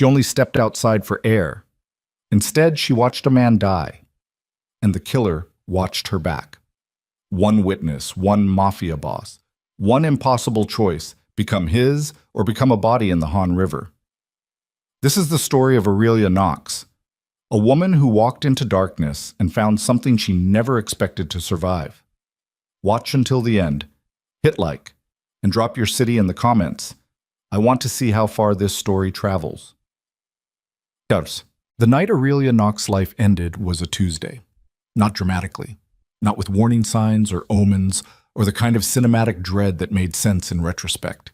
She only stepped outside for air. Instead, she watched a man die, and the killer watched her back. One witness, one mafia boss, one impossible choice, become his or become a body in the Han River. This is the story of Aurelia Knox, a woman who walked into darkness and found something she never expected to survive. Watch until the end, hit like, and drop your city in the comments. I want to see how far this story travels. The night Aurelia Knox's life ended was a Tuesday. Not dramatically, not with warning signs or omens or the kind of cinematic dread that made sense in retrospect.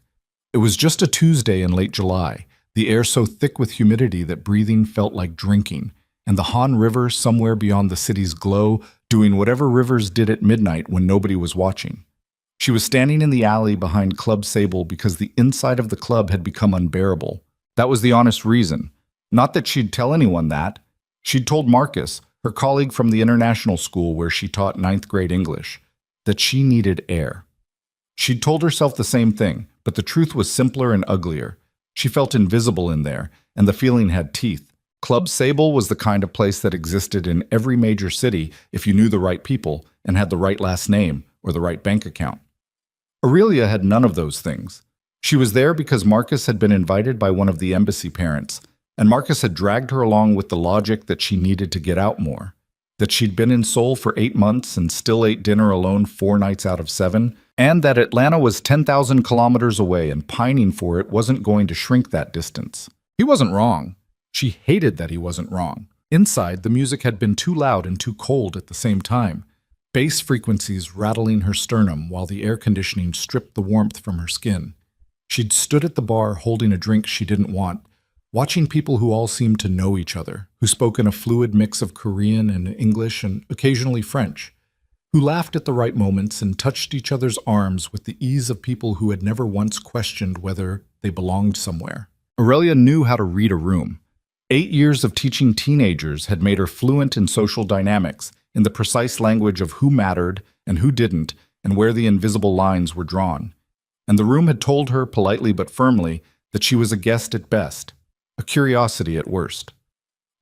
It was just a Tuesday in late July, the air so thick with humidity that breathing felt like drinking, and the Han River somewhere beyond the city's glow, doing whatever rivers did at midnight when nobody was watching. She was standing in the alley behind Club Sable because the inside of the club had become unbearable. That was the honest reason. Not that she'd tell anyone that. She'd told Marcus, her colleague from the international school where she taught ninth grade English, that she needed air. She'd told herself the same thing, but the truth was simpler and uglier. She felt invisible in there, and the feeling had teeth. Club Sable was the kind of place that existed in every major city if you knew the right people and had the right last name or the right bank account. Aurelia had none of those things. She was there because Marcus had been invited by one of the embassy parents, and Marcus had dragged her along with the logic that she needed to get out more, that she'd been in Seoul for 8 months and still ate dinner alone 4 nights out of 7, and that Atlanta was 10,000 kilometers away and pining for it wasn't going to shrink that distance. He wasn't wrong. She hated that he wasn't wrong. Inside, the music had been too loud and too cold at the same time, bass frequencies rattling her sternum while the air conditioning stripped the warmth from her skin. She'd stood at the bar holding a drink she didn't want, watching people who all seemed to know each other, who spoke in a fluid mix of Korean and English and occasionally French, who laughed at the right moments and touched each other's arms with the ease of people who had never once questioned whether they belonged somewhere. Aurelia knew how to read a room. 8 years of teaching teenagers had made her fluent in social dynamics, in the precise language of who mattered and who didn't, and where the invisible lines were drawn. And the room had told her, politely but firmly, that she was a guest at best, a curiosity at worst.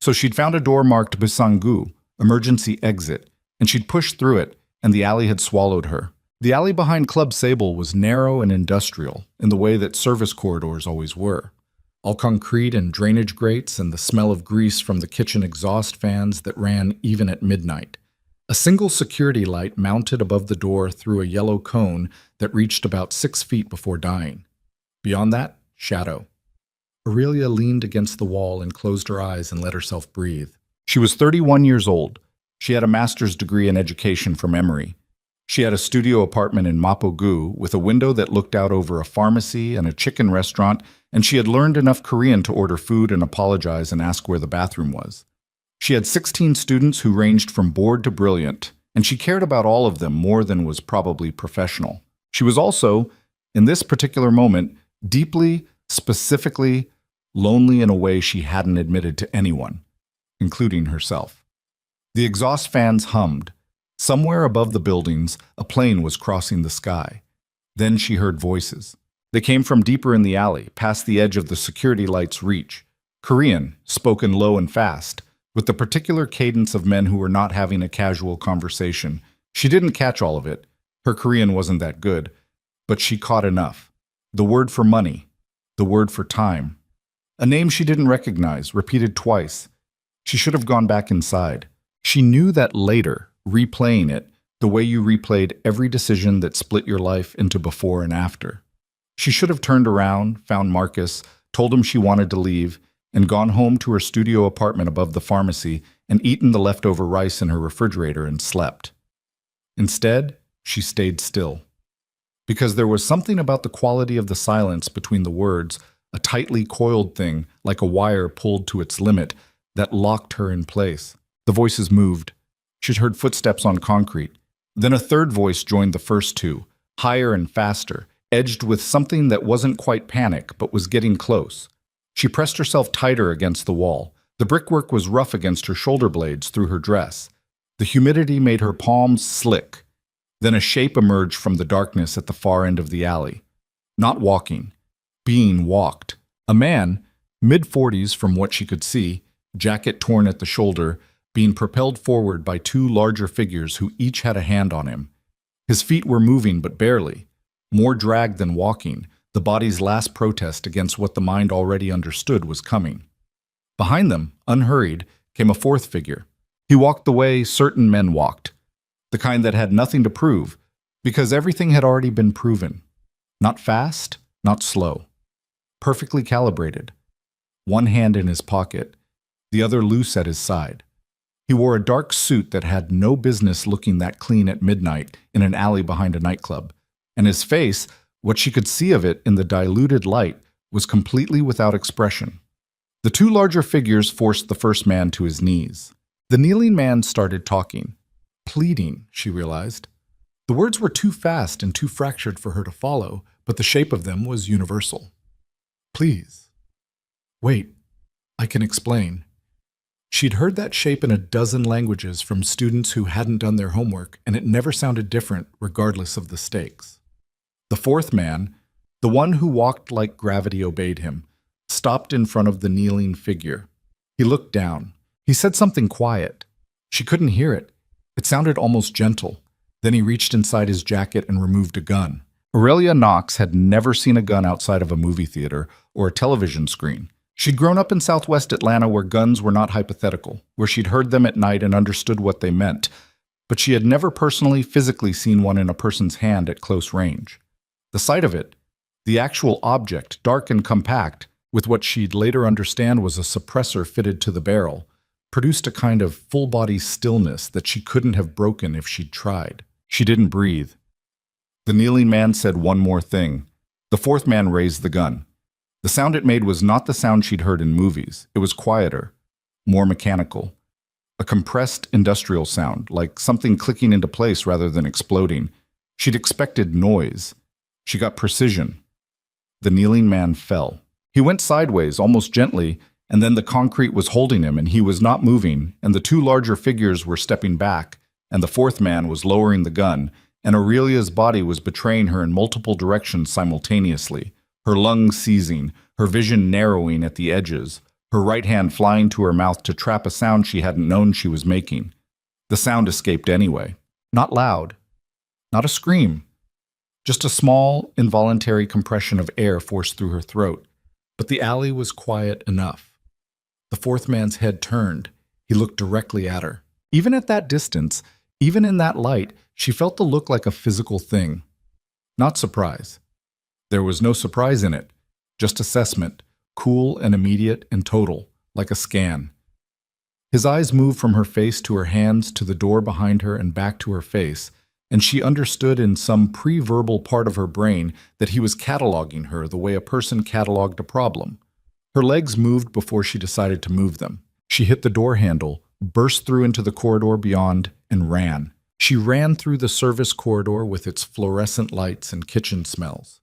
So she'd found a door marked Bisangu, emergency exit, and she'd pushed through it, and the alley had swallowed her. The alley behind Club Sable was narrow and industrial, in the way that service corridors always were. All concrete and drainage grates and the smell of grease from the kitchen exhaust fans that ran even at midnight. A single security light mounted above the door through a yellow cone that reached about 6 feet before dying. Beyond that, shadow. Aurelia leaned against the wall and closed her eyes and let herself breathe. She was 31 years old. She had a master's degree in education from Emory. She had a studio apartment in Mapogu with a window that looked out over a pharmacy and a chicken restaurant, and she had learned enough Korean to order food and apologize and ask where the bathroom was. She had 16 students who ranged from bored to brilliant, and she cared about all of them more than was probably professional. She was also, in this particular moment, deeply, specifically, lonely in a way she hadn't admitted to anyone, including herself. The exhaust fans hummed. Somewhere above the buildings, a plane was crossing the sky. Then she heard voices. They came from deeper in the alley, past the edge of the security light's reach. Korean, spoken low and fast, with the particular cadence of men who were not having a casual conversation. She didn't catch all of it. Her Korean wasn't that good, but she caught enough. The word for money, the word for time. A name she didn't recognize, repeated twice. She should have gone back inside. She knew that later, replaying it, the way you replayed every decision that split your life into before and after. She should have turned around, found Marcus, told him she wanted to leave, and gone home to her studio apartment above the pharmacy and eaten the leftover rice in her refrigerator and slept. Instead, she stayed still. Because there was something about the quality of the silence between the words, a tightly coiled thing, like a wire pulled to its limit, that locked her in place. The voices moved. She'd heard footsteps on concrete. Then a third voice joined the first two, higher and faster, edged with something that wasn't quite panic, but was getting close. She pressed herself tighter against the wall. The brickwork was rough against her shoulder blades through her dress. The humidity made her palms slick. Then a shape emerged from the darkness at the far end of the alley. Not walking, being walked. A man, Mid-40s from what she could see, jacket torn at the shoulder, being propelled forward by two larger figures who each had a hand on him. His feet were moving, but barely. More dragged than walking, the body's last protest against what the mind already understood was coming. Behind them, unhurried, came a fourth figure. He walked the way certain men walked, the kind that had nothing to prove, because everything had already been proven. Not fast, not slow. Perfectly calibrated. One hand in his pocket, the other loose at his side. He wore a dark suit that had no business looking that clean at midnight in an alley behind a nightclub, and his face, what she could see of it in the diluted light, was completely without expression. The two larger figures forced the first man to his knees. The kneeling man started talking. Pleading, she realized. The words were too fast and too fractured for her to follow, but the shape of them was universal. Please. Wait, I can explain. She'd heard that shape in a dozen languages from students who hadn't done their homework, and it never sounded different regardless of the stakes. The fourth man, the one who walked like gravity obeyed him, stopped in front of the kneeling figure. He looked down. He said something quiet. She couldn't hear it. It sounded almost gentle. Then he reached inside his jacket and removed a gun. Aurelia Knox had never seen a gun outside of a movie theater or a television screen. She'd grown up in Southwest Atlanta where guns were not hypothetical, where she'd heard them at night and understood what they meant, but she had never personally, physically seen one in a person's hand at close range. The sight of it, the actual object, dark and compact, with what she'd later understand was a suppressor fitted to the barrel, produced a kind of full-body stillness that she couldn't have broken if she'd tried. She didn't breathe. The kneeling man said one more thing. The fourth man raised the gun. The sound it made was not the sound she'd heard in movies. It was quieter, more mechanical. A compressed industrial sound, like something clicking into place rather than exploding. She'd expected noise. She got precision. The kneeling man fell. He went sideways, almost gently, and then the concrete was holding him and he was not moving, and the two larger figures were stepping back, and the fourth man was lowering the gun, and Aurelia's body was betraying her in multiple directions simultaneously. Her lungs seizing, her vision narrowing at the edges, her right hand flying to her mouth to trap a sound she hadn't known she was making. The sound escaped anyway. Not loud. Not a scream. Just a small, involuntary compression of air forced through her throat. But the alley was quiet enough. The fourth man's head turned. He looked directly at her. Even at that distance, even in that light, she felt the look like a physical thing. Not surprise. There was no surprise in it, just assessment, cool and immediate and total, like a scan. His eyes moved from her face to her hands to the door behind her and back to her face, and she understood in some pre-verbal part of her brain that he was cataloging her the way a person cataloged a problem. Her legs moved before she decided to move them. She hit the door handle, burst through into the corridor beyond, and ran. She ran through the service corridor with its fluorescent lights and kitchen smells.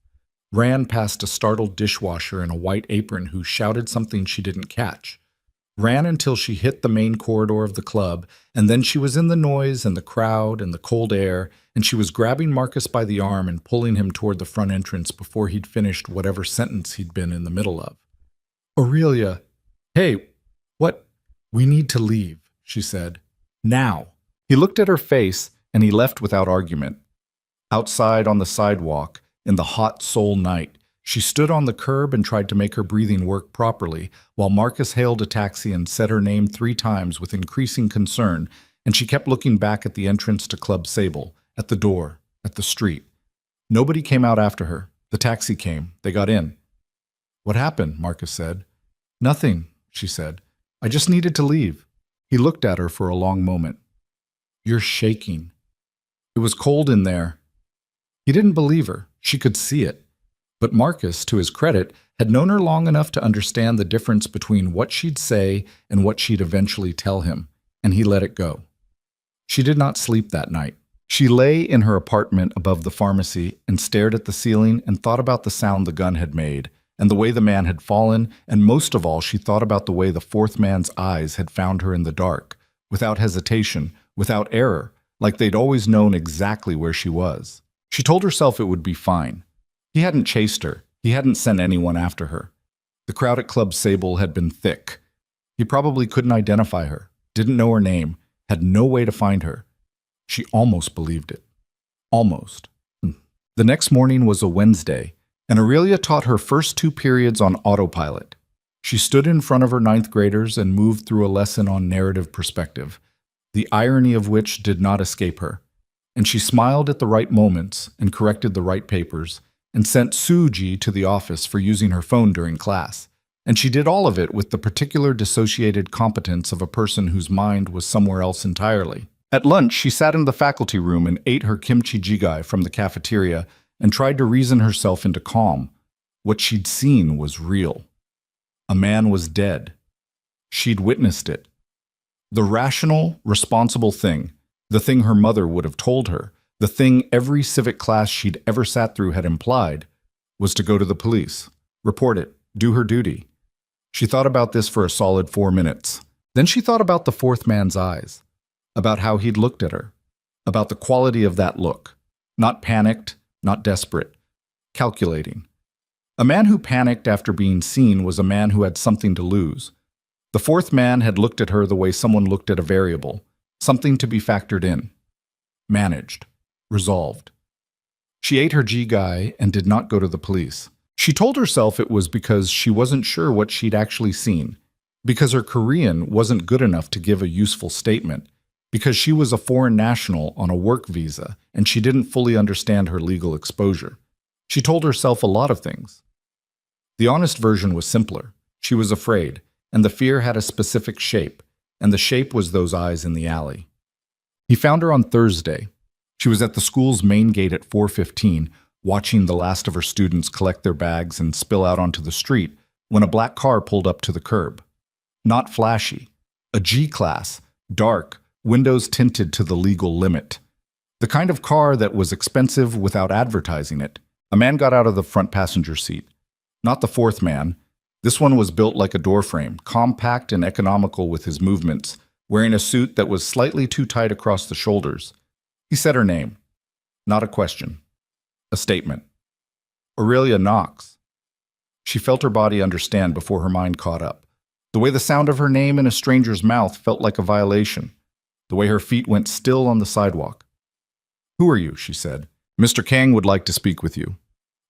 Ran past a startled dishwasher in a white apron who shouted something she didn't catch. Ran until she hit the main corridor of the club, and then she was in the noise and the crowd and the cold air, and she was grabbing Marcus by the arm and pulling him toward the front entrance before he'd finished whatever sentence he'd been in the middle of. Aurelia, hey, what? We need to leave, she said. Now. He looked at her face, and he left without argument. Outside on the sidewalk, in the hot Seoul night, she stood on the curb and tried to make her breathing work properly, while Marcus hailed a taxi and said her name 3 times with increasing concern, and she kept looking back at the entrance to Club Sable, at the door, at the street. Nobody came out after her. The taxi came. They got in. What happened? Marcus said. Nothing, she said. I just needed to leave. He looked at her for a long moment. You're shaking. It was cold in there. He didn't believe her. She could see it. But Marcus, to his credit, had known her long enough to understand the difference between what she'd say and what she'd eventually tell him, and he let it go. She did not sleep that night. She lay in her apartment above the pharmacy and stared at the ceiling and thought about the sound the gun had made, and the way the man had fallen, and most of all, she thought about the way the fourth man's eyes had found her in the dark, without hesitation, without error, like they'd always known exactly where she was. She told herself it would be fine. He hadn't chased her. He hadn't sent anyone after her. The crowd at Club Sable had been thick. He probably couldn't identify her, didn't know her name, had no way to find her. She almost believed it. Almost. The next morning was a Wednesday, and Aurelia taught her first 2 periods on autopilot. She stood in front of her 9th graders and moved through a lesson on narrative perspective, the irony of which did not escape her. And she smiled at the right moments and corrected the right papers and sent Suji to the office for using her phone during class. And she did all of it with the particular dissociated competence of a person whose mind was somewhere else entirely. At lunch, she sat in the faculty room and ate her kimchi jjigae from the cafeteria and tried to reason herself into calm. What she'd seen was real. A man was dead. She'd witnessed it. The rational, responsible thing, the thing her mother would have told her, the thing every civic class she'd ever sat through had implied, was to go to the police, report it, do her duty. She thought about this for a solid 4 minutes. Then she thought about the 4th man's eyes, about how he'd looked at her, about the quality of that look. Not panicked, not desperate, calculating. A man who panicked after being seen was a man who had something to lose. The 4th man had looked at her the way someone looked at a variable, something to be factored in, managed, resolved. She ate her jjigae and did not go to the police. She told herself it was because she wasn't sure what she'd actually seen, because her Korean wasn't good enough to give a useful statement, because she was a foreign national on a work visa and she didn't fully understand her legal exposure. She told herself a lot of things. The honest version was simpler. She was afraid, and the fear had a specific shape, and the shape was those eyes in the alley. He found her on Thursday. She was at the school's main gate at 4:15, watching the last of her students collect their bags and spill out onto the street when a black car pulled up to the curb. Not flashy. A G-Class, dark, windows tinted to the legal limit. The kind of car that was expensive without advertising it. A man got out of the front passenger seat. Not the 4th man. This one was built like a doorframe, compact and economical with his movements, wearing a suit that was slightly too tight across the shoulders. He said her name. Not a question. A statement. Aurelia Knox. She felt her body understand before her mind caught up. The way the sound of her name in a stranger's mouth felt like a violation. The way her feet went still on the sidewalk. "Who are you?" she said. "Mr. Kang would like to speak with you."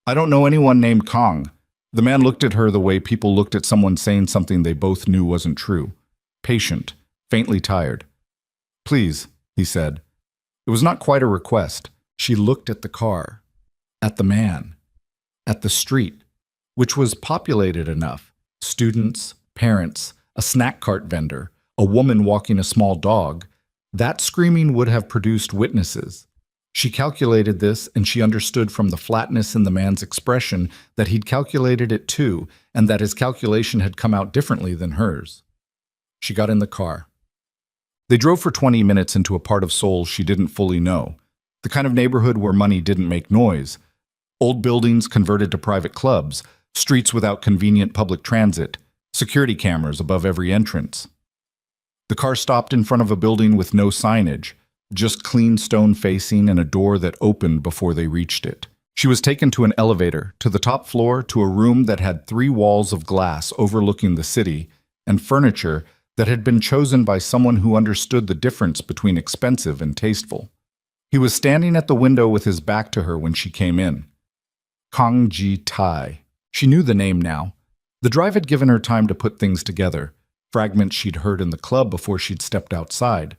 "I don't know anyone named Kang." The man looked at her the way people looked at someone saying something they both knew wasn't true. Patient, faintly tired. "Please," he said. It was not quite a request. She looked at the car, at the man, at the street, which was populated enough. Students, parents, a snack cart vendor, a woman walking a small dog. That screaming would have produced witnesses. She calculated this, and she understood from the flatness in the man's expression that he'd calculated it too, and that his calculation had come out differently than hers. She got in the car. They drove for 20 minutes into a part of Seoul she didn't fully know, the kind of neighborhood where money didn't make noise. Old buildings converted to private clubs, streets without convenient public transit, security cameras above every entrance. The car stopped in front of a building with no signage, just clean stone facing and a door that opened before they reached it. She was taken to an elevator, to the top floor, to a room that had 3 walls of glass overlooking the city, and furniture that had been chosen by someone who understood the difference between expensive and tasteful. He was standing at the window with his back to her when she came in. Kang Ji-tai. She knew the name now. The drive had given her time to put things together, fragments she'd heard in the club before she'd stepped outside,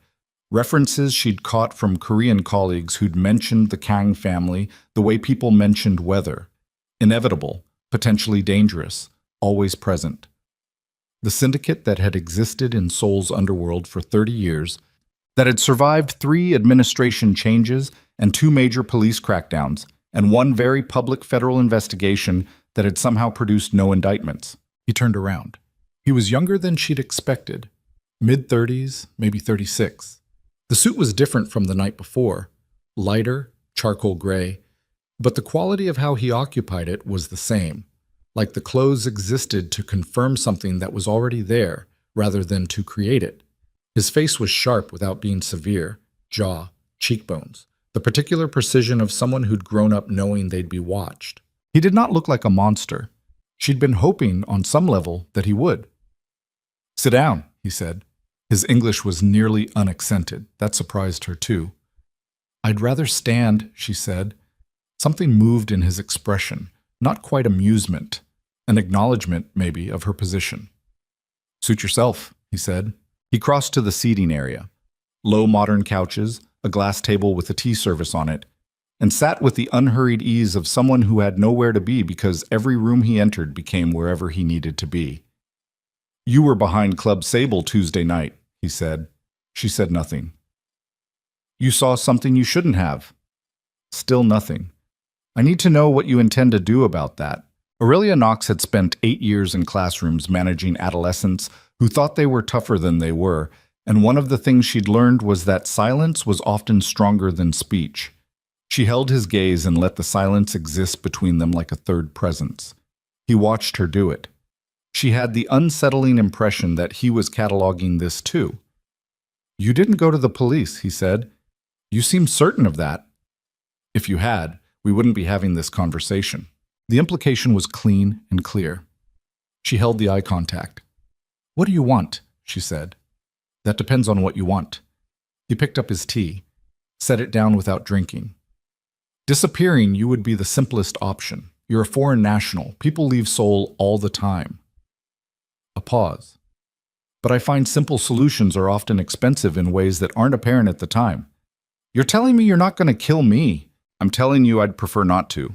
references she'd caught from Korean colleagues who'd mentioned the Kang family the way people mentioned weather. Inevitable, potentially dangerous, always present. The syndicate that had existed in Seoul's underworld for 30 years, that had survived 3 administration changes and 2 major police crackdowns, and 1 very public federal investigation that had somehow produced no indictments. He turned around. He was younger than she'd expected. Mid-30s, maybe 36. The suit was different from the night before, lighter, charcoal gray, but the quality of how he occupied it was the same, like the clothes existed to confirm something that was already there rather than to create it. His face was sharp without being severe, jaw, cheekbones, the particular precision of someone who'd grown up knowing they'd be watched. He did not look like a monster. She'd been hoping, on some level, that he would. "Sit down," he said. His English was nearly unaccented. That surprised her, too. "I'd rather stand," she said. Something moved in his expression, not quite amusement, an acknowledgement, maybe, of her position. "Suit yourself," he said. He crossed to the seating area. Low modern couches, a glass table with a tea service on it, and sat with the unhurried ease of someone who had nowhere to be because every room he entered became wherever he needed to be. "You were behind Club Sable Tuesday night," he said. She said nothing. "You saw something you shouldn't have." Still nothing. "I need to know what you intend to do about that." Aurelia Knox had spent 8 years in classrooms managing adolescents who thought they were tougher than they were, and one of the things she'd learned was that silence was often stronger than speech. She held his gaze and let the silence exist between them like a third presence. He watched her do it. She had the unsettling impression that he was cataloging this too. "You didn't go to the police," he said. "You seem certain of that." "If you had, we wouldn't be having this conversation." The implication was clean and clear. She held the eye contact. "What do you want?" she said. "That depends on what you want." He picked up his tea, set it down without drinking. "Disappearing, you would be the simplest option. You're a foreign national. People leave Seoul all the time." A pause. "But I find simple solutions are often expensive in ways that aren't apparent at the time." "You're telling me you're not going to kill me?" "I'm telling you I'd prefer not to."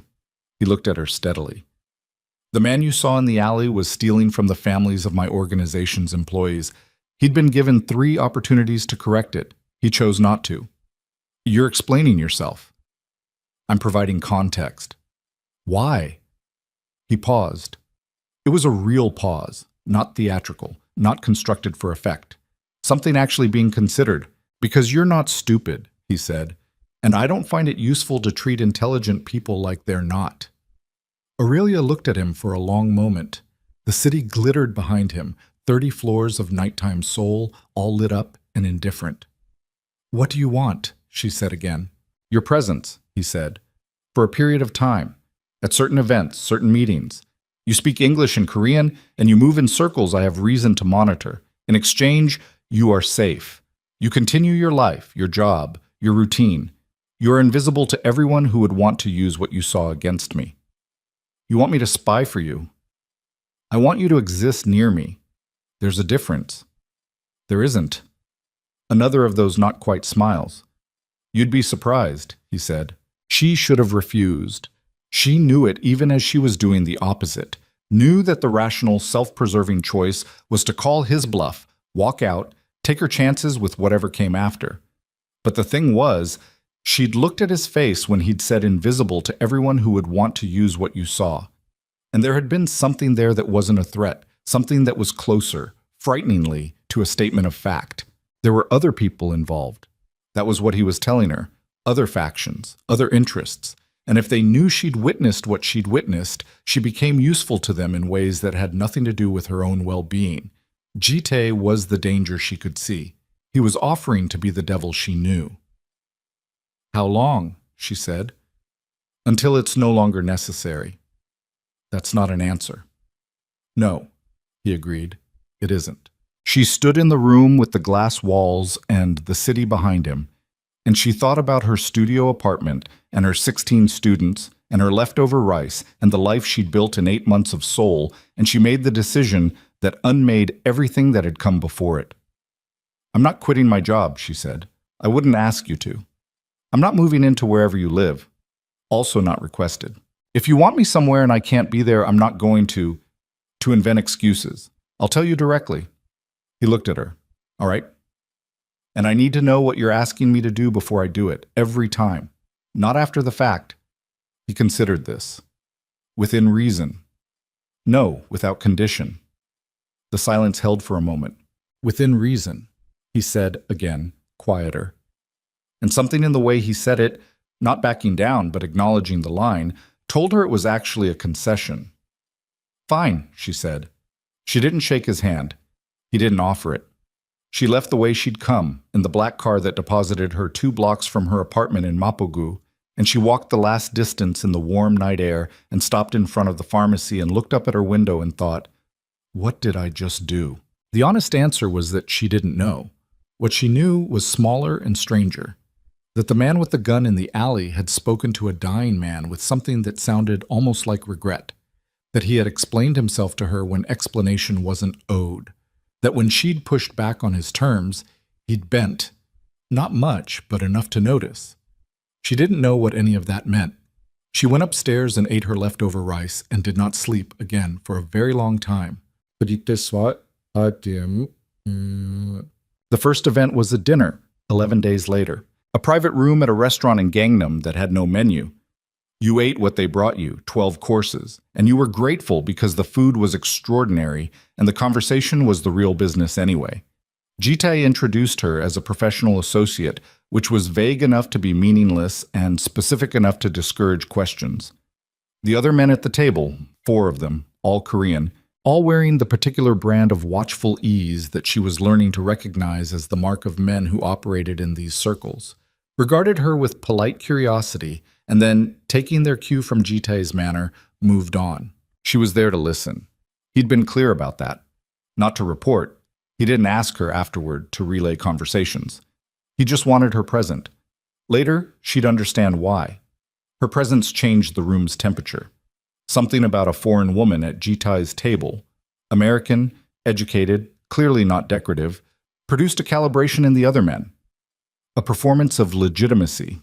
He looked at her steadily. "The man you saw in the alley was stealing from the families of my organization's employees. He'd been given 3 opportunities to correct it. He chose not to." "You're explaining yourself." "I'm providing context." "Why?" He paused. It was a real pause, not theatrical, not constructed for effect. Something actually being considered. "Because you're not stupid," he said, "and I don't find it useful to treat intelligent people like they're not." Aurelia looked at him for a long moment. The city glittered behind him, 30 floors of nighttime Seoul, all lit up and indifferent. "What do you want?" she said again. "Your presence," he said, "for a period of time, at certain events, certain meetings. You speak English and Korean, and you move in circles I have reason to monitor. In exchange, you are safe. You continue your life, your job, your routine. You are invisible to everyone who would want to use what you saw against me. You want me to spy for you. I want you to exist near me. There's a difference." "There isn't." Another of those not quite smiles. "You'd be surprised," he said. She should have refused. She knew it even as she was doing the opposite, knew that the rational, self-preserving choice was to call his bluff, walk out, take her chances with whatever came after. But the thing was, she'd looked at his face when he'd said invisible to everyone who would want to use what you saw. And there had been something there that wasn't a threat, something that was closer, frighteningly, to a statement of fact. There were other people involved. That was what he was telling her. Other factions, other interests. And if they knew she'd witnessed what she'd witnessed, she became useful to them in ways that had nothing to do with her own well-being. Jitae was the danger she could see. He was offering to be the devil she knew. "How long?" she said. "Until it's no longer necessary." That's not an answer. "No," he agreed. "It isn't." She stood in the room with the glass walls and the city behind him, and she thought about her studio apartment and her 16 students and her leftover rice and the life she'd built in 8 months of Seoul, and she made the decision that unmade everything that had come before it. "I'm not quitting my job," she said. "I wouldn't ask you to. I'm not moving into wherever you live. Also not requested. If you want me somewhere and I can't be there, I'm not going to invent excuses. I'll tell you directly." He looked at her. "All right. And I need to know what you're asking me to do before I do it, every time. Not after the fact." He considered this. "Within reason." "No, without condition." The silence held for a moment. "Within reason," he said again, quieter. And something in the way he said it, not backing down but acknowledging the line, told her it was actually a concession. "Fine," she said. She didn't shake his hand. He didn't offer it. She left the way she'd come, in the black car that deposited her 2 blocks from her apartment in Mapogu, and she walked the last distance in the warm night air and stopped in front of the pharmacy and looked up at her window and thought, "What did I just do?" The honest answer was that she didn't know. What she knew was smaller and stranger. That the man with the gun in the alley had spoken to a dying man with something that sounded almost like regret. That he had explained himself to her when explanation wasn't owed. That when she'd pushed back on his terms, he'd bent. Not much, but enough to notice. She didn't know what any of that meant. She went upstairs and ate her leftover rice and did not sleep again for a very long time. The first event was a dinner, 11 days later. A private room at a restaurant in Gangnam that had no menu. You ate what they brought you, 12 courses, and you were grateful because the food was extraordinary and the conversation was the real business anyway. Jitae introduced her as a professional associate, which was vague enough to be meaningless and specific enough to discourage questions. The other men at the table, 4 of them, all Korean, all wearing the particular brand of watchful ease that she was learning to recognize as the mark of men who operated in these circles, regarded her with polite curiosity, and then, taking their cue from Jitae's manner, moved on. She was there to listen. He'd been clear about that. Not to report. He didn't ask her afterward to relay conversations. He just wanted her present. Later, she'd understand why. Her presence changed the room's temperature. Something about a foreign woman at Jitae's table, American, educated, clearly not decorative, produced a calibration in the other men. A performance of legitimacy.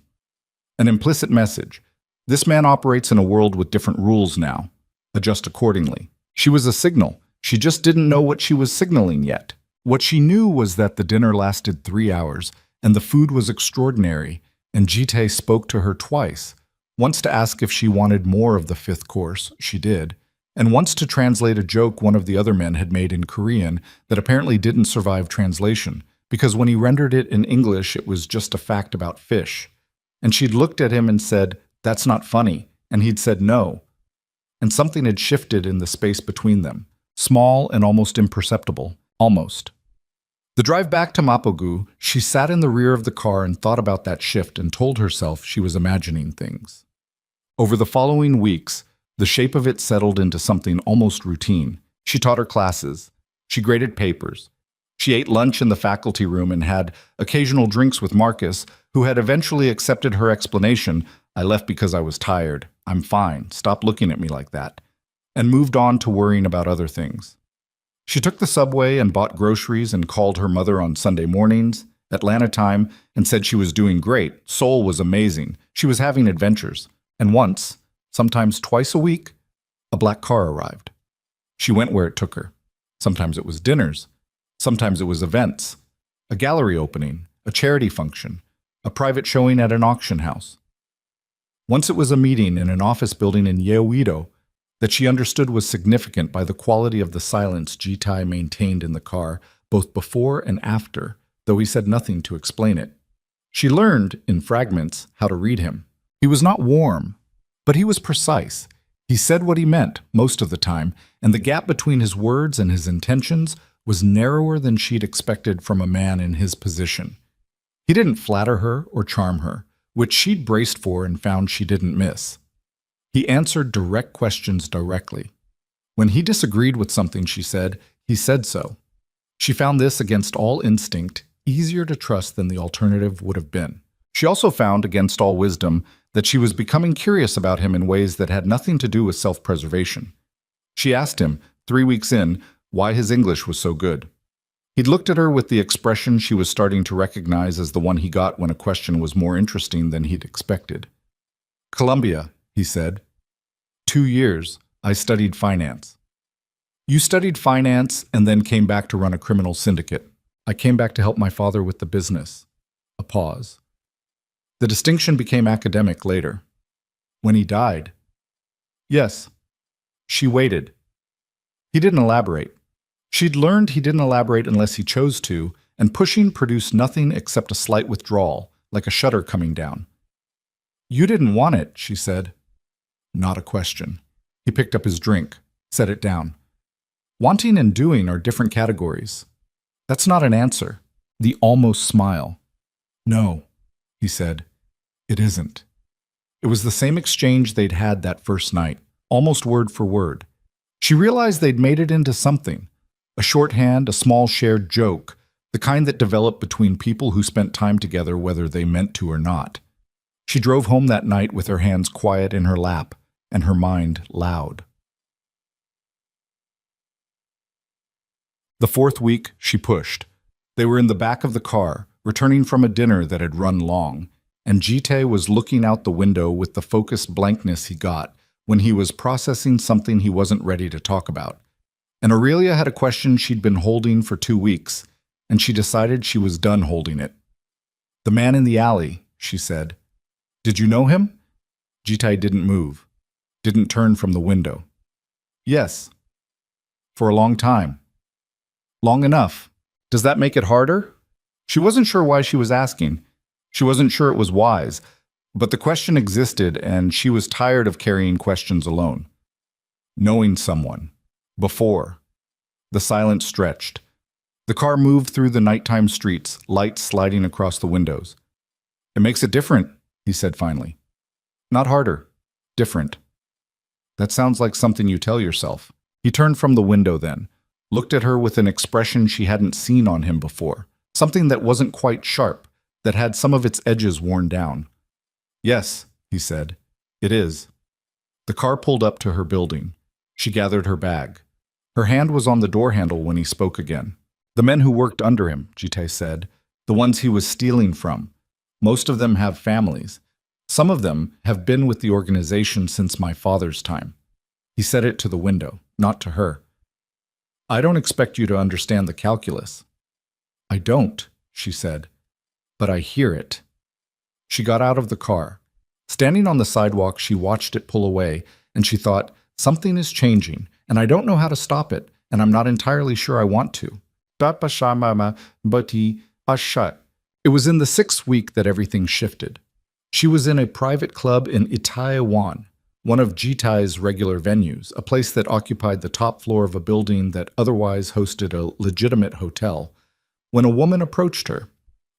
An implicit message. This man operates in a world with different rules now. Adjust accordingly. She was a signal. She just didn't know what she was signaling yet. What she knew was that the dinner lasted 3 hours, and the food was extraordinary, and Jitae spoke to her twice. Once to ask if she wanted more of the 5th course, she did, and once to translate a joke one of the other men had made in Korean that apparently didn't survive translation, because when he rendered it in English it was just a fact about fish. And she'd looked at him and said, "That's not funny," and he'd said no. And something had shifted in the space between them, small and almost imperceptible, almost. The drive back to Mapogu, she sat in the rear of the car and thought about that shift and told herself she was imagining things. Over the following weeks, the shape of it settled into something almost routine. She taught her classes. She graded papers. She ate lunch in the faculty room and had occasional drinks with Marcus, who had eventually accepted her explanation, "I left because I was tired. I'm fine. Stop looking at me like that," and moved on to worrying about other things. She took the subway and bought groceries and called her mother on Sunday mornings, Atlanta time, and said she was doing great. Seoul was amazing. She was having adventures. And once, sometimes twice a week, a black car arrived. She went where it took her. Sometimes it was dinners. Sometimes it was events. A gallery opening, a charity function, a private showing at an auction house. Once it was a meeting in an office building in Yeouido that she understood was significant by the quality of the silence Jitae maintained in the car, both before and after, though he said nothing to explain it. She learned, in fragments, how to read him. He was not warm, but he was precise. He said what he meant most of the time, and the gap between his words and his intentions was narrower than she'd expected from a man in his position. He didn't flatter her or charm her, which she'd braced for and found she didn't miss. He answered direct questions directly. When he disagreed with something she said, he said so. She found this, against all instinct, easier to trust than the alternative would have been. She also found, against all wisdom, that she was becoming curious about him in ways that had nothing to do with self-preservation. She asked him, 3 weeks in, why his English was so good. He'd looked at her with the expression she was starting to recognize as the one he got when a question was more interesting than he'd expected. "Columbia," he said. 2 years. I studied finance." "You studied finance and then came back to run a criminal syndicate." "I came back to help my father with the business." A pause. "The distinction became academic later." "When he died?" "Yes." She waited. He didn't elaborate. She'd learned he didn't elaborate unless he chose to, and pushing produced nothing except a slight withdrawal, like a shutter coming down. "You didn't want it," she said. Not a question. He picked up his drink, set it down. Wanting and doing are different categories. That's not an answer. The almost smile. "No," he said. "It isn't." It was the same exchange they'd had that first night, almost word for word. She realized they'd made it into something, a shorthand, a small shared joke, the kind that developed between people who spent time together whether they meant to or not. She drove home that night with her hands quiet in her lap and her mind loud. The fourth week, she pushed. They were in the back of the car, returning from a dinner that had run long, and Jite was looking out the window with the focused blankness he got when he was processing something he wasn't ready to talk about. And Aurelia had a question she'd been holding for 2 weeks, and she decided she was done holding it. "The man in the alley," she said. "Did you know him?" Jite didn't move, didn't turn from the window. "Yes. For a long time." "Long enough. Does that make it harder?" She wasn't sure why she was asking. She wasn't sure it was wise, but the question existed and she was tired of carrying questions alone. Knowing someone. Before. The silence stretched. The car moved through the nighttime streets, lights sliding across the windows. "It makes it different," he said finally. "Not harder. Different." "That sounds like something you tell yourself." He turned from the window then, looked at her with an expression she hadn't seen on him before, something that wasn't quite sharp, that had some of its edges worn down. "Yes," he said, "it is." The car pulled up to her building. She gathered her bag. Her hand was on the door handle when he spoke again. "The men who worked under him," Jite said, "the ones he was stealing from. Most of them have families. Some of them have been with the organization since my father's time." He said it to the window, not to her. "I don't expect you to understand the calculus." "I don't," she said, "but I hear it." She got out of the car. Standing on the sidewalk, she watched it pull away, and she thought, something is changing, and I don't know how to stop it, and I'm not entirely sure I want to. It was in the 6th week that everything shifted. She was in a private club in Itaewon, one of Jitai's regular venues, a place that occupied the top floor of a building that otherwise hosted a legitimate hotel, when a woman approached her.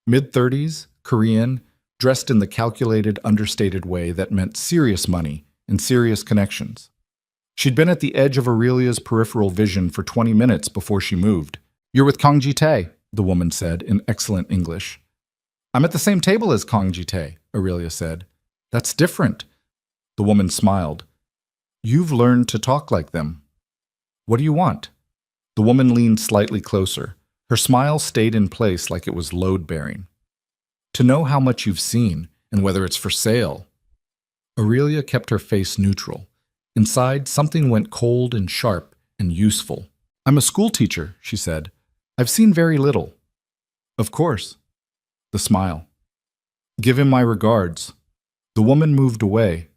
Mid-30s, Korean, dressed in the calculated, understated way that meant serious money and serious connections. She'd been at the edge of Aurelia's peripheral vision for 20 minutes before she moved. "You're with Kang Ji-tae," the woman said in excellent English. "I'm at the same table as Kang Ji-tae," Aurelia said. "That's different." The woman smiled. "You've learned to talk like them." "What do you want?" The woman leaned slightly closer. Her smile stayed in place like it was load-bearing. "To know how much you've seen and whether it's for sale." Aurelia kept her face neutral. Inside, something went cold and sharp and useful. "I'm a school teacher," she said. "I've seen very little." "Of course." The smile. "Give him my regards." The woman moved away.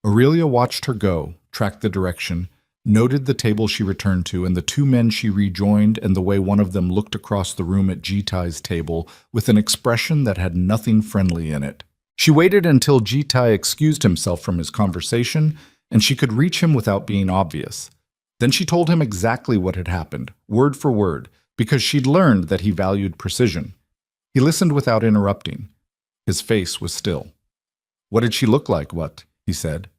Aurelia watched her go, tracked the direction, noted the table she returned to and the 2 men she rejoined and the way one of them looked across the room at Jitai's table with an expression that had nothing friendly in it. She waited until Jitai excused himself from his conversation and she could reach him without being obvious. Then she told him exactly what had happened, word for word, because she'd learned that he valued precision. He listened without interrupting. His face was still. "What did she look like, what?" he said.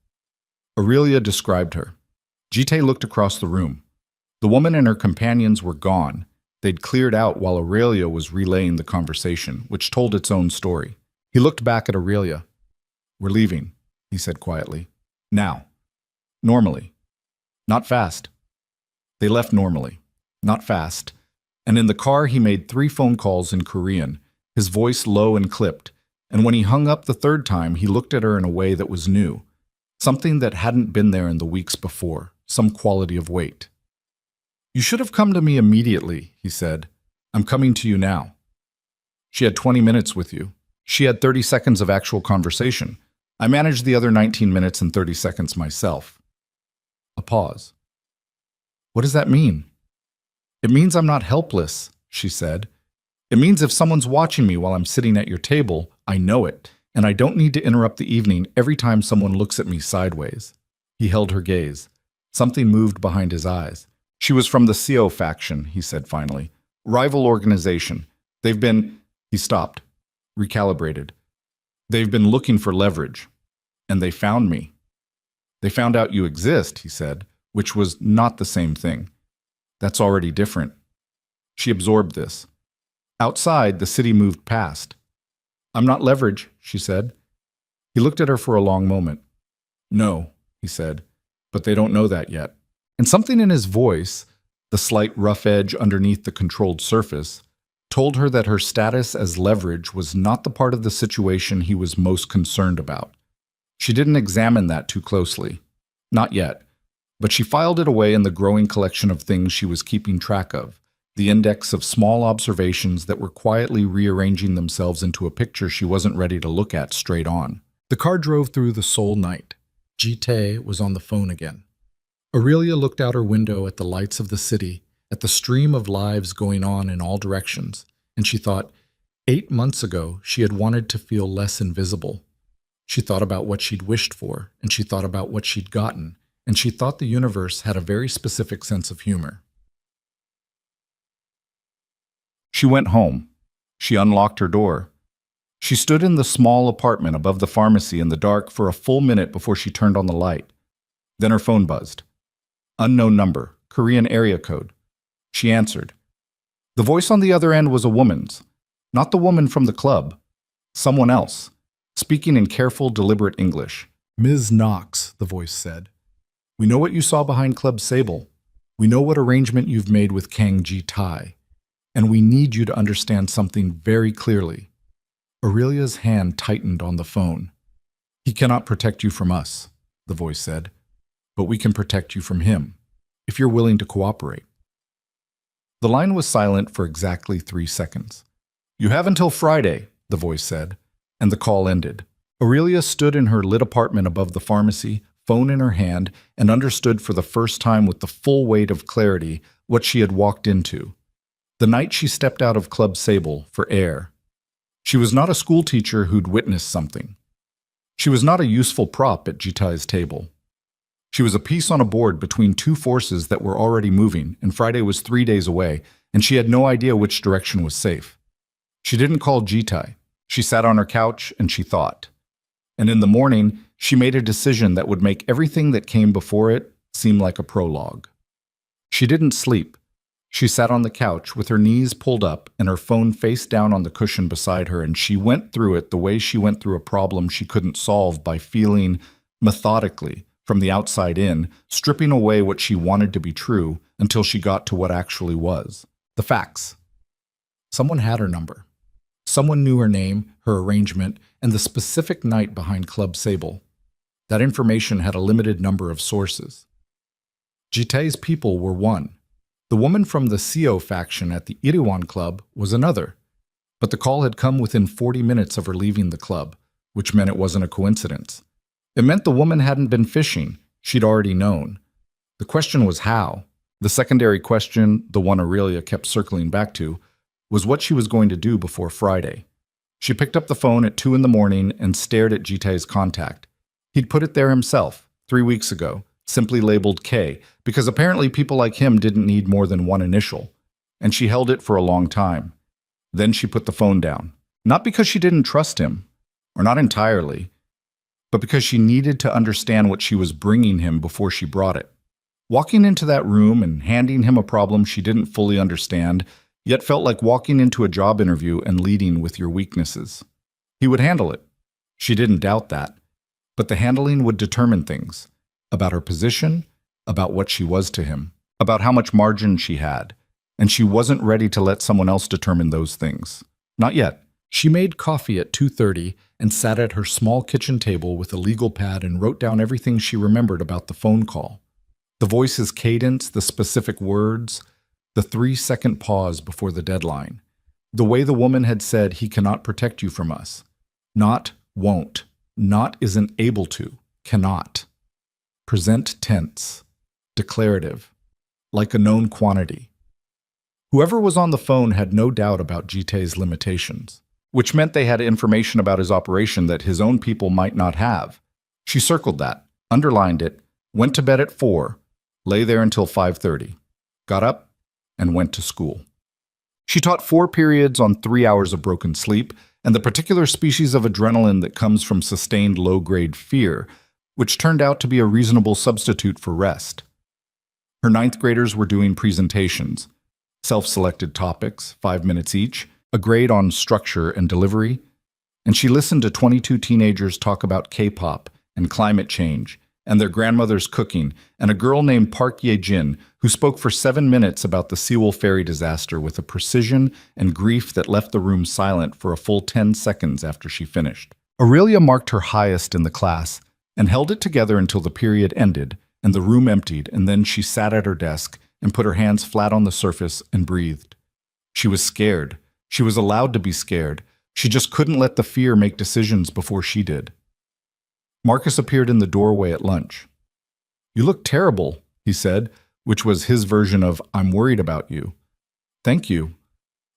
Aurelia described her. Jite looked across the room. The woman and her companions were gone. They'd cleared out while Aurelia was relaying the conversation, which told its own story. He looked back at Aurelia. "We're leaving," he said quietly. "Now. Normally. Not fast." They left normally. Not fast. And in the car he made 3 phone calls in Korean, his voice low and clipped, and when he hung up the 3rd time he looked at her in a way that was new, something that hadn't been there in the weeks before, some quality of weight. "You should have come to me immediately," he said. "I'm coming to you now." "She had 20 minutes with you. She had 30 seconds of actual conversation. I managed the other 19 minutes and 30 seconds myself." A pause. "What does that mean?" "It means I'm not helpless," she said. "It means if someone's watching me while I'm sitting at your table, I know it, and I don't need to interrupt the evening every time someone looks at me sideways." He held her gaze. Something moved behind his eyes. "She was from the CO faction," he said finally. "Rival organization. They've been—" He stopped, recalibrated. "They've been looking for leverage." And they found me. They found out you exist, he said, which was not the same thing. That's already different. She absorbed this. Outside, the city moved past. I'm not leverage, she said. He looked at her for a long moment. No, he said, but they don't know that yet. And something in his voice, the slight rough edge underneath the controlled surface, told her that her status as leverage was not the part of the situation he was most concerned about. She didn't examine that too closely. Not yet, but she filed it away in the growing collection of things she was keeping track of, the index of small observations that were quietly rearranging themselves into a picture she wasn't ready to look at straight on. The car drove through the Seoul night. Ji-tae was on the phone again. Aurelia looked out her window at the lights of the city, at the stream of lives going on in all directions, and she thought, 8 months ago, she had wanted to feel less invisible. She thought about what she'd wished for, and she thought about what she'd gotten, and she thought the universe had a very specific sense of humor. She went home. She unlocked her door. She stood in the small apartment above the pharmacy in the dark for a full minute before she turned on the light. Then her phone buzzed. Unknown number, Korean area code. She answered. The voice on the other end was a woman's. Not the woman from the club. Someone else, speaking in careful, deliberate English. Ms. Knox, the voice said. We know what you saw behind Club Sable. We know what arrangement you've made with Kang Ji-tae. And we need you to understand something very clearly. Aurelia's hand tightened on the phone. He cannot protect you from us, the voice said, but we can protect you from him, if you're willing to cooperate. The line was silent for exactly 3 seconds. You have until Friday, the voice said, and the call ended. Aurelia stood in her lit apartment above the pharmacy, phone in her hand, and understood for the first time with the full weight of clarity what she had walked into. The night she stepped out of Club Sable for air. She was not a schoolteacher who'd witnessed something. She was not a useful prop at Ji-tae's table. She was a piece on a board between two forces that were already moving, and Friday was 3 days away, and she had no idea which direction was safe. She didn't call Ji-tae. She sat on her couch and she thought. And in the morning, she made a decision that would make everything that came before it seem like a prologue. She didn't sleep. She sat on the couch with her knees pulled up and her phone face down on the cushion beside her, and she went through it the way she went through a problem she couldn't solve, by feeling methodically, from the outside in, stripping away what she wanted to be true until she got to what actually was. The facts. Someone had her number. Someone knew her name, her arrangement, and the specific night behind Club Sable. That information had a limited number of sources. Ji-tae's people were one. The woman from the Seo faction at the Iriwan Club was another. But the call had come within 40 minutes of her leaving the club, which meant it wasn't a coincidence. It meant the woman hadn't been fishing. She'd already known. The question was how. The secondary question, the one Aurelia kept circling back to, was what she was going to do before Friday. She picked up the phone at 2 in the morning and stared at Ji-tae's contact. He'd put it there himself, 3 weeks ago, simply labeled K, because apparently people like him didn't need more than one initial. And she held it for a long time. Then she put the phone down. Not because she didn't trust him, or not entirely, but because she needed to understand what she was bringing him before she brought it. Walking into that room and handing him a problem she didn't fully understand, yet felt like walking into a job interview and leading with your weaknesses. He would handle it. She didn't doubt that. But the handling would determine things. About her position, about what she was to him, about how much margin she had. And she wasn't ready to let someone else determine those things. Not yet. She made coffee at 2:30 and sat at her small kitchen table with a legal pad and wrote down everything she remembered about the phone call. The voice's cadence, the specific words, the 3-second pause before the deadline. The way the woman had said, he cannot protect you from us. Not, won't. Not isn't able to. Cannot. Present tense. Declarative. Like a known quantity. Whoever was on the phone had no doubt about Ji-tae's limitations, which meant they had information about his operation that his own people might not have. She circled that, underlined it, went to bed at 4, lay there until 5:30, got up, and went to school. She taught 4 periods on 3 hours of broken sleep and the particular species of adrenaline that comes from sustained low-grade fear, which turned out to be a reasonable substitute for rest. Her ninth graders were doing presentations, self-selected topics, 5 minutes each, a grade on structure and delivery, and she listened to 22 teenagers talk about K-pop and climate change and their grandmother's cooking, and a girl named Park Ye-jin who spoke for 7 minutes about the Sewell ferry disaster with a precision and grief that left the room silent for a full 10 seconds after she finished. Aurelia marked her highest in the class and held it together until the period ended and the room emptied, and then she sat at her desk and put her hands flat on the surface and breathed. She was scared. She was allowed to be scared. She just couldn't let the fear make decisions before she did. Marcus appeared in the doorway at lunch. "You look terrible," he said, which was his version of, "I'm worried about you." "Thank you."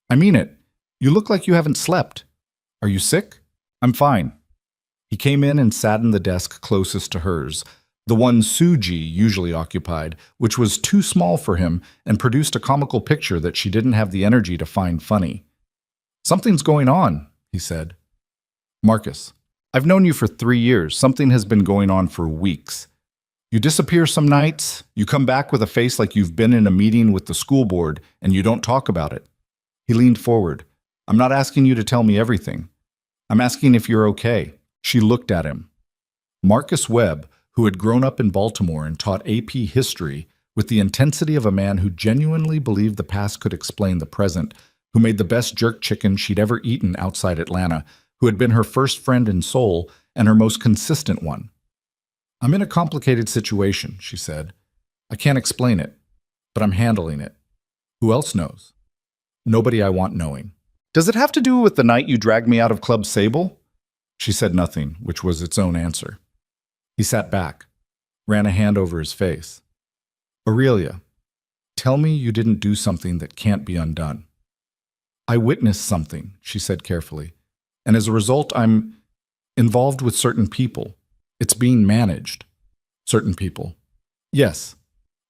"I mean it. You look like you haven't slept. Are you sick?" "I'm fine." He came in and sat in the desk closest to hers, the one Suji usually occupied, which was too small for him and produced a comical picture that she didn't have the energy to find funny. "Something's going on," he said. "Marcus, I've known you for 3 years. Something has been going on for weeks. You disappear some nights, you come back with a face like you've been in a meeting with the school board, and you don't talk about it." He leaned forward. "I'm not asking you to tell me everything. I'm asking if you're okay." She looked at him. Marcus Webb, who had grown up in Baltimore and taught AP history with the intensity of a man who genuinely believed the past could explain the present, who made the best jerk chicken she'd ever eaten outside Atlanta, who had been her first friend in Seoul and her most consistent one. "I'm in a complicated situation," she said. "I can't explain it, but I'm handling it. Who else knows? Nobody I want knowing." "Does it have to do with the night you dragged me out of Club Sable?" She said nothing, which was its own answer. He sat back, ran a hand over his face. "Aurelia, tell me you didn't do something that can't be undone." "I witnessed something," she said carefully. "And as a result, I'm involved with certain people. It's being managed." "Certain people?" "Yes."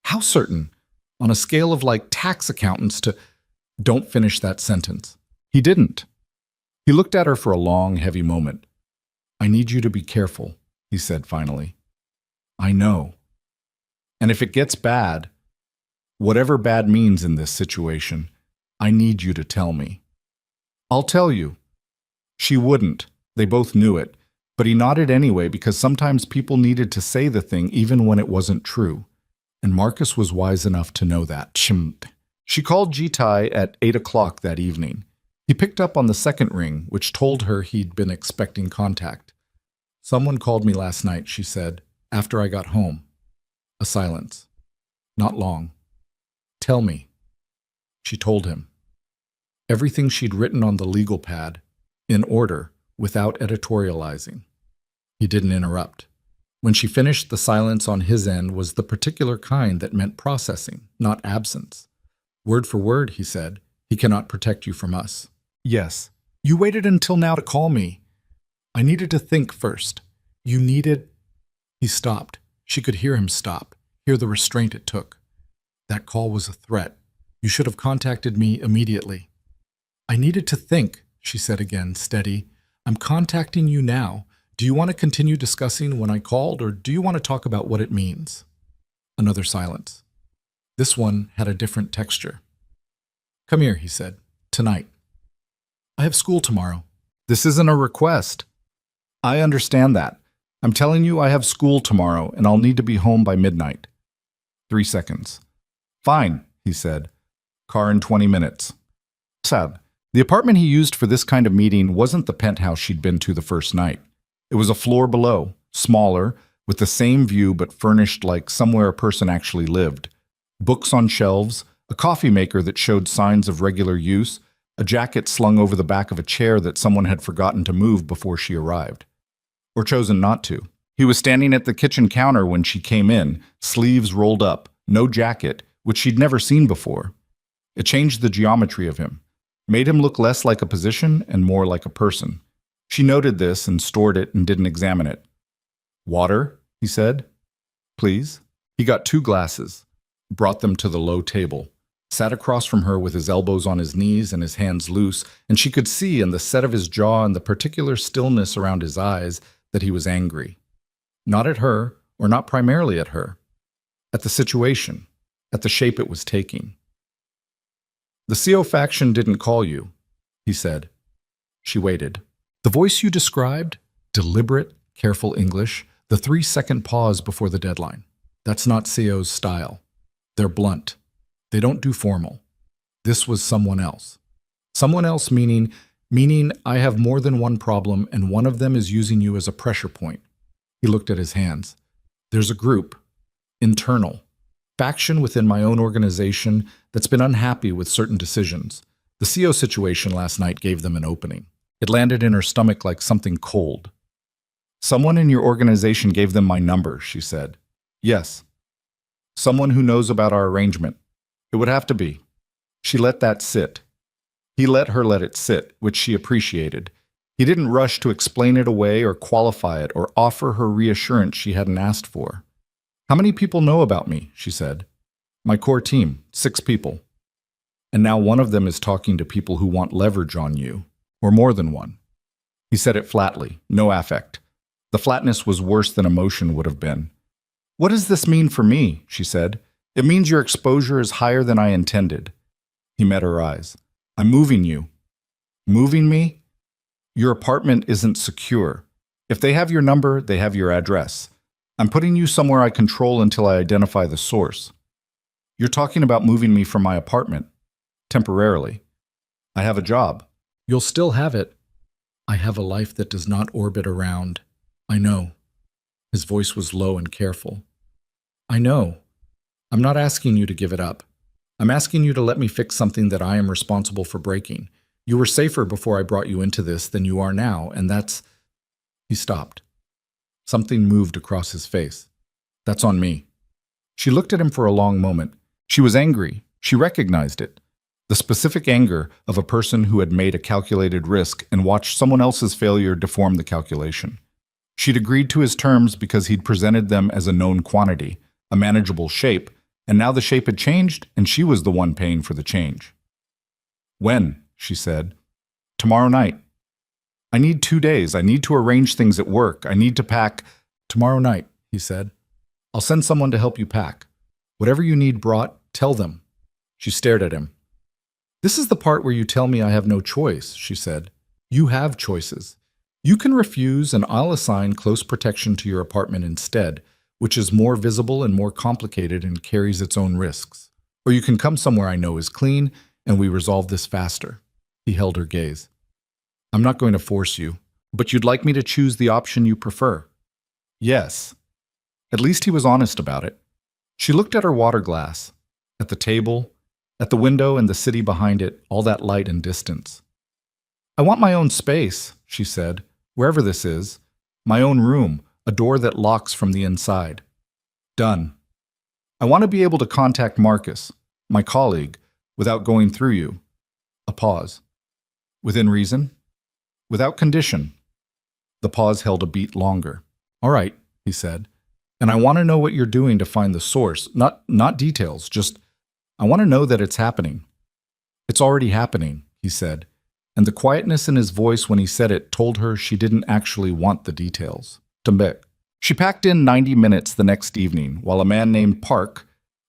"How certain? On a scale of like tax accountants to—" "Don't finish that sentence." He didn't. He looked at her for a long, heavy moment. "I need you to be careful," he said finally. "I know. And if it gets bad, whatever bad means in this situation, I need you to tell me." "I'll tell you." She wouldn't. They both knew it. But he nodded anyway because sometimes people needed to say the thing even when it wasn't true. And Marcus was wise enough to know that. She called Jitai at 8 o'clock that evening. He picked up on the second ring, which told her he'd been expecting contact. "Someone called me last night," she said, "after I got home." A silence. Not long. "Tell me." She told him. Everything she'd written on the legal pad, in order, without editorializing. He didn't interrupt. When she finished, the silence on his end was the particular kind that meant processing, not absence. "Word for word," he said, "he cannot protect you from us." "Yes. You waited until now to call me." "I needed to think first." "You needed—" He stopped. She could hear him stop, hear the restraint it took. "That call was a threat. You should have contacted me immediately." "I needed to think," she said again, steady. "I'm contacting you now. Do you want to continue discussing when I called, or do you want to talk about what it means?" Another silence. This one had a different texture. "Come here," he said. "Tonight." "I have school tomorrow." "This isn't a request." "I understand that. I'm telling you I have school tomorrow, and I'll need to be home by midnight." 3 seconds. "Fine," he said. "Car in 20 minutes." Sad. The apartment he used for this kind of meeting wasn't the penthouse she'd been to the first night. It was a floor below, smaller, with the same view but furnished like somewhere a person actually lived. Books on shelves, a coffee maker that showed signs of regular use, a jacket slung over the back of a chair that someone had forgotten to move before she arrived. Or chosen not to. He was standing at the kitchen counter when she came in, sleeves rolled up, no jacket, which she'd never seen before. It changed the geometry of him. Made him look less like a position and more like a person. She noted this and stored it and didn't examine it. "Water?" he said. "Please." He got 2 glasses, brought them to the low table. sat across from her with his elbows on his knees and his hands loose, and she could see in the set of his jaw and the particular stillness around his eyes that he was angry. Not at her, or not primarily at her. At the situation, at the shape it was taking. "The CO faction didn't call you," he said. She waited. "The voice you described, deliberate, careful English, the 3-second pause before the deadline. That's not CO's style. They're blunt. They don't do formal. This was someone else. Someone else meaning I have more than one problem and one of them is using you as a pressure point." He looked at his hands. "There's a group, internal, faction within my own organization that's been unhappy with certain decisions. The CO situation last night gave them an opening. It landed in her stomach like something cold. Someone in your organization gave them my number," she said. "Yes. Someone who knows about our arrangement. It would have to be." She let that sit. He let her let it sit, which she appreciated. He didn't rush to explain it away or qualify it or offer her reassurance she hadn't asked for. "How many people know about me?" she said. "My core team, 6 people. And now one of them is talking to people who want leverage on you, or more than one." He said it flatly, no affect. The flatness was worse than emotion would have been. "What does this mean for me?" she said. "It means your exposure is higher than I intended." He met her eyes. "I'm moving you." "Moving me? Your apartment isn't secure. If they have your number, they have your address. I'm putting you somewhere I control until I identify the source." "You're talking about moving me from my apartment. Temporarily. I have a job." "You'll still have it." "I have a life that does not orbit around." "I know." His voice was low and careful. "I know. I'm not asking you to give it up. I'm asking you to let me fix something that I am responsible for breaking. You were safer before I brought you into this than you are now, and that's—" He stopped. Something moved across his face. "That's on me." She looked at him for a long moment. She was angry. She recognized it. The specific anger of a person who had made a calculated risk and watched someone else's failure deform the calculation. She'd agreed to his terms because he'd presented them as a known quantity, a manageable shape, and now the shape had changed and she was the one paying for the change. "When?" she said. "Tomorrow night. I need 2 days. I need to arrange things at work. I need to pack." "Tomorrow night," he said. "I'll send someone to help you pack. Whatever you need brought, tell them." She stared at him. "This is the part where you tell me I have no choice," she said. "You have choices. You can refuse and I'll assign close protection to your apartment instead, which is more visible and more complicated and carries its own risks. Or you can come somewhere I know is clean and we resolve this faster." He held her gaze. "I'm not going to force you, but you'd like me to choose the option you prefer." "Yes." At least he was honest about it. She looked at her water glass, at the table, at the window and the city behind it, all that light and distance. "I want my own space," she said, "wherever this is. My own room, a door that locks from the inside." "Done. I want to be able to contact Marcus, my colleague, without going through you." A pause. "Within reason?" "Without condition." The pause held a beat longer. "All right," he said. "And I want to know what you're doing to find the source. Not details, just I want to know that it's happening." "It's already happening," he said, and the quietness in his voice when he said it told her she didn't actually want the details. Tumbek. She packed in 90 minutes the next evening, while a man named Park,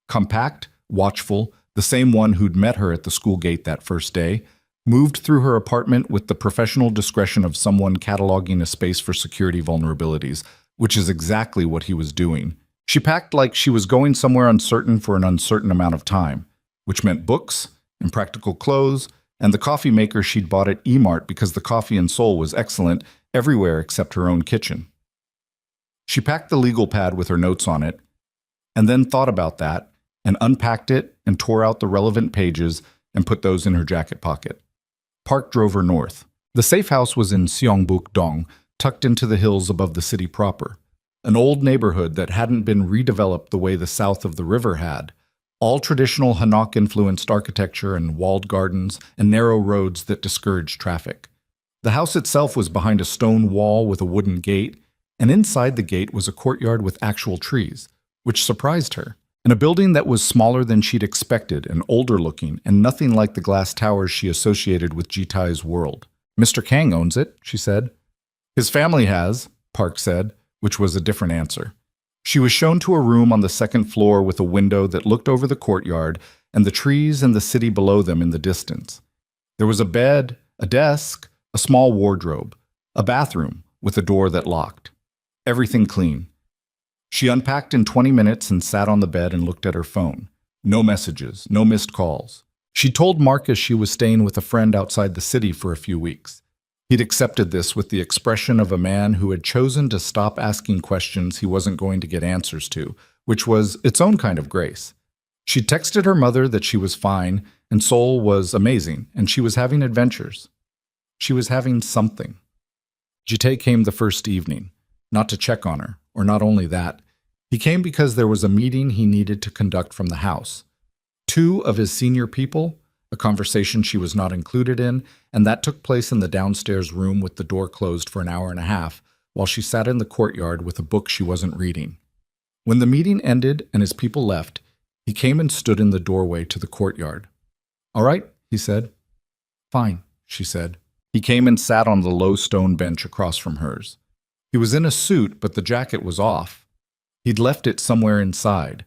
compact, watchful, the same one who'd met her at the school gate that first day, moved through her apartment with the professional discretion of someone cataloging a space for security vulnerabilities, which is exactly what he was doing. She packed like she was going somewhere uncertain for an uncertain amount of time, which meant books, impractical clothes, and the coffee maker she'd bought at E-Mart because the coffee in Seoul was excellent everywhere except her own kitchen. She packed the legal pad with her notes on it, and then thought about that, and unpacked it and tore out the relevant pages and put those in her jacket pocket. Park drove her north. The safe house was in Seongbuk-dong, tucked into the hills above the city proper. An old neighborhood that hadn't been redeveloped the way the south of the river had. All traditional Hanok-influenced architecture and walled gardens and narrow roads that discouraged traffic. The house itself was behind a stone wall with a wooden gate, and inside the gate was a courtyard with actual trees, which surprised her. in a building that was smaller than she'd expected and older looking and nothing like the glass towers she associated with Jitai's world. Mr. Kang owns it, she said. His family has, Park said, which was a different answer. She was shown to a room on the second floor with a window that looked over the courtyard and the trees and the city below them in the distance. There was a bed, a desk, a small wardrobe, a bathroom with a door that locked. Everything clean. She unpacked in 20 minutes and sat on the bed and looked at her phone. No messages, no missed calls. She told Marcus she was staying with a friend outside the city for a few weeks. He'd accepted this with the expression of a man who had chosen to stop asking questions he wasn't going to get answers to, which was its own kind of grace. She texted her mother that she was fine, and Seoul was amazing, and she was having adventures. She was having something. Jitae came the first evening, not to check on her, or not only that. He came because there was a meeting he needed to conduct from the house. 2 of his senior people, a conversation she was not included in, and that took place in the downstairs room with the door closed for an hour and a half, while she sat in the courtyard with a book she wasn't reading. When the meeting ended and his people left, he came and stood in the doorway to the courtyard. "All right," he said. "Fine," she said. He came and sat on the low stone bench across from hers. He was in a suit, but the jacket was off. He'd left it somewhere inside,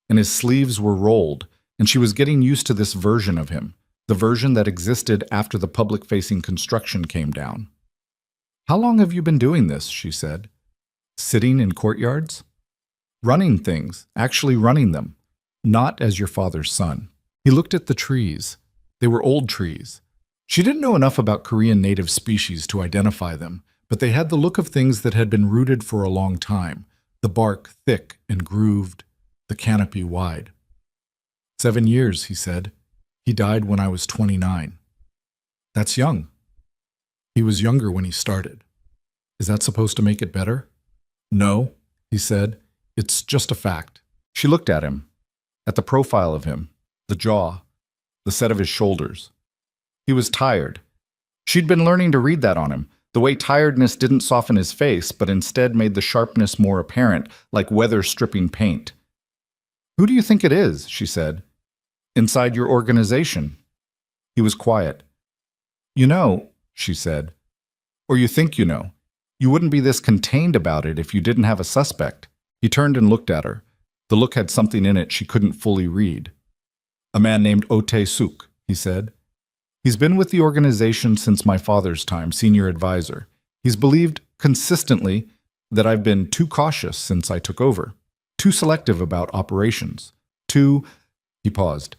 and his sleeves were rolled, and she was getting used to this version of him, the version that existed after the public-facing construction came down. "How long have you been doing this?" she said. "Sitting in courtyards?" "Running things, actually running them, not as your father's son." He looked at the trees. They were old trees. She didn't know enough about Korean native species to identify them, but they had the look of things that had been rooted for a long time, the bark thick and grooved, the canopy wide. 7 years, he said. He died when I was 29. That's young. He was younger when he started. Is that supposed to make it better? No, he said. It's just a fact. She looked at him, at the profile of him, the jaw, the set of his shoulders. He was tired. She'd been learning to read that on him. The way tiredness didn't soften his face, but instead made the sharpness more apparent, like weather stripping paint. "Who do you think it is?" she said. "Inside your organization." He was quiet. "You know," she said, "or you think you know. You wouldn't be this contained about it if you didn't have a suspect." He turned and looked at her. The look had something in it she couldn't fully read. "A man named Ote Suk," he said. "He's been with the organization since my father's time, senior advisor. He's believed consistently that I've been too cautious since I took over, too selective about operations, he paused.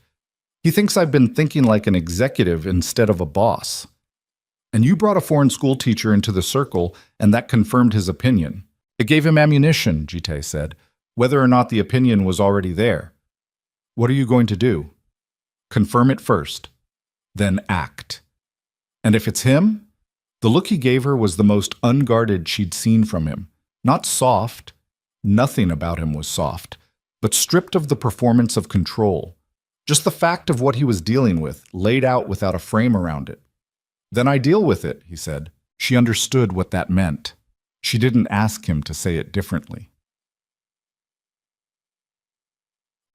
He thinks I've been thinking like an executive instead of a boss. And you brought a foreign school teacher into the circle, and that confirmed his opinion. It gave him ammunition," Jitae said, "whether or not the opinion was already there. What are you going to do? Confirm it first. Then act. And if it's him?" The look he gave her was the most unguarded she'd seen from him. Not soft. Nothing about him was soft, but stripped of the performance of control. Just the fact of what he was dealing with, laid out without a frame around it. "Then I deal with it," he said. She understood what that meant. She didn't ask him to say it differently.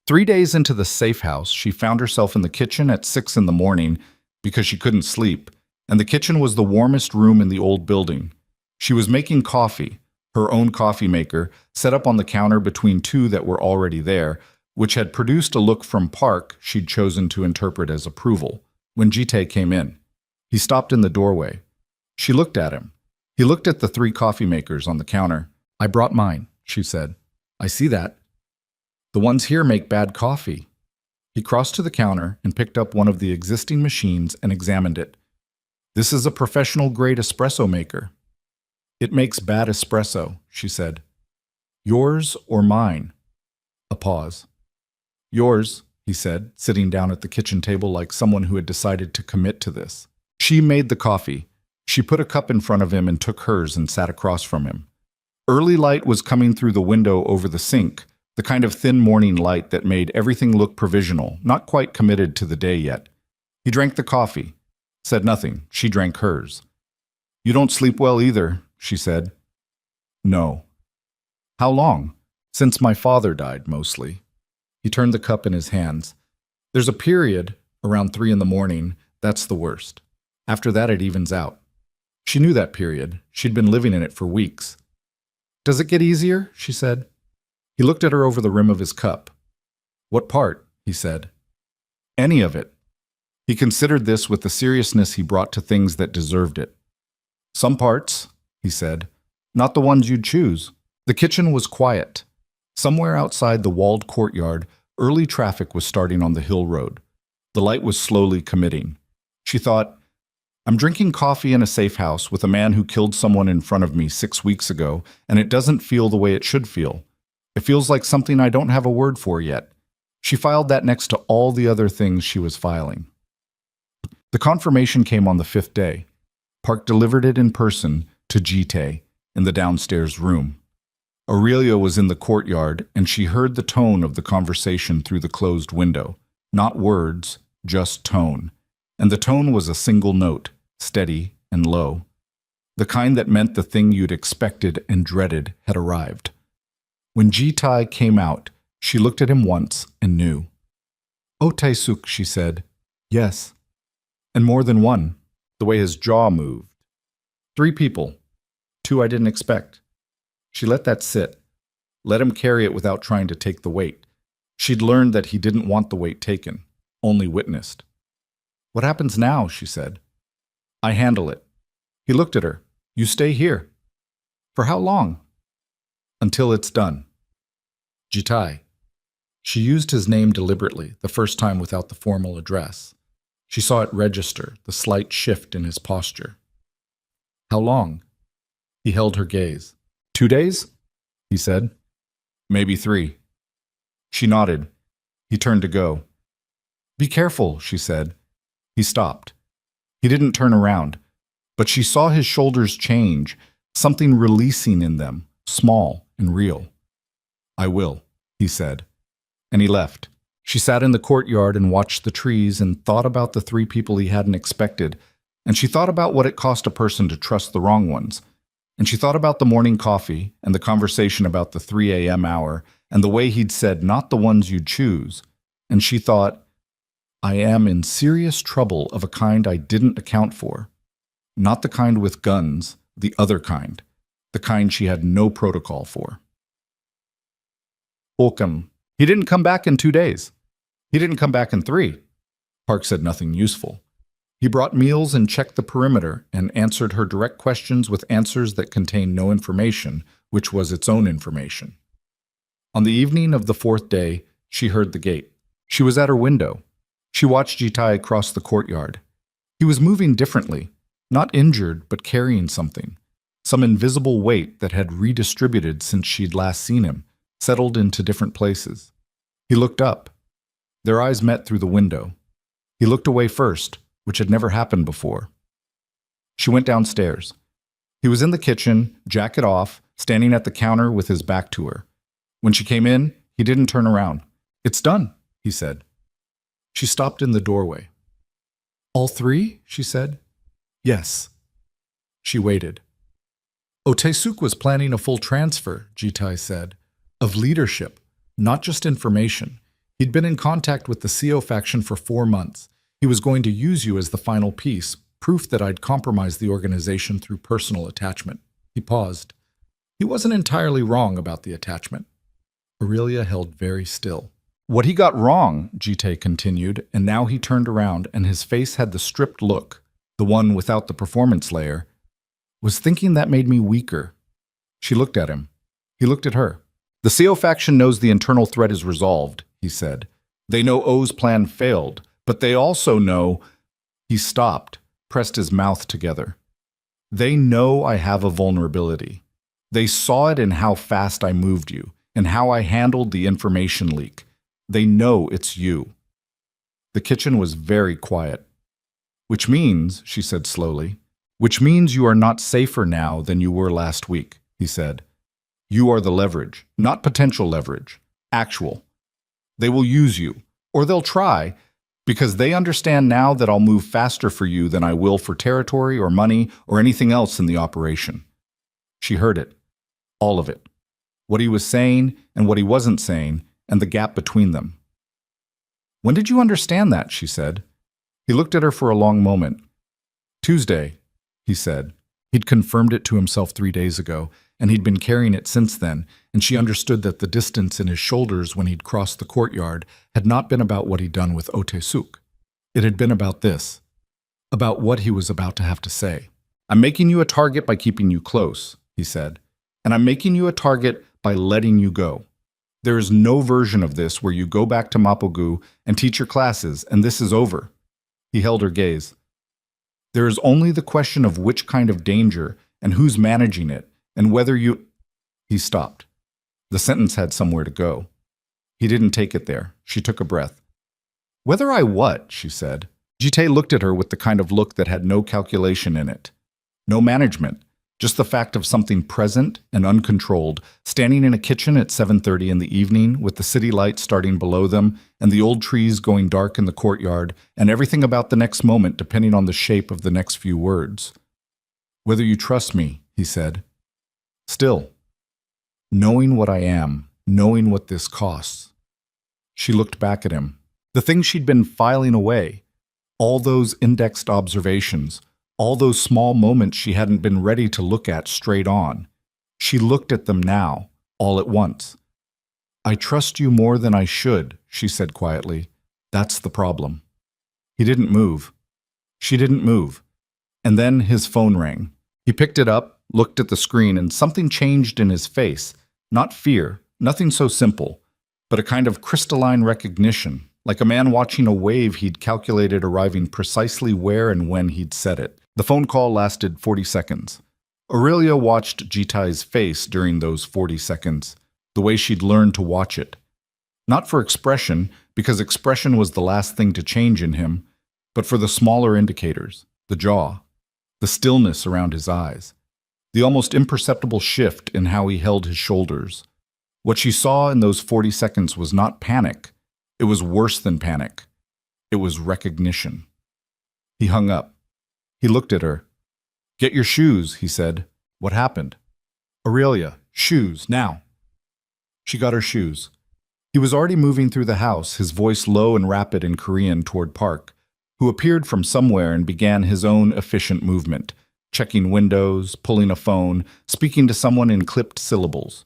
3 days into the safe house, she found herself in the kitchen at 6 in the morning because she couldn't sleep, and the kitchen was the warmest room in the old building. She was making coffee, her own coffee maker, set up on the counter between 2 that were already there, which had produced a look from Park she'd chosen to interpret as approval, when Jitae came in. He stopped in the doorway. She looked at him. He looked at the 3 coffee makers on the counter. "I brought mine," she said. "I see that. The ones here make bad coffee." He crossed to the counter and picked up one of the existing machines and examined it. "This is a professional-grade espresso maker." "It makes bad espresso," she said. "Yours or mine?" A pause. "Yours," he said, sitting down at the kitchen table like someone who had decided to commit to this. She made the coffee. She put a cup in front of him and took hers and sat across from him. Early light was coming through the window over the sink, the kind of thin morning light that made everything look provisional, not quite committed to the day yet. He drank the coffee, said nothing. She drank hers. "You don't sleep well either," she said. "No." "How long?" "Since my father died, mostly." He turned the cup in his hands. There's a period, around 3 in the morning, that's the worst. After that, it evens out. She knew that period. She'd been living in it for weeks. Does it get easier? She said. He looked at her over the rim of his cup. What part? He said. Any of it. He considered this with the seriousness he brought to things that deserved it. Some parts, he said, not the ones you'd choose. The kitchen was quiet. Somewhere outside the walled courtyard, early traffic was starting on the hill road. The light was slowly committing. She thought, I'm drinking coffee in a safe house with a man who killed someone in front of me 6 weeks ago, and it doesn't feel the way it should feel. It feels like something I don't have a word for yet. She filed that next to all the other things she was filing. The confirmation came on the 5th day. Park delivered it in person to Jite in the downstairs room. Aurelia was in the courtyard, and she heard the tone of the conversation through the closed window. Not words, just tone. And the tone was a single note, steady and low. The kind that meant the thing you'd expected and dreaded had arrived. When Jite came out, she looked at him once and knew. Oh, Taesuk, she said. Yes. And more than one, the way his jaw moved. 3 people. 2 I didn't expect. She let that sit, let him carry it without trying to take the weight. She'd learned that he didn't want the weight taken, only witnessed. What happens now? She said. I handle it. He looked at her. You stay here. For how long? Until it's done. Jite. She used his name deliberately, the first time without the formal address. She saw it register, the slight shift in his posture. How long? He held her gaze. 2 days? He said. Maybe 3. She nodded. He turned to go. Be careful, she said. He stopped. He didn't turn around, but she saw his shoulders change, something releasing in them, small and real. I will, he said. And he left. She sat in the courtyard and watched the trees and thought about the 3 people he hadn't expected, and she thought about what it cost a person to trust the wrong ones. And she thought about the morning coffee and the conversation about the 3 a.m. hour and the way he'd said not the ones you'd choose. And she thought, I am in serious trouble of a kind I didn't account for. Not the kind with guns, the other kind. The kind she had no protocol for. Holcomb. He didn't come back in 2 days. He didn't come back in 3. Park said nothing useful. He brought meals and checked the perimeter and answered her direct questions with answers that contained no information, which was its own information. On the evening of the 4th day, she heard the gate. She was at her window. She watched Jite cross the courtyard. He was moving differently, not injured, but carrying something. Some invisible weight that had redistributed since she'd last seen him, settled into different places. He looked up. Their eyes met through the window. He looked away first, which had never happened before. She went downstairs. He was in the kitchen, jacket off, standing at the counter with his back to her. When she came in, he didn't turn around. It's done, he said. She stopped in the doorway. All 3? She said. Yes. She waited. Oh, Taesuk was planning a full transfer, Jite said, of leadership, not just information. He'd been in contact with the CO faction for 4 months. He was going to use you as the final piece, proof that I'd compromised the organization through personal attachment. He paused. He wasn't entirely wrong about the attachment. Aurelia held very still. What he got wrong, Jite continued, and now he turned around and his face had the stripped look, the one without the performance layer, was thinking that made me weaker. She looked at him. He looked at her. The CO faction knows the internal threat is resolved, he said. They know O's plan failed, but they also know... He stopped, pressed his mouth together. They know I have a vulnerability. They saw it in how fast I moved you, and how I handled the information leak. They know it's you. The kitchen was very quiet. Which means, she said slowly, which means you are not safer now than you were last week, he said. You are the leverage, not potential leverage, actual. They will use you, or they'll try, because they understand now that I'll move faster for you than I will for territory or money or anything else in the operation. She heard it, all of it. What he was saying and what he wasn't saying, and the gap between them. "When did you understand that?" she said. He looked at her for a long moment. "Tuesday," he said. He'd confirmed it to himself 3 days ago, and he'd been carrying it since then, and she understood that the distance in his shoulders when he'd crossed the courtyard had not been about what he'd done with Otesuk. It had been about this, about what he was about to have to say. "I'm making you a target by keeping you close," he said, "and I'm making you a target by letting you go. There is no version of this where you go back to Mapogu and teach your classes, and this is over." He held her gaze. "There is only the question of which kind of danger and who's managing it, and whether you—" He stopped. The sentence had somewhere to go. He didn't take it there. She took a breath. "Whether I what?" she said. Jite looked at her with the kind of look that had no calculation in it. No management, just the fact of something present and uncontrolled, standing in a kitchen at 7:30 in the evening with the city lights starting below them and the old trees going dark in the courtyard, and everything about the next moment depending on the shape of the next few words. "Whether you trust me," he said. "Still, knowing what I am, knowing what this costs." She looked back at him. The things she'd been filing away, all those indexed observations, all those small moments she hadn't been ready to look at straight on. She looked at them now, all at once. "I trust you more than I should," she said quietly. "That's the problem." He didn't move. She didn't move. And then his phone rang. He picked it up, looked at the screen, and something changed in his face. Not fear, nothing so simple, but a kind of crystalline recognition, like a man watching a wave he'd calculated arriving precisely where and when he'd set it. The phone call lasted 40 seconds. Aurelia watched Jitai's face during those 40 seconds, the way she'd learned to watch it. Not for expression, because expression was the last thing to change in him, but for the smaller indicators, the jaw, the stillness around his eyes, the almost imperceptible shift in how he held his shoulders. What she saw in those 40 seconds was not panic. It was worse than panic. It was recognition. He hung up. He looked at her. "Get your shoes," he said. "What happened?" "Aurelia, shoes, now." She got her shoes. He was already moving through the house, his voice low and rapid in Korean toward Park, who appeared from somewhere and began his own efficient movement, checking windows, pulling a phone, speaking to someone in clipped syllables.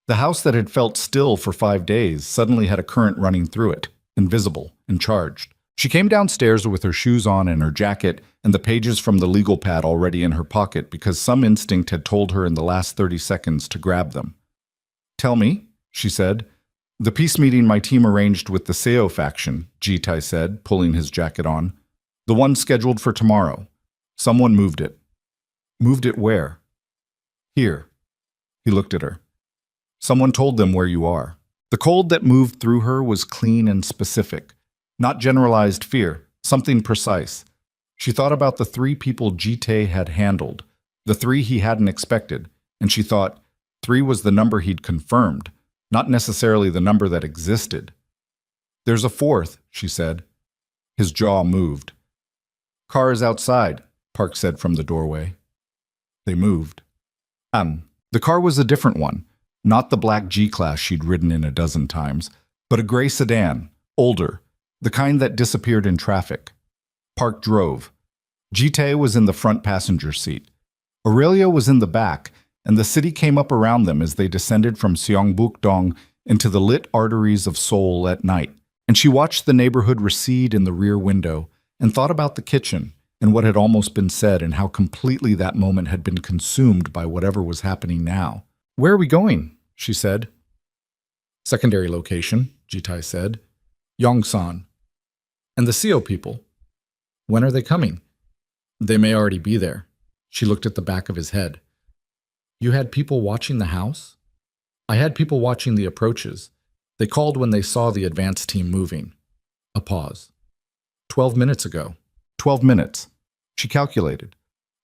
The house that had felt still for 5 days suddenly had a current running through it, invisible and charged. She came downstairs with her shoes on and her jacket and the pages from the legal pad already in her pocket because some instinct had told her in the last 30 seconds to grab them. "Tell me," she said. "The peace meeting my team arranged with the Seo faction," Jitai said, pulling his jacket on. "The one scheduled for tomorrow. Someone moved it." "Moved it where?" "Here." He looked at her. "Someone told them where you are." The cold that moved through her was clean and specific. Not generalized fear, something precise. She thought about the 3 people Jite had handled, the 3 he hadn't expected, and she thought 3 was the number he'd confirmed, not necessarily the number that existed. "There's a 4th, she said. His jaw moved. "Car is outside," Park said from the doorway. They moved. The car was a different one, not the black G-Class she'd ridden in a dozen times, but a gray sedan, older, the kind that disappeared in traffic. Park drove. Jite was in the front passenger seat. Aurelia was in the back, and the city came up around them as they descended from Seongbuk-dong into the lit arteries of Seoul at night. And she watched the neighborhood recede in the rear window and thought about the kitchen and what had almost been said and how completely that moment had been consumed by whatever was happening now. "Where are we going?" she said. "Secondary location," Jitai said. "Yongsan. And the Seo people. When are they coming?" "They may already be there." She looked at the back of his head. "You had people watching the house?" "I had people watching the approaches. They called when they saw the advance team moving." A pause. 12 minutes ago. 12 minutes. She calculated.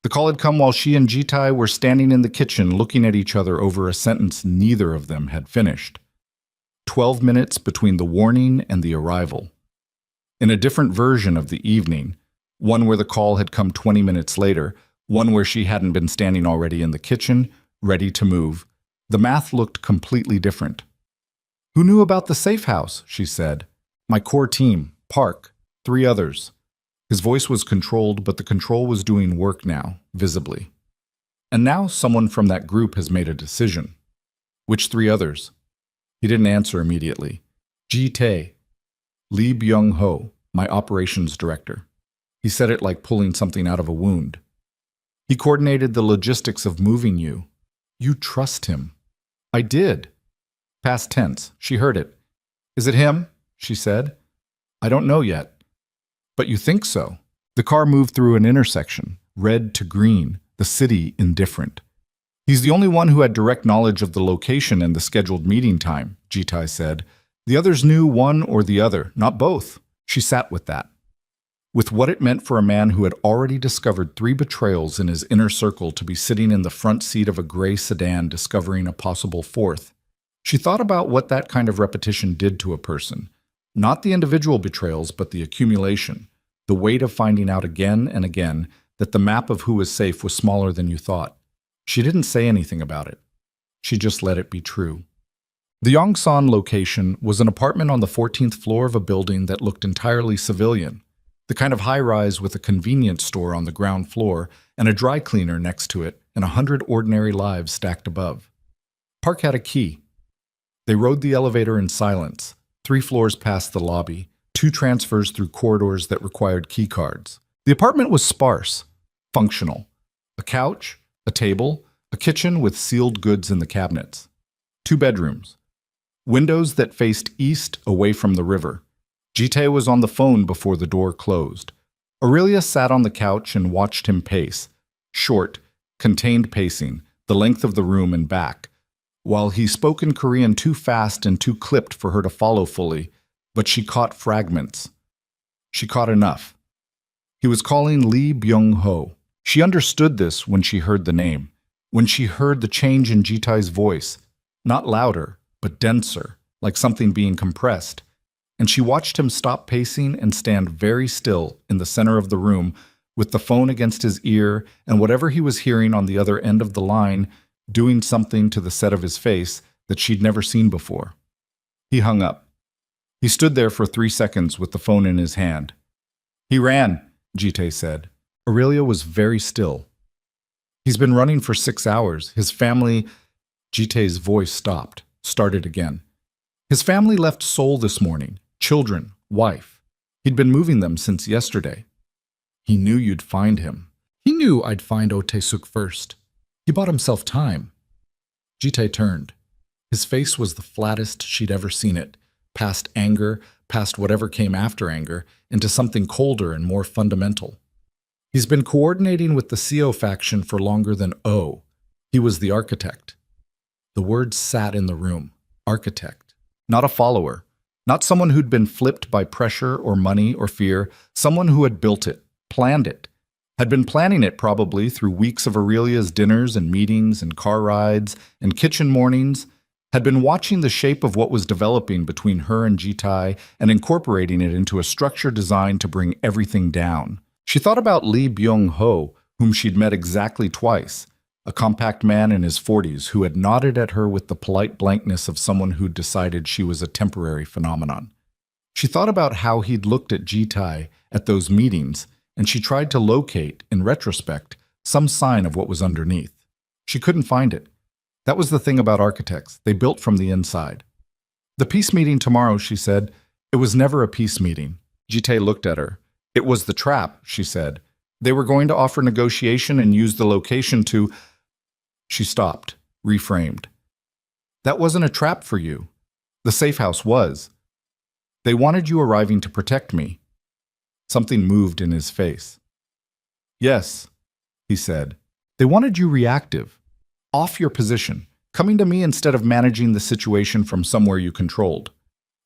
The call had come while she and Jitai were standing in the kitchen looking at each other over a sentence neither of them had finished. 12 minutes between the warning and the arrival. In a different version of the evening, one where the call had come 20 minutes later, one where she hadn't been standing already in the kitchen, ready to move, the math looked completely different. Who knew about the safe house? She said. My core team, Park, 3 others. His voice was controlled, but the control was doing work now, visibly. And now someone from that group has made a decision. Which 3 others? He didn't answer immediately. Ji-tae, Lee Byung-ho, my operations director. He said it like pulling something out of a wound. He coordinated the logistics of moving you. You trust him. I did. Past tense. She heard it. Is it him? She said. I don't know yet. But you think so. The car moved through an intersection, red to green, the city indifferent. He's the only one who had direct knowledge of the location and the scheduled meeting time, Ji-tae said. The others knew one or the other, not both. She sat with that. With what it meant for a man who had already discovered 3 betrayals in his inner circle to be sitting in the front seat of a gray sedan discovering a possible 4th. She thought about what that kind of repetition did to a person. Not the individual betrayals, but the accumulation, the weight of finding out again and again that the map of who was safe was smaller than you thought. She didn't say anything about it. She just let it be true. The Yongsan location was an apartment on the 14th floor of a building that looked entirely civilian, the kind of high-rise with a convenience store on the ground floor and a dry cleaner next to it and 100 ordinary lives stacked above. Park had a key. They rode the elevator in silence, 3 floors past the lobby, 2 transfers through corridors that required key cards. The apartment was sparse, functional. A couch, a table, a kitchen with sealed goods in the cabinets. 2 bedrooms. Windows that faced east away from the river. Ji-tae was on the phone before the door closed. Aurelia sat on the couch and watched him pace. Short, contained pacing, the length of the room and back. While he spoke in Korean too fast and too clipped for her to follow fully, but she caught fragments. She caught enough. He was calling Lee Byung-ho. She understood this when she heard the name, when she heard the change in Ji-tae's voice, not louder, but denser, like something being compressed. And she watched him stop pacing and stand very still in the center of the room with the phone against his ear and whatever he was hearing on the other end of the line doing something to the set of his face that she'd never seen before. He hung up. He stood there for 3 seconds with the phone in his hand. He ran, Ji-tae said. Aurelia was very still. He's been running for 6 hours. His family... Ji-tae's voice stopped, started again. His family left Seoul this morning. Children, wife. He'd been moving them since yesterday. He knew you'd find him. He knew I'd find Oh Tae-suk first. He bought himself time. Ji-tae turned. His face was the flattest she'd ever seen it, past anger, past whatever came after anger, into something colder and more fundamental. He's been coordinating with the CO faction for longer than Oh. He was the architect. The words sat in the room. Architect. Not a follower. Not someone who'd been flipped by pressure or money or fear. Someone who had built it, planned it. Had been planning it probably through weeks of Aurelia's dinners and meetings and car rides and kitchen mornings. Had been watching the shape of what was developing between her and Ji-tae and incorporating it into a structure designed to bring everything down. She thought about Lee Byung-ho, whom she'd met exactly twice. A compact man in his 40s who had nodded at her with the polite blankness of someone who'd decided she was a temporary phenomenon. She thought about how he'd looked at Ji-tae at those meetings, and she tried to locate, in retrospect, some sign of what was underneath. She couldn't find it. That was the thing about architects. They built from the inside. The peace meeting tomorrow, she said. It was never a peace meeting. Ji-tae looked at her. It was the trap, she said. They were going to offer negotiation and use the location to... She stopped, reframed. That wasn't a trap for you. The safe house was. They wanted you arriving to protect me. Something moved in his face. Yes, he said. They wanted you reactive, off your position, coming to me instead of managing the situation from somewhere you controlled.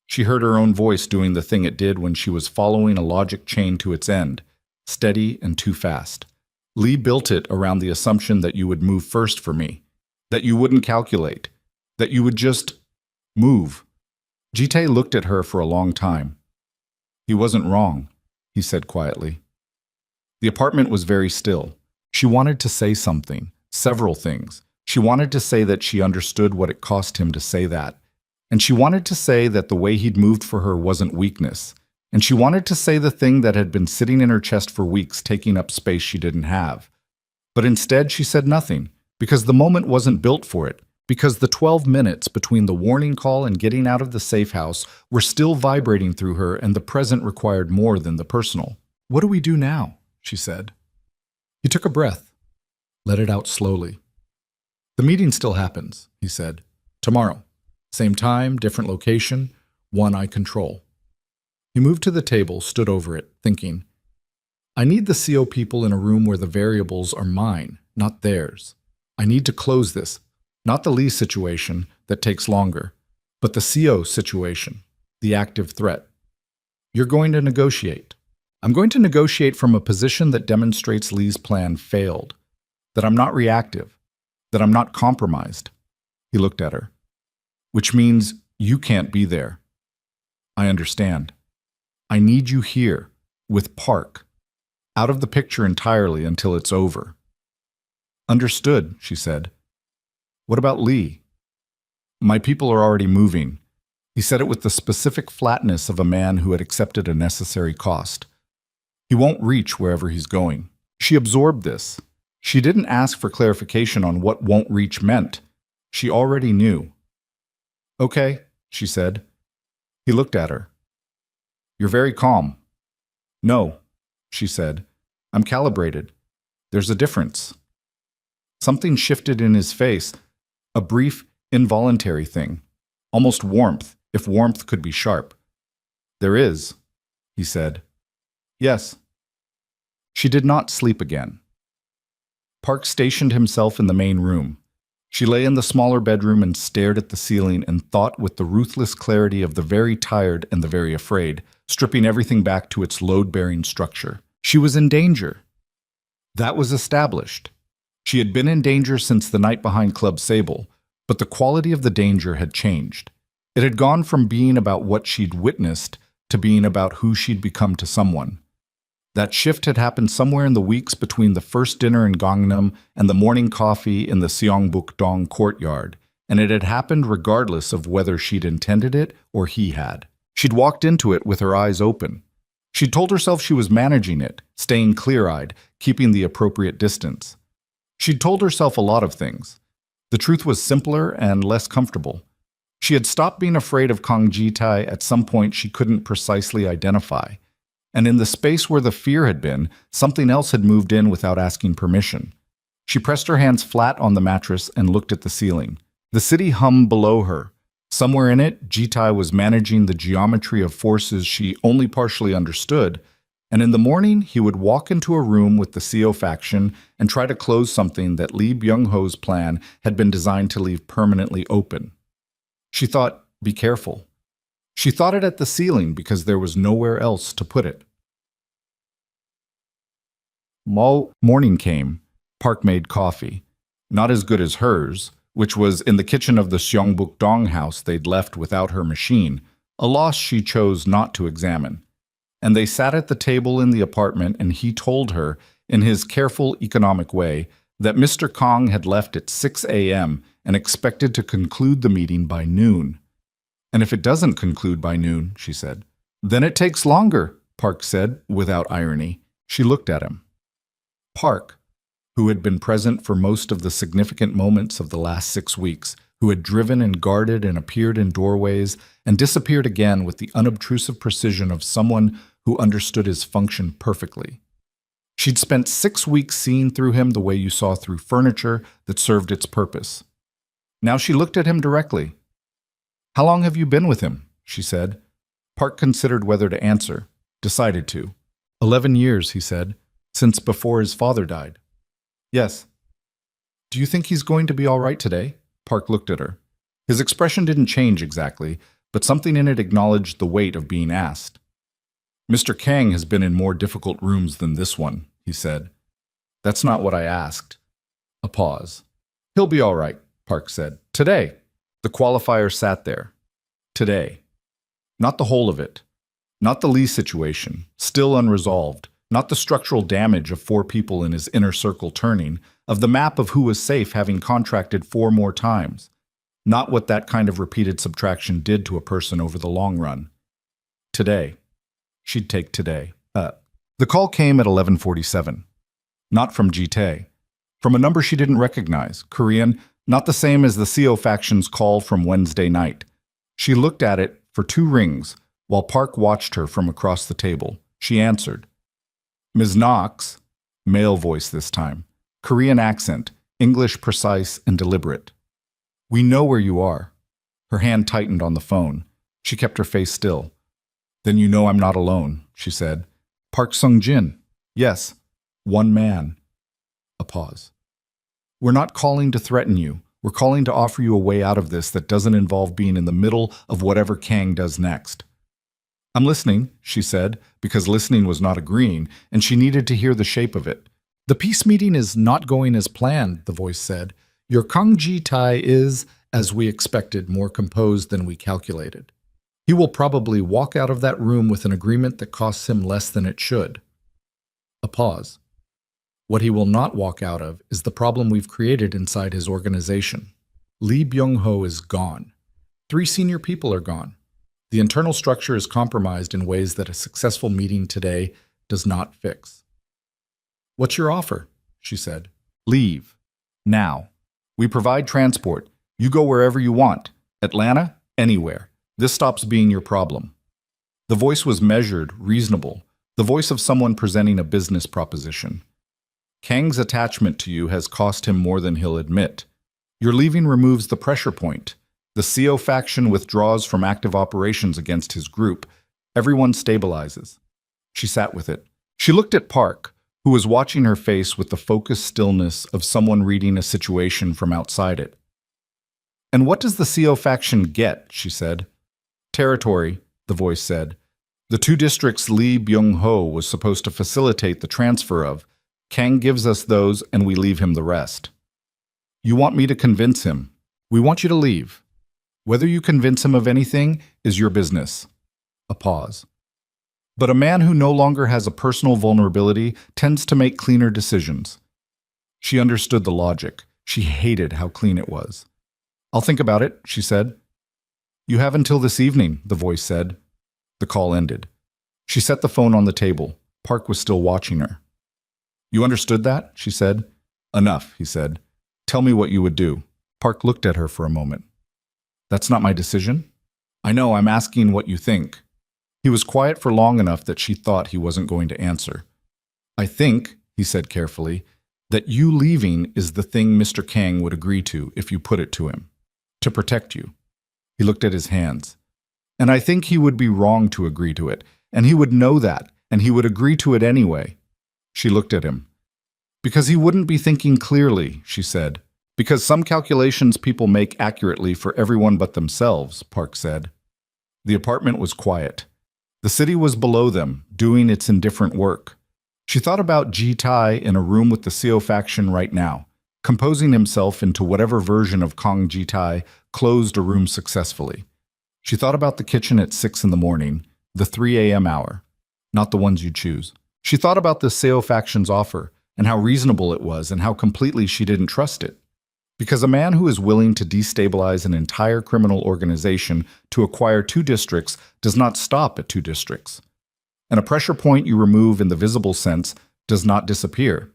She heard her own voice doing the thing it did when she was following a logic chain to its end, steady and too fast. Lee built it around the assumption that you would move first for me, that you wouldn't calculate, that you would just move. Ji-tae looked at her for a long time. He wasn't wrong, he said quietly. The apartment was very still. She wanted to say something, several things. She wanted to say that she understood what it cost him to say that. And she wanted to say that the way he'd moved for her wasn't weakness. And she wanted to say the thing that had been sitting in her chest for weeks, taking up space she didn't have. But instead, she said nothing, because the moment wasn't built for it, because the 12 minutes between the warning call and getting out of the safe house were still vibrating through her, and the present required more than the personal. "What do we do now?" she said. He took a breath, let it out slowly. "The meeting still happens," he said. "Tomorrow. Same time, different location, one I control." He moved to the table, stood over it, thinking, "I need the CO people in a room where the variables are mine, not theirs. I need to close this, not the Lee situation that takes longer, but the CO situation, the active threat. You're going to negotiate. I'm going to negotiate from a position that demonstrates Lee's plan failed, that I'm not reactive, that I'm not compromised." He looked at her. "Which means you can't be there." "I understand. I need you here, with Park, out of the picture entirely until it's over." "Understood," she said. "What about Lee?" "My people are already moving." He said it with the specific flatness of a man who had accepted a necessary cost. "He won't reach wherever he's going." She absorbed this. She didn't ask for clarification on what "won't reach" meant. She already knew. "Okay," she said. He looked at her. "You're very calm." "No," she said. "I'm calibrated. There's a difference." Something shifted in his face, a brief, involuntary thing, almost warmth, if warmth could be sharp. "There is," he said. "Yes." She did not sleep again. Park stationed himself in the main room. She lay in the smaller bedroom and stared at the ceiling and thought with the ruthless clarity of the very tired and the very afraid, stripping everything back to its load-bearing structure. She was in danger. That was established. She had been in danger since the night behind Club Sable, but the quality of the danger had changed. It had gone from being about what she'd witnessed to being about who she'd become to someone. That shift had happened somewhere in the weeks between the first dinner in Gangnam and the morning coffee in the Seongbuk-dong courtyard, and it had happened regardless of whether she'd intended it or he had. She'd walked into it with her eyes open. She'd told herself she was managing it, staying clear-eyed, keeping the appropriate distance. She'd told herself a lot of things. The truth was simpler and less comfortable. She had stopped being afraid of Kang Ji-tae at some point she couldn't precisely identify. And in the space where the fear had been, something else had moved in without asking permission. She pressed her hands flat on the mattress and looked at the ceiling. The city hummed below her. Somewhere in it, Ji-tae was managing the geometry of forces she only partially understood, and in the morning he would walk into a room with the CO faction and try to close something that Lee Byung-ho's plan had been designed to leave permanently open. She thought, be careful. She thought it at the ceiling because there was nowhere else to put it. Morning came. Park made coffee. Not as good as hers, which was in the kitchen of the Seongbuk-dong house they'd left without her machine, a loss she chose not to examine. And they sat at the table in the apartment, and he told her, in his careful, economic way, that Mr. Kong had left at 6 a.m. and expected to conclude the meeting by noon. "And if it doesn't conclude by noon," she said. "Then it takes longer," Park said, without irony. She looked at him. Park, who had been present for most of the significant moments of the last 6 weeks, who had driven and guarded and appeared in doorways and disappeared again with the unobtrusive precision of someone who understood his function perfectly. She'd spent 6 weeks seeing through him the way you saw through furniture that served its purpose. Now she looked at him directly. "How long have you been with him?" she said. Park considered whether to answer, decided to. 11 years, he said, since before his father died. "Yes." "Do you think he's going to be all right today?" Park looked at her. His expression didn't change exactly, but something in it acknowledged the weight of being asked. "Mr. Kang has been in more difficult rooms than this one," he said. "That's not what I asked." A pause. "He'll be all right," Park said. "Today." The qualifier sat there. Today. Not the whole of it. Not the Lee situation, still unresolved. Not the structural damage of 4 people in his inner circle turning, of the map of who was safe having contracted 4 more times. not what that kind of repeated subtraction did to a person over the long run. Today. She'd take today. The call came at 11:47. Not from Jitae. From a number she didn't recognize, Korean, not the same as the CO faction's call from Wednesday night. She looked at it for 2 rings, while Park watched her from across the table. She answered. Ms. Knox, male voice this time, Korean accent, English precise and deliberate. We know where you are. Her hand tightened on the phone. She kept her face still. Then you know I'm not alone, she said. Park Sung-jin. Yes, one man. A pause. We're not calling to threaten you. We're calling to offer you a way out of this that doesn't involve being in the middle of whatever Kang does next. I'm listening, she said, because listening was not agreeing, and she needed to hear the shape of it. The peace meeting is not going as planned, the voice said. Your Kang Ji-tae is, as we expected, more composed than we calculated. He will probably walk out of that room with an agreement that costs him less than it should. A pause. What he will not walk out of is the problem we've created inside his organization. Lee Byung-ho is gone. 3 senior people are gone. The internal structure is compromised in ways that a successful meeting today does not fix. What's your offer? She said. Leave. Now. We provide transport. You go wherever you want. Atlanta, anywhere. This stops being your problem. The voice was measured, reasonable, the voice of someone presenting a business proposition. Kang's attachment to you has cost him more than he'll admit. Your leaving removes the pressure point. The CO faction withdraws from active operations against his group. Everyone stabilizes. She sat with it. She looked at Park, who was watching her face with the focused stillness of someone reading a situation from outside it. And what does the CO faction get? She said. Territory, the voice said. The 2 districts Lee Byung-ho was supposed to facilitate the transfer of. Kang gives us those and we leave him the rest. You want me to convince him. We want you to leave. Whether you convince him of anything is your business. A pause. But a man who no longer has a personal vulnerability tends to make cleaner decisions. She understood the logic. She hated how clean it was. I'll think about it, she said. You have until this evening, the voice said. The call ended. She set the phone on the table. Park was still watching her. You understood that? She said. Enough, he said. Tell me what you would do. Park looked at her for a moment. That's not my decision. I know, I'm asking what you think. He was quiet for long enough that she thought he wasn't going to answer. I think, he said carefully, that you leaving is the thing Mr. Kang would agree to if you put it to him. To protect you. He looked at his hands. And I think he would be wrong to agree to it, and he would know that, and he would agree to it anyway. She looked at him. Because he wouldn't be thinking clearly, she said. Because some calculations people make accurately for everyone but themselves, Park said. The apartment was quiet. The city was below them, doing its indifferent work. She thought about Ji-tae in a room with the CO faction right now, composing himself into whatever version of Kang Ji-tae closed a room successfully. She thought about the kitchen at 6 in the morning, the 3 a.m. hour, not the ones you choose. She thought about the CO faction's offer, and how reasonable it was, and how completely she didn't trust it. Because a man who is willing to destabilize an entire criminal organization to acquire 2 districts does not stop at 2 districts. And a pressure point you remove in the visible sense does not disappear.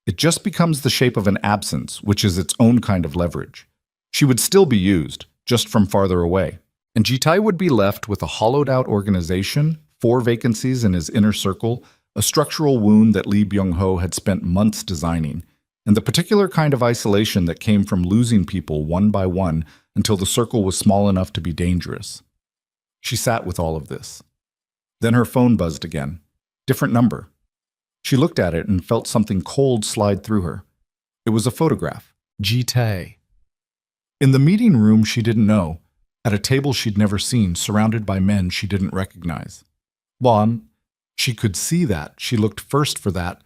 It just becomes the shape of an absence, which is its own kind of leverage. She would still be used, just from farther away. And Ji-tae would be left with a hollowed-out organization, 4 vacancies in his inner circle, a structural wound that Lee Byung-ho had spent months designing, and the particular kind of isolation that came from losing people one by one until the circle was small enough to be dangerous. She sat with all of this. Then her phone buzzed again. Different number. She looked at it and felt something cold slide through her. It was a photograph. Ji-tae. In the meeting room she didn't know, at a table she'd never seen, surrounded by men she didn't recognize. She could see that. She looked first for that.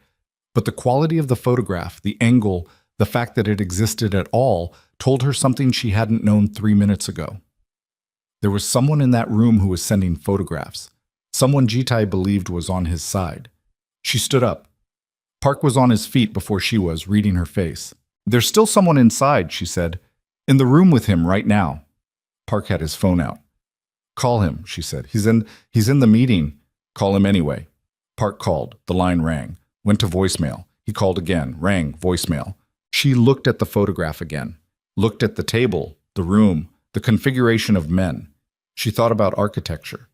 But the quality of the photograph, the angle, the fact that it existed at all, told her something she hadn't known 3 minutes ago. There was someone in that room who was sending photographs. Someone Ji-tae believed was on his side. She stood up. Park was on his feet before she was, reading her face. There's still someone inside, she said. In the room with him right now. Park had his phone out. Call him, she said. He's in the meeting. Call him anyway. Park called. The line rang. Went to voicemail. He called again. Rang. Voicemail. She looked at the photograph again. Looked at the table, the room, the configuration of men. She thought about architecture.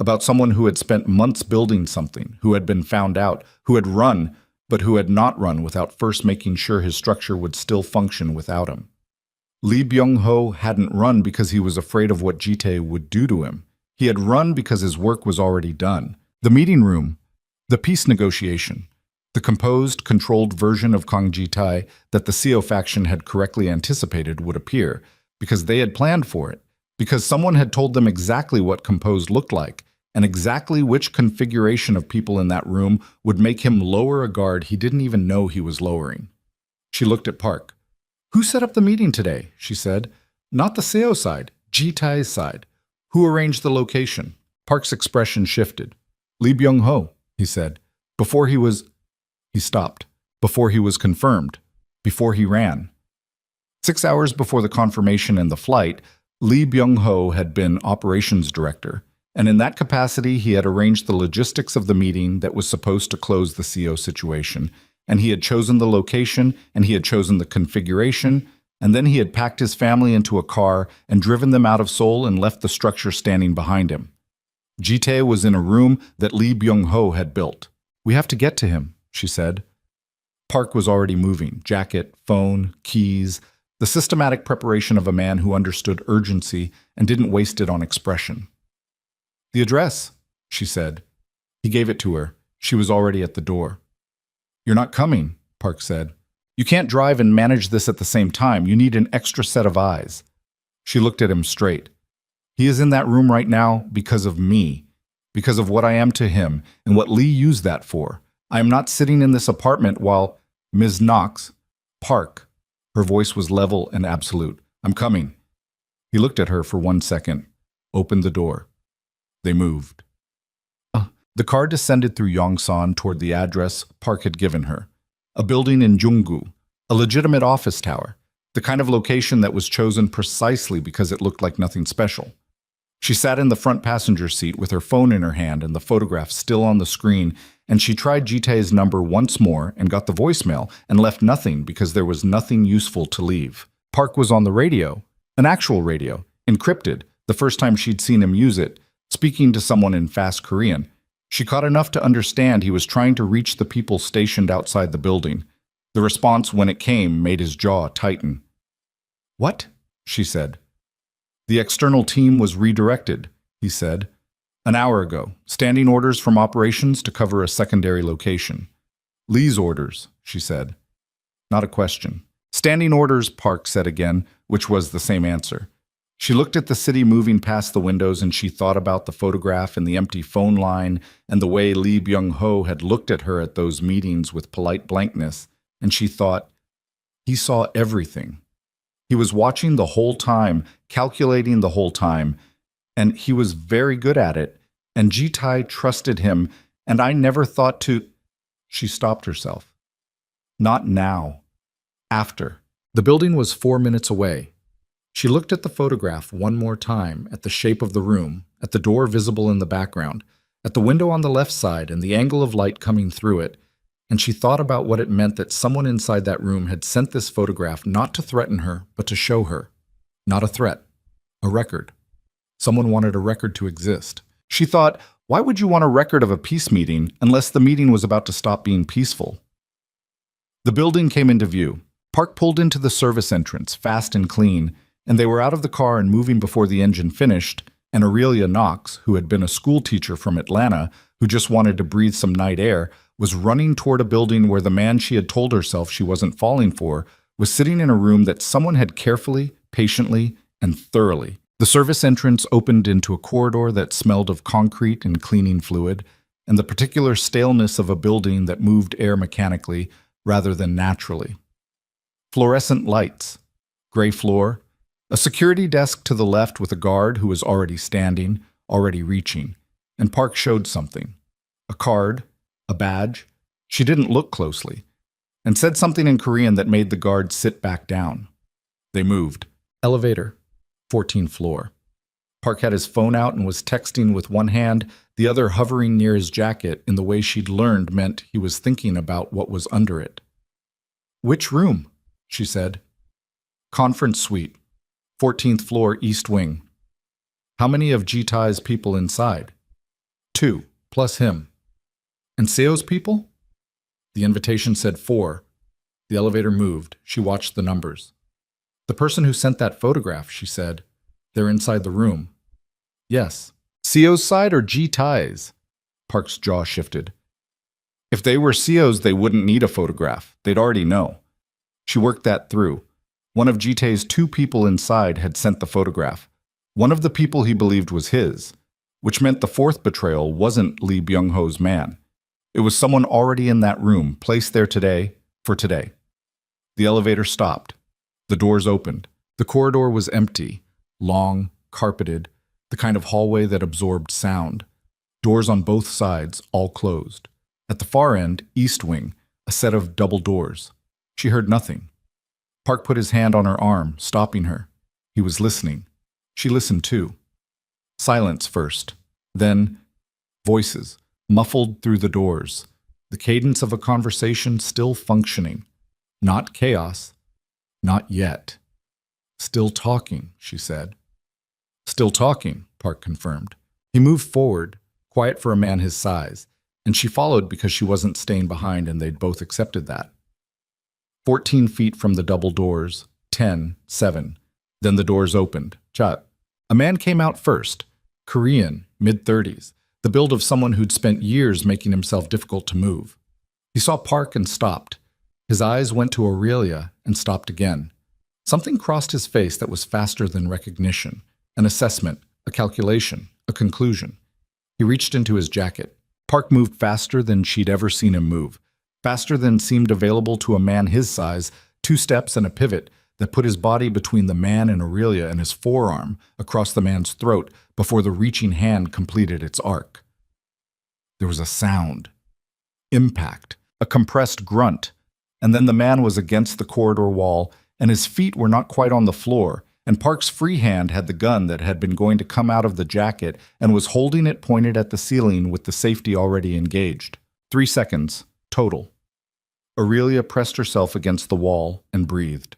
About someone who had spent months building something, who had been found out, who had run, but who had not run without first making sure his structure would still function without him. Lee Byung-ho hadn't run because he was afraid of what Ji-tae would do to him. He had run because his work was already done. The meeting room, the peace negotiation, the composed, controlled version of Kang Ji-tae that the Seo faction had correctly anticipated would appear, because they had planned for it, because someone had told them exactly what composed looked like, and exactly which configuration of people in that room would make him lower a guard he didn't even know he was lowering. She looked at Park. Who set up the meeting today? She said. Not the Seo side, Ji-tae's side. Who arranged the location? Park's expression shifted. Lee Byung-ho, he said. He stopped. Before he was confirmed. Before he ran. 6 hours before the confirmation and the flight, Lee Byung-ho had been operations director, and in that capacity he had arranged the logistics of the meeting that was supposed to close the CO situation, and he had chosen the location, and he had chosen the configuration, and then he had packed his family into a car and driven them out of Seoul and left the structure standing behind him. Ji-tae was in a room that Lee Byung-ho had built. We have to get to him, she said. Park was already moving, jacket, phone, keys, the systematic preparation of a man who understood urgency and didn't waste it on expression. The address, she said. He gave it to her. She was already at the door. You're not coming, Park said. You can't drive and manage this at the same time. You need an extra set of eyes. She looked at him straight. He is in that room right now because of me, because of what I am to him and what Lee used that for. I am not sitting in this apartment while Ms. Knox, Park. Her voice was level and absolute. I'm coming. He looked at her for 1 second, opened the door. They moved. The car descended through Yongsan toward the address Park had given her. A building in Junggu, a legitimate office tower, the kind of location that was chosen precisely because it looked like nothing special. She sat in the front passenger seat with her phone in her hand and the photograph still on the screen, and she tried Ji-tae's number once more and got the voicemail and left nothing because there was nothing useful to leave. Park was on the radio, an actual radio, encrypted, the first time she'd seen him use it, speaking to someone in fast Korean. She caught enough to understand he was trying to reach the people stationed outside the building. The response, when it came, made his jaw tighten. What? She said. The external team was redirected, he said. An hour ago, standing orders from operations to cover a secondary location. Lee's orders, she said. Not a question. Standing orders, Park said again, which was the same answer. She looked at the city moving past the windows and she thought about the photograph and the empty phone line and the way Lee Byung-ho had looked at her at those meetings with polite blankness, and she thought, he saw everything. He was watching the whole time, calculating the whole time, and he was very good at it, and Ji-tae trusted him, and I never thought to... She stopped herself. Not now. After. The building was 4 minutes away. She looked at the photograph one more time, at the shape of the room, at the door visible in the background, at the window on the left side and the angle of light coming through it, and she thought about what it meant that someone inside that room had sent this photograph not to threaten her, but to show her. Not a threat. A record. Someone wanted a record to exist. She thought, why would you want a record of a peace meeting unless the meeting was about to stop being peaceful? The building came into view. Park pulled into the service entrance, fast and clean, and they were out of the car and moving before the engine finished, and Aurelia Knox, who had been a school teacher from Atlanta, who just wanted to breathe some night air, was running toward a building where the man she had told herself she wasn't falling for was sitting in a room that someone had carefully, patiently, and thoroughly. The service entrance opened into a corridor that smelled of concrete and cleaning fluid, and the particular staleness of a building that moved air mechanically rather than naturally. Fluorescent lights, gray floor, a security desk to the left with a guard who was already standing, already reaching, and Park showed something. A card, a badge. She didn't look closely, and said something in Korean that made the guard sit back down. They moved. Elevator, 14th floor. Park had his phone out and was texting with one hand, the other hovering near his jacket in the way she'd learned meant he was thinking about what was under it. "Which room?" she said. "Conference suite, 14th floor, east wing." "How many of Jitai's people inside?" "2, plus him." "And Seo's people?" The invitation said 4. The elevator moved. She watched the numbers. "The person who sent that photograph," she said. "They're inside the room." "Yes." "Seo's side or Jitai's?" Park's jaw shifted. If they were Seo's, they wouldn't need a photograph. They'd already know. She worked that through. One of Jitai's 2 people inside had sent the photograph. One of the people he believed was his, which meant the 4th betrayal wasn't Lee Byung-ho's man. It was someone already in that room, placed there today, for today. The elevator stopped. The doors opened. The corridor was empty, long, carpeted, the kind of hallway that absorbed sound. Doors on both sides, all closed. At the far end, east wing, a set of double doors. She heard nothing. Park put his hand on her arm, stopping her. He was listening. She listened too. Silence first. Then voices, muffled through the doors. The cadence of a conversation still functioning. Not chaos. Not yet. "Still talking," she said. "Still talking," Park confirmed. He moved forward, quiet for a man his size, and she followed because she wasn't staying behind and they'd both accepted that. 14 feet from the double doors, 10, 7. Then the doors opened. Chat. A man came out first, Korean, mid-30s, the build of someone who'd spent years making himself difficult to move. He saw Park and stopped. His eyes went to Aurelia and stopped again. Something crossed his face that was faster than recognition, an assessment, a calculation, a conclusion. He reached into his jacket. Park moved faster than she'd ever seen him move, faster than seemed available to a man his size, 2 steps and a pivot that put his body between the man and Aurelia and his forearm across the man's throat before the reaching hand completed its arc. There was a sound, impact, a compressed grunt, and then the man was against the corridor wall and his feet were not quite on the floor, and Park's free hand had the gun that had been going to come out of the jacket and was holding it pointed at the ceiling with the safety already engaged. 3 seconds, total. Aurelia pressed herself against the wall and breathed.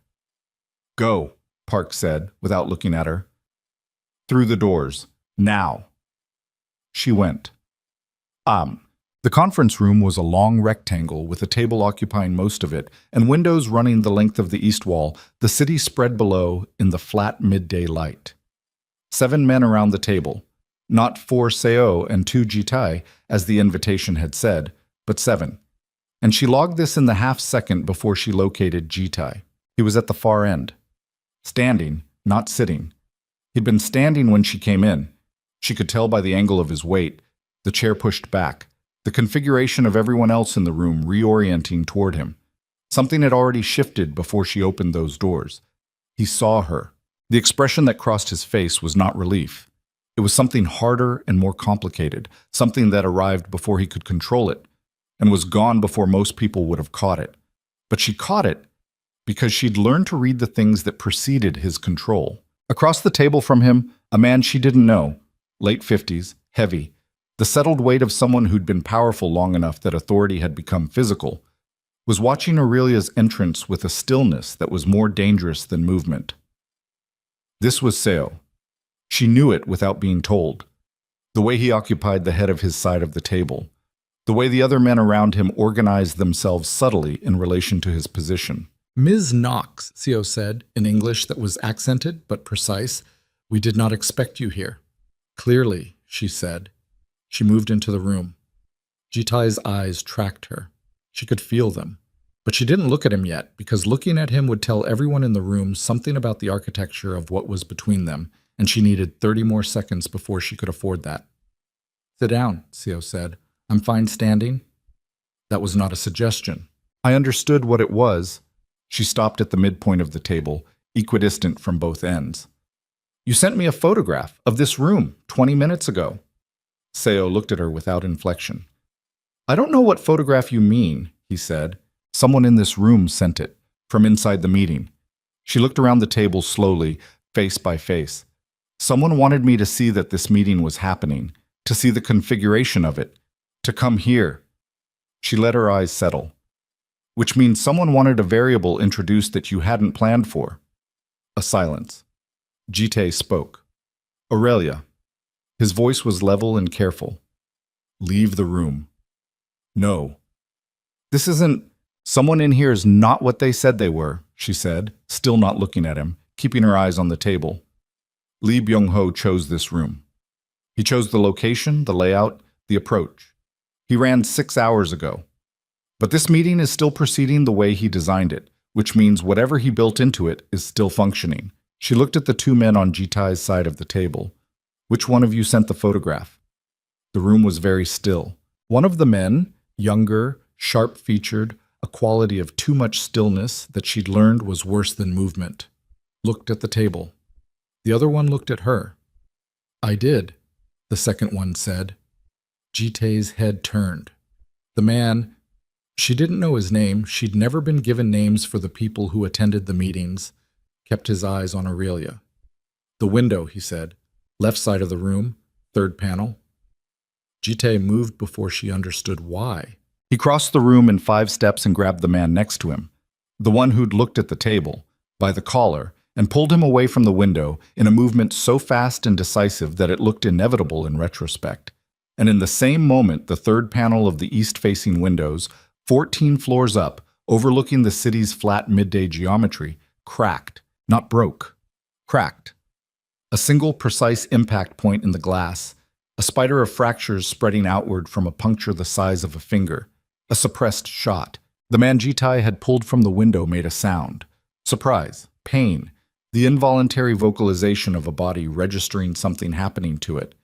"Go," Park said, without looking at her. "Through the doors. Now." She went. The conference room was a long rectangle with a table occupying most of it and windows running the length of the east wall, the city spread below in the flat midday light. 7 men around the table, not 4 Seo and 2 Jitai, as the invitation had said, but 7. And she logged this in the half-second before she located Jitai. He was at the far end. Standing, not sitting. He'd been standing when she came in. She could tell by the angle of his weight, the chair pushed back, the configuration of everyone else in the room reorienting toward him. Something had already shifted before she opened those doors. He saw her. The expression that crossed his face was not relief. It was something harder and more complicated, something that arrived before he could control it, and was gone before most people would have caught it. But she caught it because she'd learned to read the things that preceded his control. Across the table from him, a man she didn't know, late 50s, heavy, the settled weight of someone who'd been powerful long enough that authority had become physical, was watching Aurelia's entrance with a stillness that was more dangerous than movement. This was Seo. She knew it without being told. The way he occupied the head of his side of the table. The way the other men around him organized themselves subtly in relation to his position. "Ms. Knox," Seo said, in English that was accented but precise, "we did not expect you here." "Clearly," she said. She moved into the room. Jitai's eyes tracked her. She could feel them. But she didn't look at him yet, because looking at him would tell everyone in the room something about the architecture of what was between them, and she needed 30 more seconds before she could afford that. "Sit down," Seo said. "I'm fine standing." That was not a suggestion. I understood what it was. She stopped at the midpoint of the table, equidistant from both ends. "You sent me a photograph of this room 20 minutes ago." Seo looked at her without inflection. "I don't know what photograph you mean," he said. "Someone in this room sent it, from inside the meeting." She looked around the table slowly, face by face. Someone wanted me to see that this meeting was happening, to see the configuration of it, to come here. She let her eyes settle. Which means someone wanted a variable introduced that you hadn't planned for. A silence. Jite spoke. Aurelia. His voice was level and careful. Leave the room. No. This isn't... Someone in here is not what they said they were, she said, still not looking at him, keeping her eyes on the table. Lee Byung-ho chose this room. He chose the location, the layout, the approach. He ran 6 hours ago. But this meeting is still proceeding the way he designed it, which means whatever he built into it is still functioning. She looked at the two men on Jitai's side of the table. Which one of you sent the photograph? The room was very still. One of the men, younger, sharp-featured, a quality of too much stillness that she'd learned was worse than movement, looked at the table. The other one looked at her. I did, the second one said. Jitai's head turned. The man, she didn't know his name, she'd never been given names for the people who attended the meetings, kept his eyes on Aurelia. The window, he said. Left side of the room, third panel. Jitai moved before she understood why. He crossed the room in 5 steps and grabbed the man next to him, the one who'd looked at the table, by the collar, and pulled him away from the window in a movement so fast and decisive that it looked inevitable in retrospect. And in the same moment, the third panel of the east-facing windows, 14 floors up, overlooking the city's flat midday geometry, cracked, not broke, cracked. A single precise impact point in the glass, a spider of fractures spreading outward from a puncture the size of a finger, a suppressed shot. The man Jitai had pulled from the window made a sound. Surprise, pain, the involuntary vocalization of a body registering something happening to it.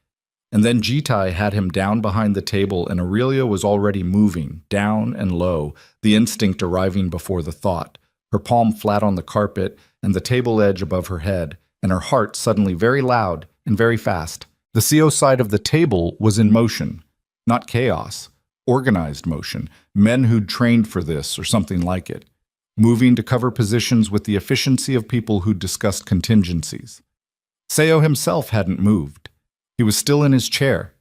And then Jitai had him down behind the table and Aurelia was already moving, down and low, the instinct arriving before the thought, her palm flat on the carpet and the table edge above her head, and her heart suddenly very loud and very fast. The CO side of the table was in motion, not chaos, organized motion, men who'd trained for this or something like it, moving to cover positions with the efficiency of people who'd discussed contingencies. Seo himself hadn't moved. He was still in his chair,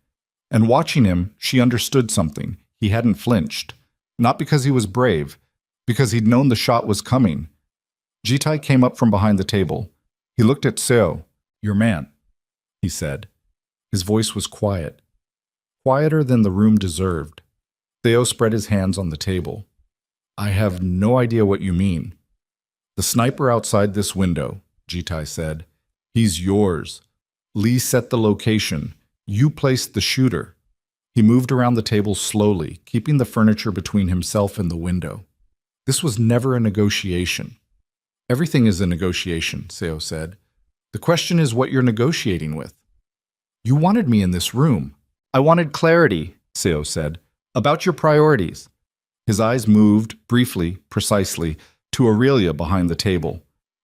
and watching him, she understood something. He hadn't flinched, not because he was brave, because he'd known the shot was coming. Jitai came up from behind the table. He looked at Seo. Your man, he said. His voice was quiet, quieter than the room deserved. Theo spread his hands on the table. I have no idea what you mean. The sniper outside this window, Jitai said. He's yours. Lee set the location. You placed the shooter. He moved around the table slowly, keeping the furniture between himself and the window. This was never a negotiation. Everything is a negotiation, Seo said. The question is what you're negotiating with. You wanted me in this room. I wanted clarity, Seo said, about your priorities. His eyes moved, briefly, precisely, to Aurelia behind the table.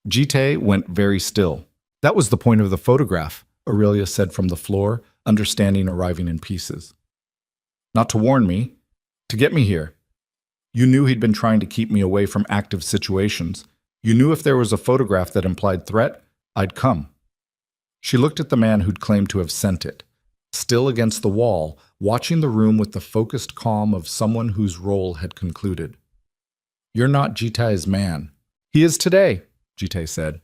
Jite went very still. That was the point of the photograph, Aurelia said from the floor, understanding arriving in pieces. Not to warn me, to get me here. You knew he'd been trying to keep me away from active situations. You knew if there was a photograph that implied threat, I'd come. She looked at the man who'd claimed to have sent it, still against the wall, watching the room with the focused calm of someone whose role had concluded. You're not Jitai's man. He is today, Jitai said.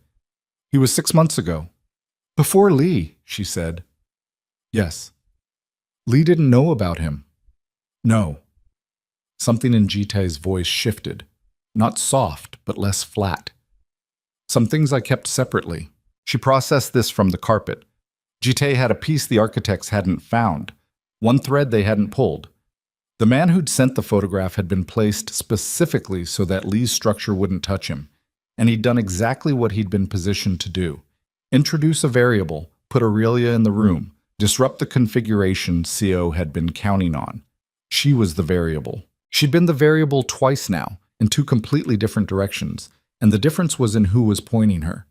He was 6 months ago. Before Lee, she said. Yes. Lee didn't know about him. No. Something in Jitai's voice shifted, not soft, but less flat. Some things I kept separately. She processed this from the carpet. Jitai had a piece the architects hadn't found, one thread they hadn't pulled. The man who'd sent the photograph had been placed specifically so that Lee's structure wouldn't touch him, and he'd done exactly what he'd been positioned to do. Introduce a variable, put Aurelia in the room, disrupt the configuration Seo had been counting on. She was the variable. She'd been the variable twice now, in 2 completely different directions, and the difference was in who was pointing her.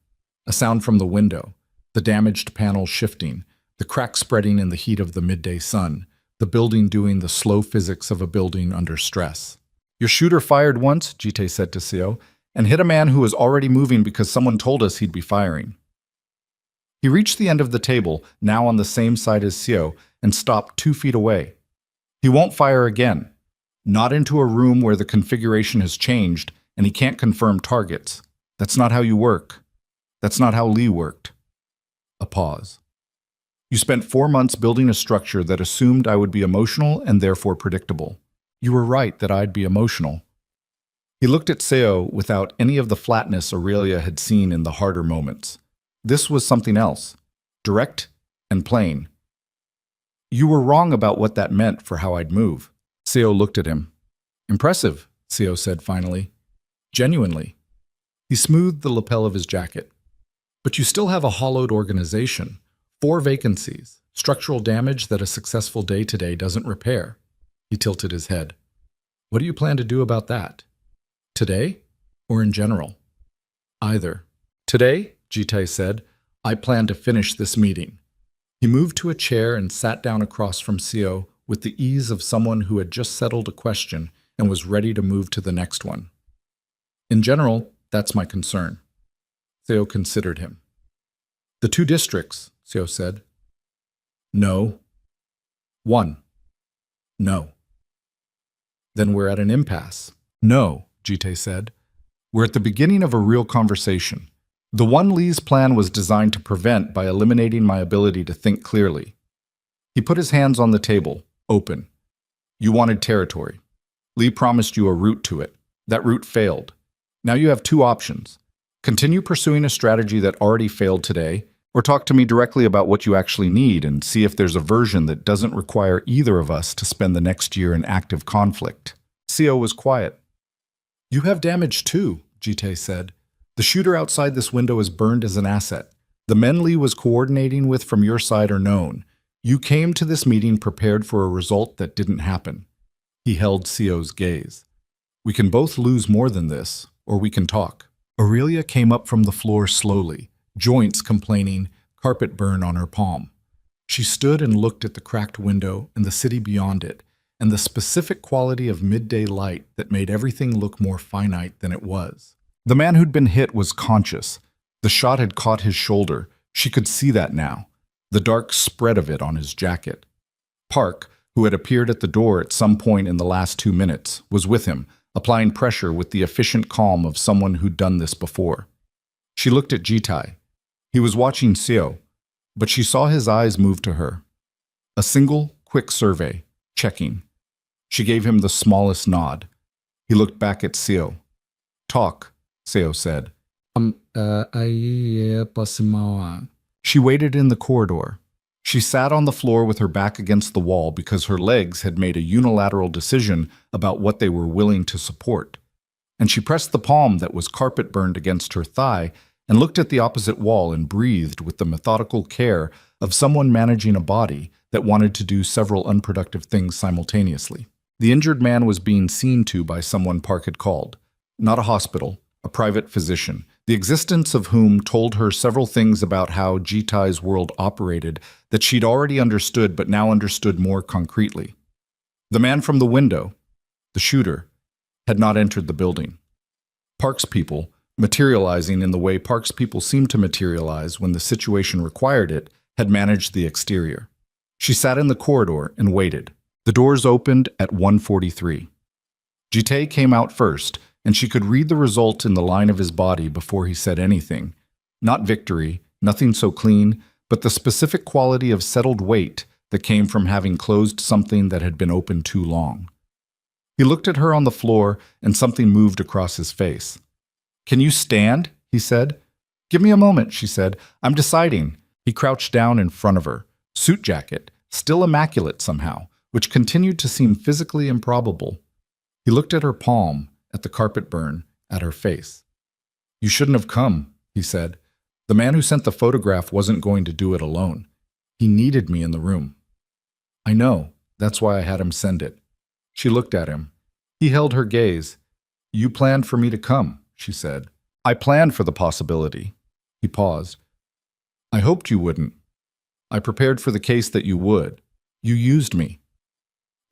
A sound from the window, the damaged panel shifting, the crack spreading in the heat of the midday sun, the building doing the slow physics of a building under stress. Your shooter fired once, Jite said to Seo, and hit a man who was already moving because someone told us he'd be firing. He reached the end of the table, now on the same side as Seo, and stopped 2 feet away. He won't fire again. Not into a room where the configuration has changed and he can't confirm targets. That's not how you work. That's not how Lee worked. A pause. You spent 4 months building a structure that assumed I would be emotional and therefore predictable. You were right that I'd be emotional. He looked at Seo without any of the flatness Aurelia had seen in the harder moments. This was something else, direct and plain. You were wrong about what that meant for how I'd move. Seo looked at him. Impressive, Seo said finally. Genuinely. He smoothed the lapel of his jacket. But you still have a hollowed organization. 4 vacancies, structural damage that a successful day-to-day doesn't repair. He tilted his head. What do you plan to do about that? Today? Or in general? Either. Today, Jitae said, I plan to finish this meeting. He moved to a chair and sat down across from Seo with the ease of someone who had just settled a question and was ready to move to the next one. In general, that's my concern. Seo considered him. The 2 districts, Seo said. No. 1. No. Then we're at an impasse. No, Jitae said. We're at the beginning of a real conversation. The one Lee's plan was designed to prevent by eliminating my ability to think clearly. He put his hands on the table, open. You wanted territory. Lee promised you a route to it. That route failed. Now you have 2 options. Continue pursuing a strategy that already failed today, or talk to me directly about what you actually need and see if there's a version that doesn't require either of us to spend the next year in active conflict. Seo was quiet. You have damage too, Jitae said. The shooter outside this window is burned as an asset. The men Lee was coordinating with from your side are known. You came to this meeting prepared for a result that didn't happen. He held Seo's gaze. We can both lose more than this, or we can talk. Aurelia came up from the floor slowly, joints complaining, carpet burn on her palm. She stood and looked at the cracked window and the city beyond it, and the specific quality of midday light that made everything look more finite than it was. The man who'd been hit was conscious. The shot had caught his shoulder. She could see that now, the dark spread of it on his jacket. Park, who had appeared at the door at some point in the last 2 minutes, was with him, applying pressure with the efficient calm of someone who'd done this before. She looked at Jitae. He was watching Seo, but she saw his eyes move to her. A single, quick survey, checking. She gave him the smallest nod. He looked back at Seo. Talk, Seo said. She waited in the corridor. She sat on the floor with her back against the wall because her legs had made a unilateral decision about what they were willing to support. And she pressed the palm that was carpet burned against her thigh and looked at the opposite wall and breathed with the methodical care of someone managing a body that wanted to do several unproductive things simultaneously. The injured man was being seen to by someone Park had called. Not a hospital, a private physician, the existence of whom told her several things about how Jitae's world operated that she'd already understood but now understood more concretely. The man from the window, the shooter, had not entered the building. Park's people, materializing in the way Park's people seemed to materialize when the situation required it, had managed the exterior. She sat in the corridor and waited. The doors opened at 1:43. Jitae came out first, and she could read the result in the line of his body before he said anything. Not victory, nothing so clean, but the specific quality of settled weight that came from having closed something that had been open too long. He looked at her on the floor, and something moved across his face. Can you stand? He said. Give me a moment, she said. I'm deciding. He crouched down in front of her, suit jacket, still immaculate somehow, which continued to seem physically improbable. He looked at her palm, at the carpet burn, at her face. You shouldn't have come, he said. The man who sent the photograph wasn't going to do it alone. He needed me in the room. I know. That's why I had him send it. She looked at him. He held her gaze. You planned for me to come, she said. I planned for the possibility. He paused. I hoped you wouldn't. I prepared for the case that you would. You used me.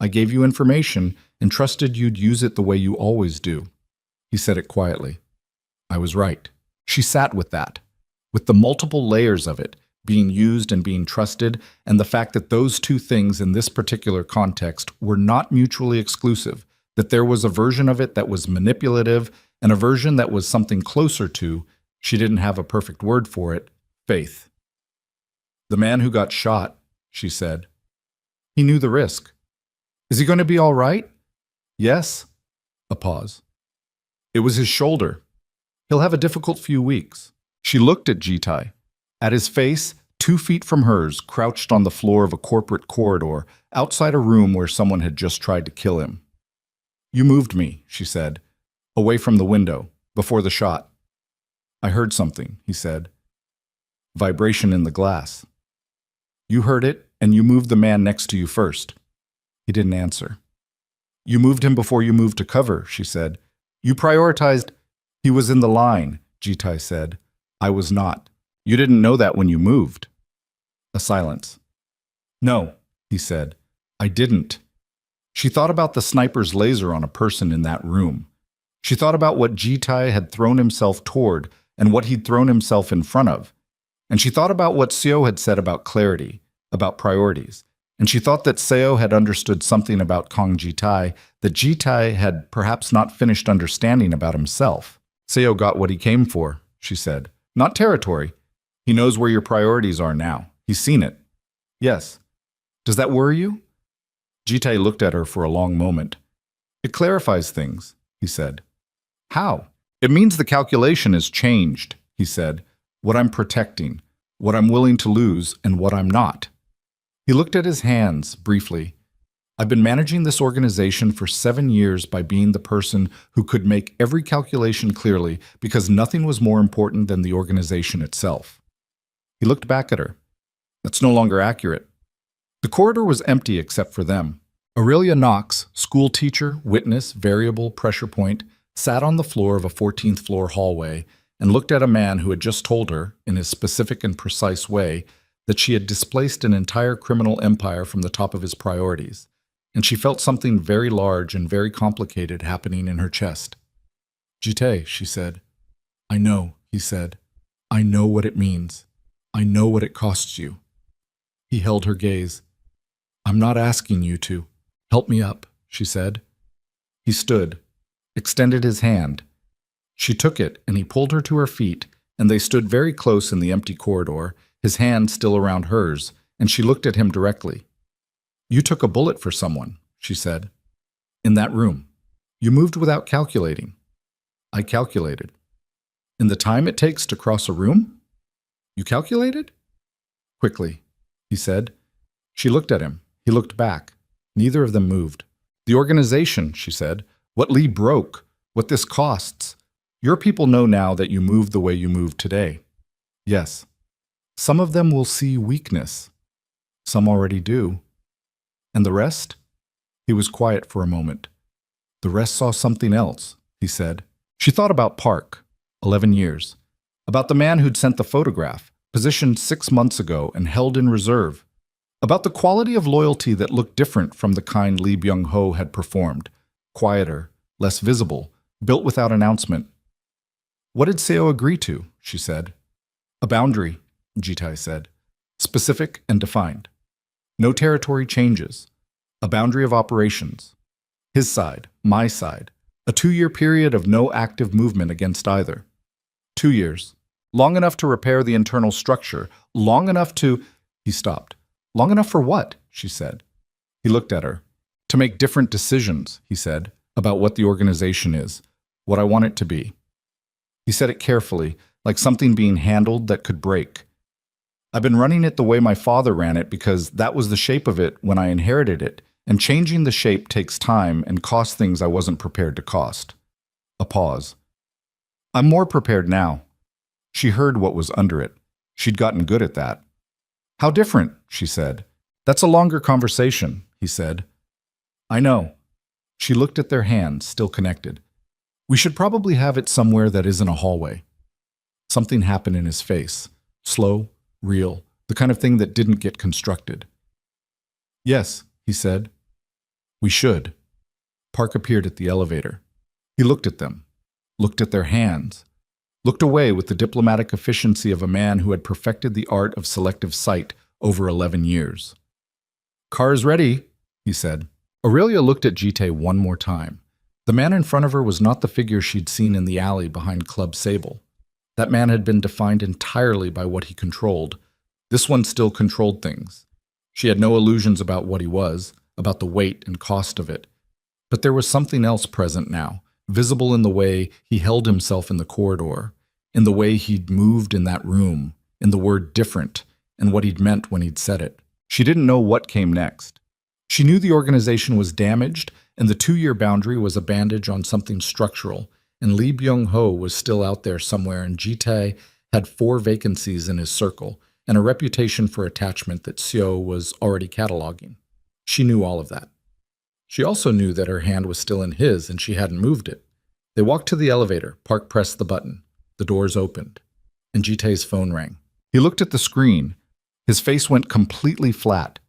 I gave you information and trusted you'd use it the way you always do. He said it quietly. I was right. She sat with that, with the multiple layers of it, being used and being trusted, and the fact that those two things in this particular context were not mutually exclusive, that there was a version of it that was manipulative and a version that was something closer to, she didn't have a perfect word for it, faith. The man who got shot, she said. He knew the risk. Is he going to be all right? Yes. A pause. It was his shoulder. He'll have a difficult few weeks. She looked at Jitai. At his face, 2 feet from hers, crouched on the floor of a corporate corridor, outside a room where someone had just tried to kill him. You moved me, she said, away from the window, before the shot. I heard something, he said. Vibration in the glass. You heard it, and you moved the man next to you first. He didn't answer. You moved him before you moved to cover, she said. You prioritized. He was in the line, Jitai said. I was not. You didn't know that when you moved. A silence. No, he said. I didn't. She thought about the sniper's laser on a person in that room. She thought about what Jitai had thrown himself toward and what he'd thrown himself in front of. And she thought about what Seo had said about clarity, about priorities. And she thought that Seo had understood something about Kong Jitai that Jitai had perhaps not finished understanding about himself. Seo got what he came for, she said. Not territory. He knows where your priorities are now. He's seen it. Yes. Does that worry you? Jitai looked at her for a long moment. It clarifies things, he said. How? It means the calculation is changed, he said. What I'm protecting, what I'm willing to lose, and what I'm not. He looked at his hands briefly. I've been managing this organization for 7 years by being the person who could make every calculation clearly because nothing was more important than the organization itself. He looked back at her. That's no longer accurate. The corridor was empty except for them. Aurelia Knox, school teacher, witness, variable, pressure point, sat on the floor of a 14th floor hallway and looked at a man who had just told her, in his specific and precise way, that she had displaced an entire criminal empire from the top of his priorities. And she felt something very large and very complicated happening in her chest. Jitai, she said. I know, he said. I know what it means. I know what it costs you. He held her gaze. I'm not asking you to. Help me up, she said. He stood, extended his hand. She took it, and he pulled her to her feet, and they stood very close in the empty corridor, his hand still around hers, and she looked at him directly. You took a bullet for someone, she said. In that room. You moved without calculating. I calculated. In the time it takes to cross a room? You calculated? Quickly, he said. She looked at him. He looked back. Neither of them moved. The organization, she said. What Lee broke. What this costs. Your people know now that you moved the way you moved today. Yes. Some of them will see weakness. Some already do. And the rest? He was quiet for a moment. The rest saw something else, he said. She thought about Park, 11 years. About the man who'd sent the photograph, positioned 6 months ago and held in reserve. About the quality of loyalty that looked different from the kind Lee Byung-ho had performed. Quieter, less visible, built without announcement. What did Seo agree to? She said. A boundary, Jitai said. Specific and defined. No territory changes. A boundary of operations. His side, my side. A 2-year period of no active movement against either. 2 years. Long enough to repair the internal structure. Long enough to... He stopped. Long enough for what? She said. He looked at her. To make different decisions, he said, about what the organization is, what I want it to be. He said it carefully, like something being handled that could break. I've been running it the way my father ran it because that was the shape of it when I inherited it, and changing the shape takes time and costs things I wasn't prepared to cost. A pause. I'm more prepared now. She heard what was under it. She'd gotten good at that. How different, she said. That's a longer conversation, he said. I know. She looked at their hands, still connected. We should probably have it somewhere that isn't a hallway. Something happened in his face. Slow, real, the kind of thing that didn't get constructed. Yes, he said. We should. Park appeared at the elevator. He looked at them, looked at their hands. looked away with the diplomatic efficiency of a man who had perfected the art of selective sight over 11 years. "Car's ready," he said. Aurelia looked at Jite one more time. The man in front of her was not the figure she'd seen in the alley behind Club Sable. That man had been defined entirely by what he controlled. This one still controlled things. She had no illusions about what he was, about the weight and cost of it. But there was something else present now, visible in the way he held himself in the corridor, in the way he'd moved in that room, in the word different, and what he'd meant when he'd said it. She didn't know what came next. She knew the organization was damaged, and the 2-year boundary was a bandage on something structural, and Lee Byung-ho was still out there somewhere, and Jitae had 4 vacancies in his circle, and a reputation for attachment that Seo was already cataloging. She knew all of that. She also knew that her hand was still in his, and she hadn't moved it. They walked to the elevator. Park pressed the button. The doors opened, and Jitae's phone rang. He looked at the screen. His face went completely flat,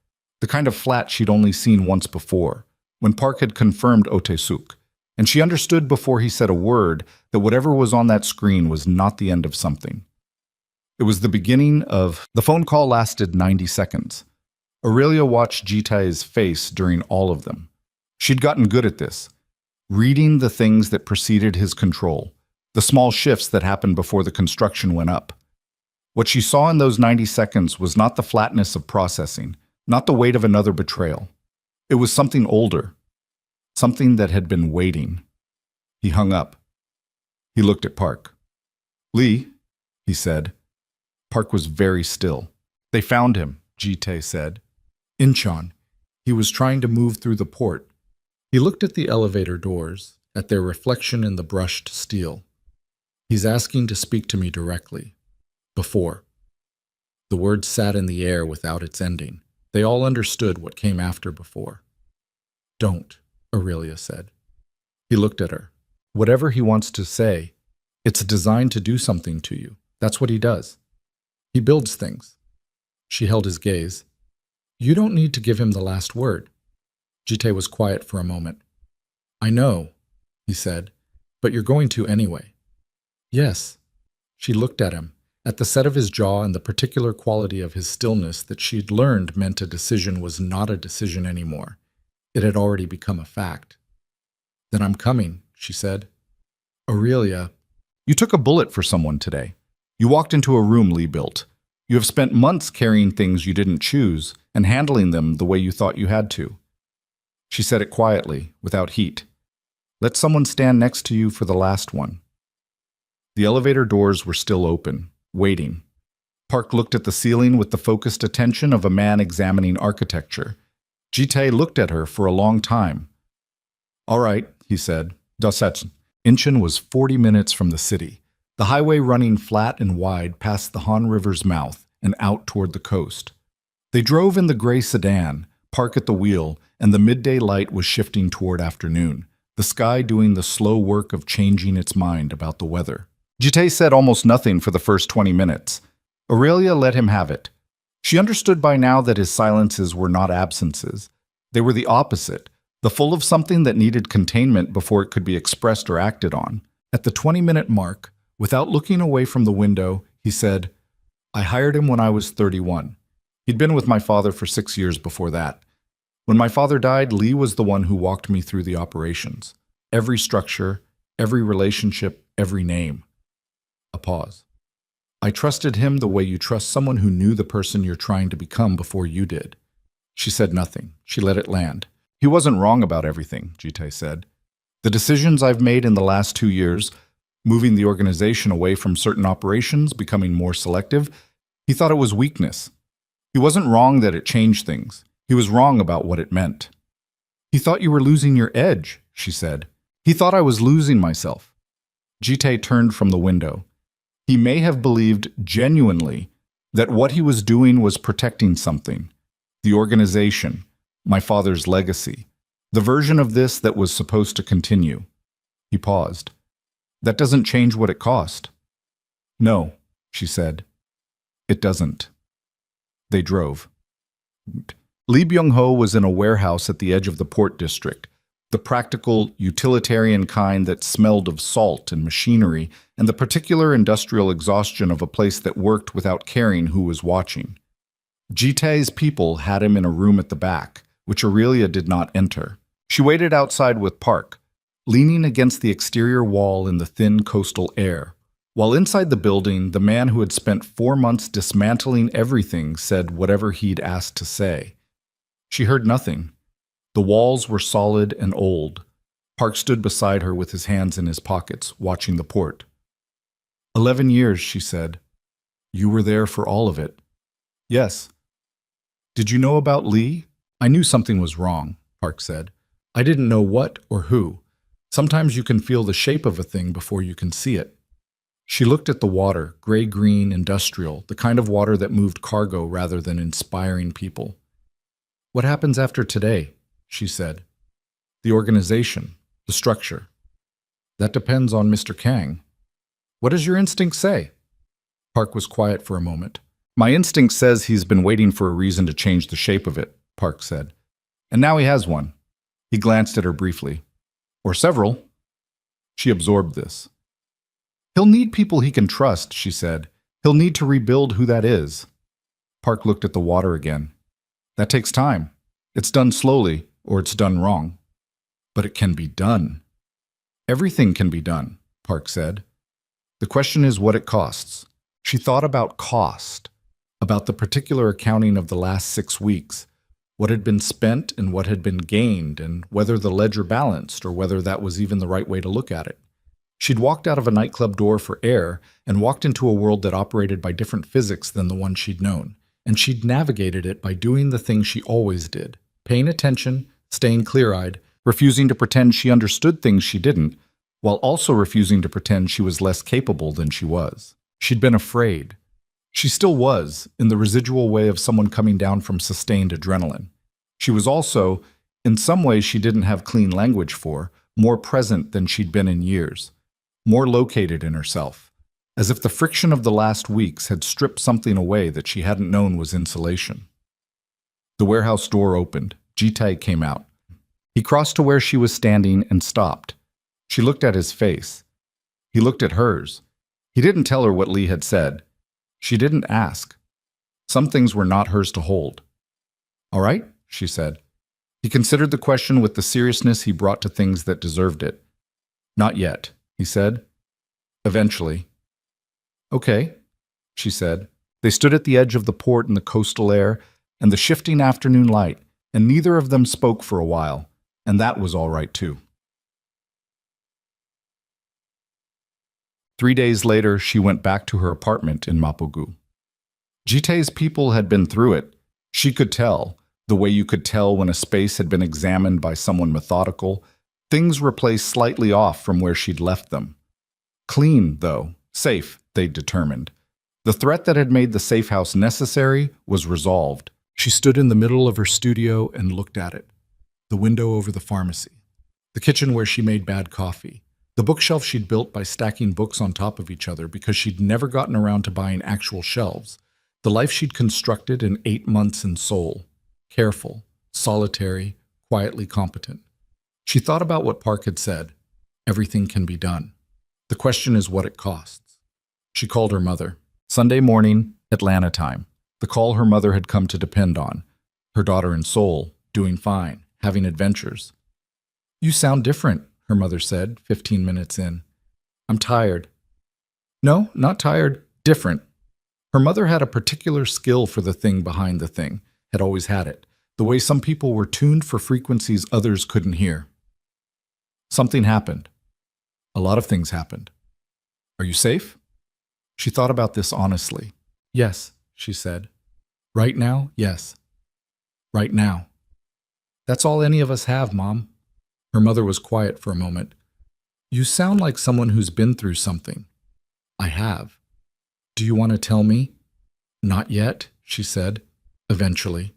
the kind of flat she'd only seen once before, when Park had confirmed Otesuk, and she understood before he said a word that whatever was on that screen was not the end of something. It was the beginning of... The phone call lasted 90 seconds. Aurelia watched Jitae's face during all of them. She'd gotten good at this, reading the things that preceded his control, the small shifts that happened before the construction went up. What she saw in those 90 seconds was not the flatness of processing, not the weight of another betrayal. It was something older, something that had been waiting. He hung up. He looked at Park. "Lee," he said. Park was very still. "They found him," Jitae said. "Incheon. He was trying to move through the port." He looked at the elevator doors, at their reflection in the brushed steel. "He's asking to speak to me directly. Before." The word sat in the air without its ending. They all understood what came after before. "Don't," Aurelia said. He looked at her. "Whatever he wants to say, it's designed to do something to you. That's what he does. He builds things." She held his gaze. "You don't need to give him the last word." Jitae was quiet for a moment. "I know," he said, "but you're going to anyway." "Yes." She looked at him, at the set of his jaw and the particular quality of his stillness that she'd learned meant a decision was not a decision anymore. It had already become a fact. "Then I'm coming," she said. "Aurelia, you took a bullet for someone today. You walked into a room Lee built. You have spent months carrying things you didn't choose and handling them the way you thought you had to." She said it quietly, without heat. "Let someone stand next to you for the last one." The elevator doors were still open, waiting. Park looked at the ceiling with the focused attention of a man examining architecture. Jitae looked at her for a long time. "All right," he said. "Dosetsu." Incheon was 40 minutes from the city, the highway running flat and wide past the Han River's mouth and out toward the coast. They drove in the gray sedan, Park at the wheel, and the midday light was shifting toward afternoon, the sky doing the slow work of changing its mind about the weather. Jitae said almost nothing for the first 20 minutes. Aurelia let him have it. She understood by now that his silences were not absences. They were the opposite, the full of something that needed containment before it could be expressed or acted on. At the 20-minute mark, without looking away from the window, he said, "I hired him when I was 31. He'd been with my father for 6 years before that. When my father died, Lee was the one who walked me through the operations. Every structure, every relationship, every name." A pause. "I trusted him the way you trust someone who knew the person you're trying to become before you did." She said nothing. She let it land. "He wasn't wrong about everything," Jitae said. "The decisions I've made in the last 2 years, moving the organization away from certain operations, becoming more selective, he thought it was weakness. He wasn't wrong that it changed things. He was wrong about what it meant." "He thought you were losing your edge," she said. "He thought I was losing myself." Jitae turned from the window. He may have believed genuinely that what he was doing was protecting something. The organization, my father's legacy, the version of this that was supposed to continue. He paused. "That doesn't change what it cost." "No," she said. "It doesn't." They drove. Lee Byung-ho was in a warehouse at the edge of the port district, The practical, utilitarian kind that smelled of salt and machinery, and the particular industrial exhaustion of a place that worked without caring who was watching. Jitai's people had him in a room at the back, which Aurelia did not enter. She waited outside with Park, leaning against the exterior wall in the thin coastal air. While inside the building, the man who had spent 4 months dismantling everything said whatever he'd asked to say. She heard nothing. The walls were solid and old. Park stood beside her with his hands in his pockets, watching the port. 11 years, she said. You were there for all of it. Yes. Did you know about Lee? I knew something was wrong, Park said. I didn't know what or who. Sometimes you can feel the shape of a thing before you can see it. She looked at the water, gray-green, industrial, the kind of water that moved cargo rather than inspiring people. What happens after today? She said. The organization, the structure. That depends on Mr. Kang. What does your instinct say? Park was quiet for a moment. My instinct says he's been waiting for a reason to change the shape of it, Park said. And now he has one. He glanced at her briefly. Or several. She absorbed this. He'll need people he can trust, she said. He'll need to rebuild who that is. Park looked at the water again. That takes time. It's done slowly, or it's done wrong. But it can be done. Everything can be done, Park said. The question is what it costs. She thought about cost, about the particular accounting of the last 6 weeks, what had been spent and what had been gained, and whether the ledger balanced or whether that was even the right way to look at it. She'd walked out of a nightclub door for air and walked into a world that operated by different physics than the one she'd known, and she'd navigated it by doing the thing she always did, paying attention, staying clear-eyed, refusing to pretend she understood things she didn't, while also refusing to pretend she was less capable than she was. She'd been afraid. She still was, in the residual way of someone coming down from sustained adrenaline. She was also, in some ways she didn't have clean language for, more present than she'd been in years, more located in herself, as if the friction of the last weeks had stripped something away that she hadn't known was insulation. The warehouse door opened. Jitai came out. He crossed to where she was standing and stopped. She looked at his face. He looked at hers. He didn't tell her what Lee had said. She didn't ask. Some things were not hers to hold. All right, she said. He considered the question with the seriousness he brought to things that deserved it. Not yet, he said. Eventually. Okay, she said. They stood at the edge of the port in the coastal air and the shifting afternoon light, and neither of them spoke for a while, and that was all right too. 3 days later, she went back to her apartment in Mapogu. Jitai's people had been through it. She could tell, the way you could tell when a space had been examined by someone methodical, things were placed slightly off from where she'd left them. Clean, though, safe, they'd determined. The threat that had made the safe house necessary was resolved. She stood in the middle of her studio and looked at it. The window over the pharmacy. The kitchen where she made bad coffee. The bookshelf she'd built by stacking books on top of each other because she'd never gotten around to buying actual shelves. The life she'd constructed in 8 months in Seoul. Careful, solitary, quietly competent. She thought about what Park had said. Everything can be done. The question is what it costs. She called her mother. Sunday morning, Atlanta time. The call her mother had come to depend on. Her daughter in Seoul, doing fine, having adventures. You sound different, her mother said, 15 minutes in. I'm tired. No, not tired, different. Her mother had a particular skill for the thing behind the thing, had always had it, the way some people were tuned for frequencies others couldn't hear. Something happened. A lot of things happened. Are you safe? She thought about this honestly. Yes, she said. Right now, yes. Right now. That's all any of us have, Mom. Her mother was quiet for a moment. You sound like someone who's been through something. I have. Do you want to tell me? Not yet, she said, eventually.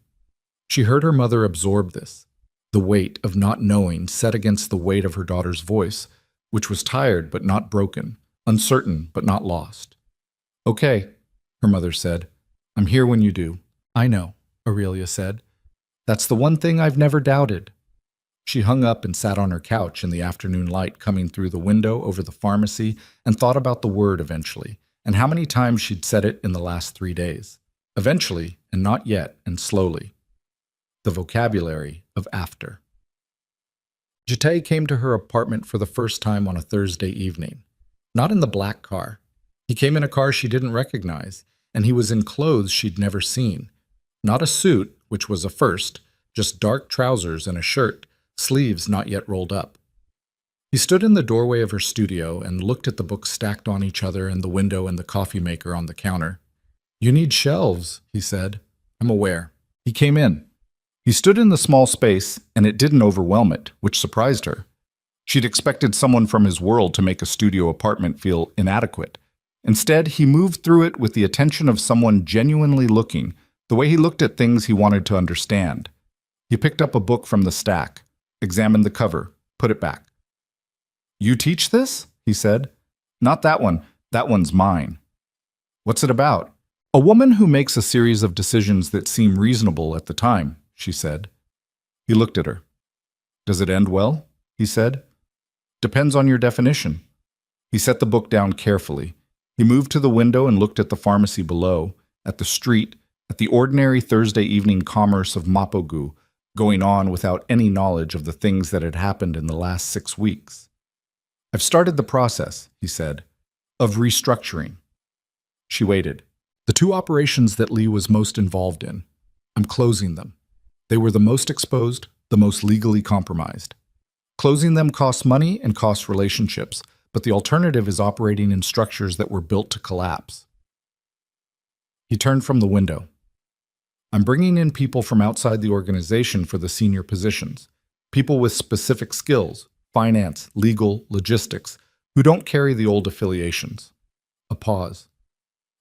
She heard her mother absorb this, the weight of not knowing set against the weight of her daughter's voice, which was tired but not broken, uncertain but not lost. Okay, her mother said. I'm here when you do. I know, Aurelia said. That's the one thing I've never doubted. She hung up and sat on her couch in the afternoon light coming through the window over the pharmacy and thought about the word eventually, and how many times she'd said it in the last 3 days. Eventually, and not yet, and slowly. The vocabulary of after. Jite came to her apartment for the first time on a Thursday evening. Not in the black car. He came in a car she didn't recognize, and he was in clothes she'd never seen. Not a suit, which was a first, just dark trousers and a shirt, sleeves not yet rolled up. He stood in the doorway of her studio and looked at the books stacked on each other and the window and the coffee maker on the counter. "You need shelves," he said. "I'm aware." He came in. He stood in the small space, and it didn't overwhelm it, which surprised her. She'd expected someone from his world to make a studio apartment feel inadequate. Instead, he moved through it with the attention of someone genuinely looking, the way he looked at things he wanted to understand. He picked up a book from the stack, examined the cover, put it back. "You teach this?" he said. "Not that one. That one's mine." "What's it about?" "A woman who makes a series of decisions that seem reasonable at the time," she said. He looked at her. "Does it end well?" he said. "Depends on your definition." He set the book down carefully. He moved to the window and looked at the pharmacy below, at the street, at the ordinary Thursday evening commerce of Mapogu, going on without any knowledge of the things that had happened in the last 6 weeks. "I've started the process," he said, "of restructuring." She waited. "The 2 operations that Lee was most involved in. I'm closing them. They were the most exposed, the most legally compromised. Closing them costs money and costs relationships, but the alternative is operating in structures that were built to collapse." He turned from the window. "I'm bringing in people from outside the organization for the senior positions, people with specific skills, finance, legal, logistics, who don't carry the old affiliations." A pause.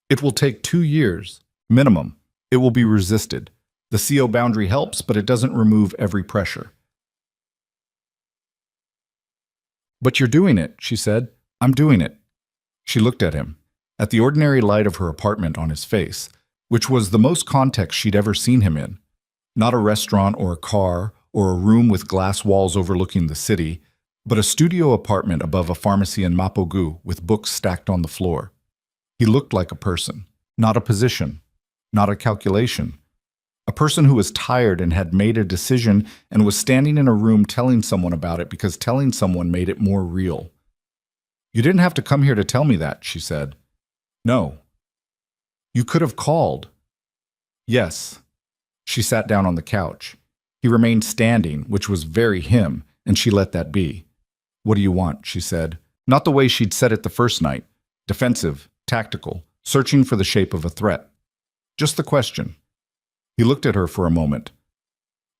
"It will take 2 years, minimum. It will be resisted. The CO boundary helps, but it doesn't remove every pressure." "But you're doing it," she said. "I'm doing it." She looked at him, at the ordinary light of her apartment on his face, which was the most context she'd ever seen him in. Not a restaurant or a car or a room with glass walls overlooking the city, but a studio apartment above a pharmacy in Mapogu with books stacked on the floor. He looked like a person, not a position, not a calculation. A person who was tired and had made a decision and was standing in a room telling someone about it because telling someone made it more real. "You didn't have to come here to tell me that," she said. "No." "You could have called." "Yes." She sat down on the couch. He remained standing, which was very him, and she let that be. "What do you want?" she said. Not the way she'd said it the first night. Defensive, tactical, searching for the shape of a threat. Just the question. He looked at her for a moment.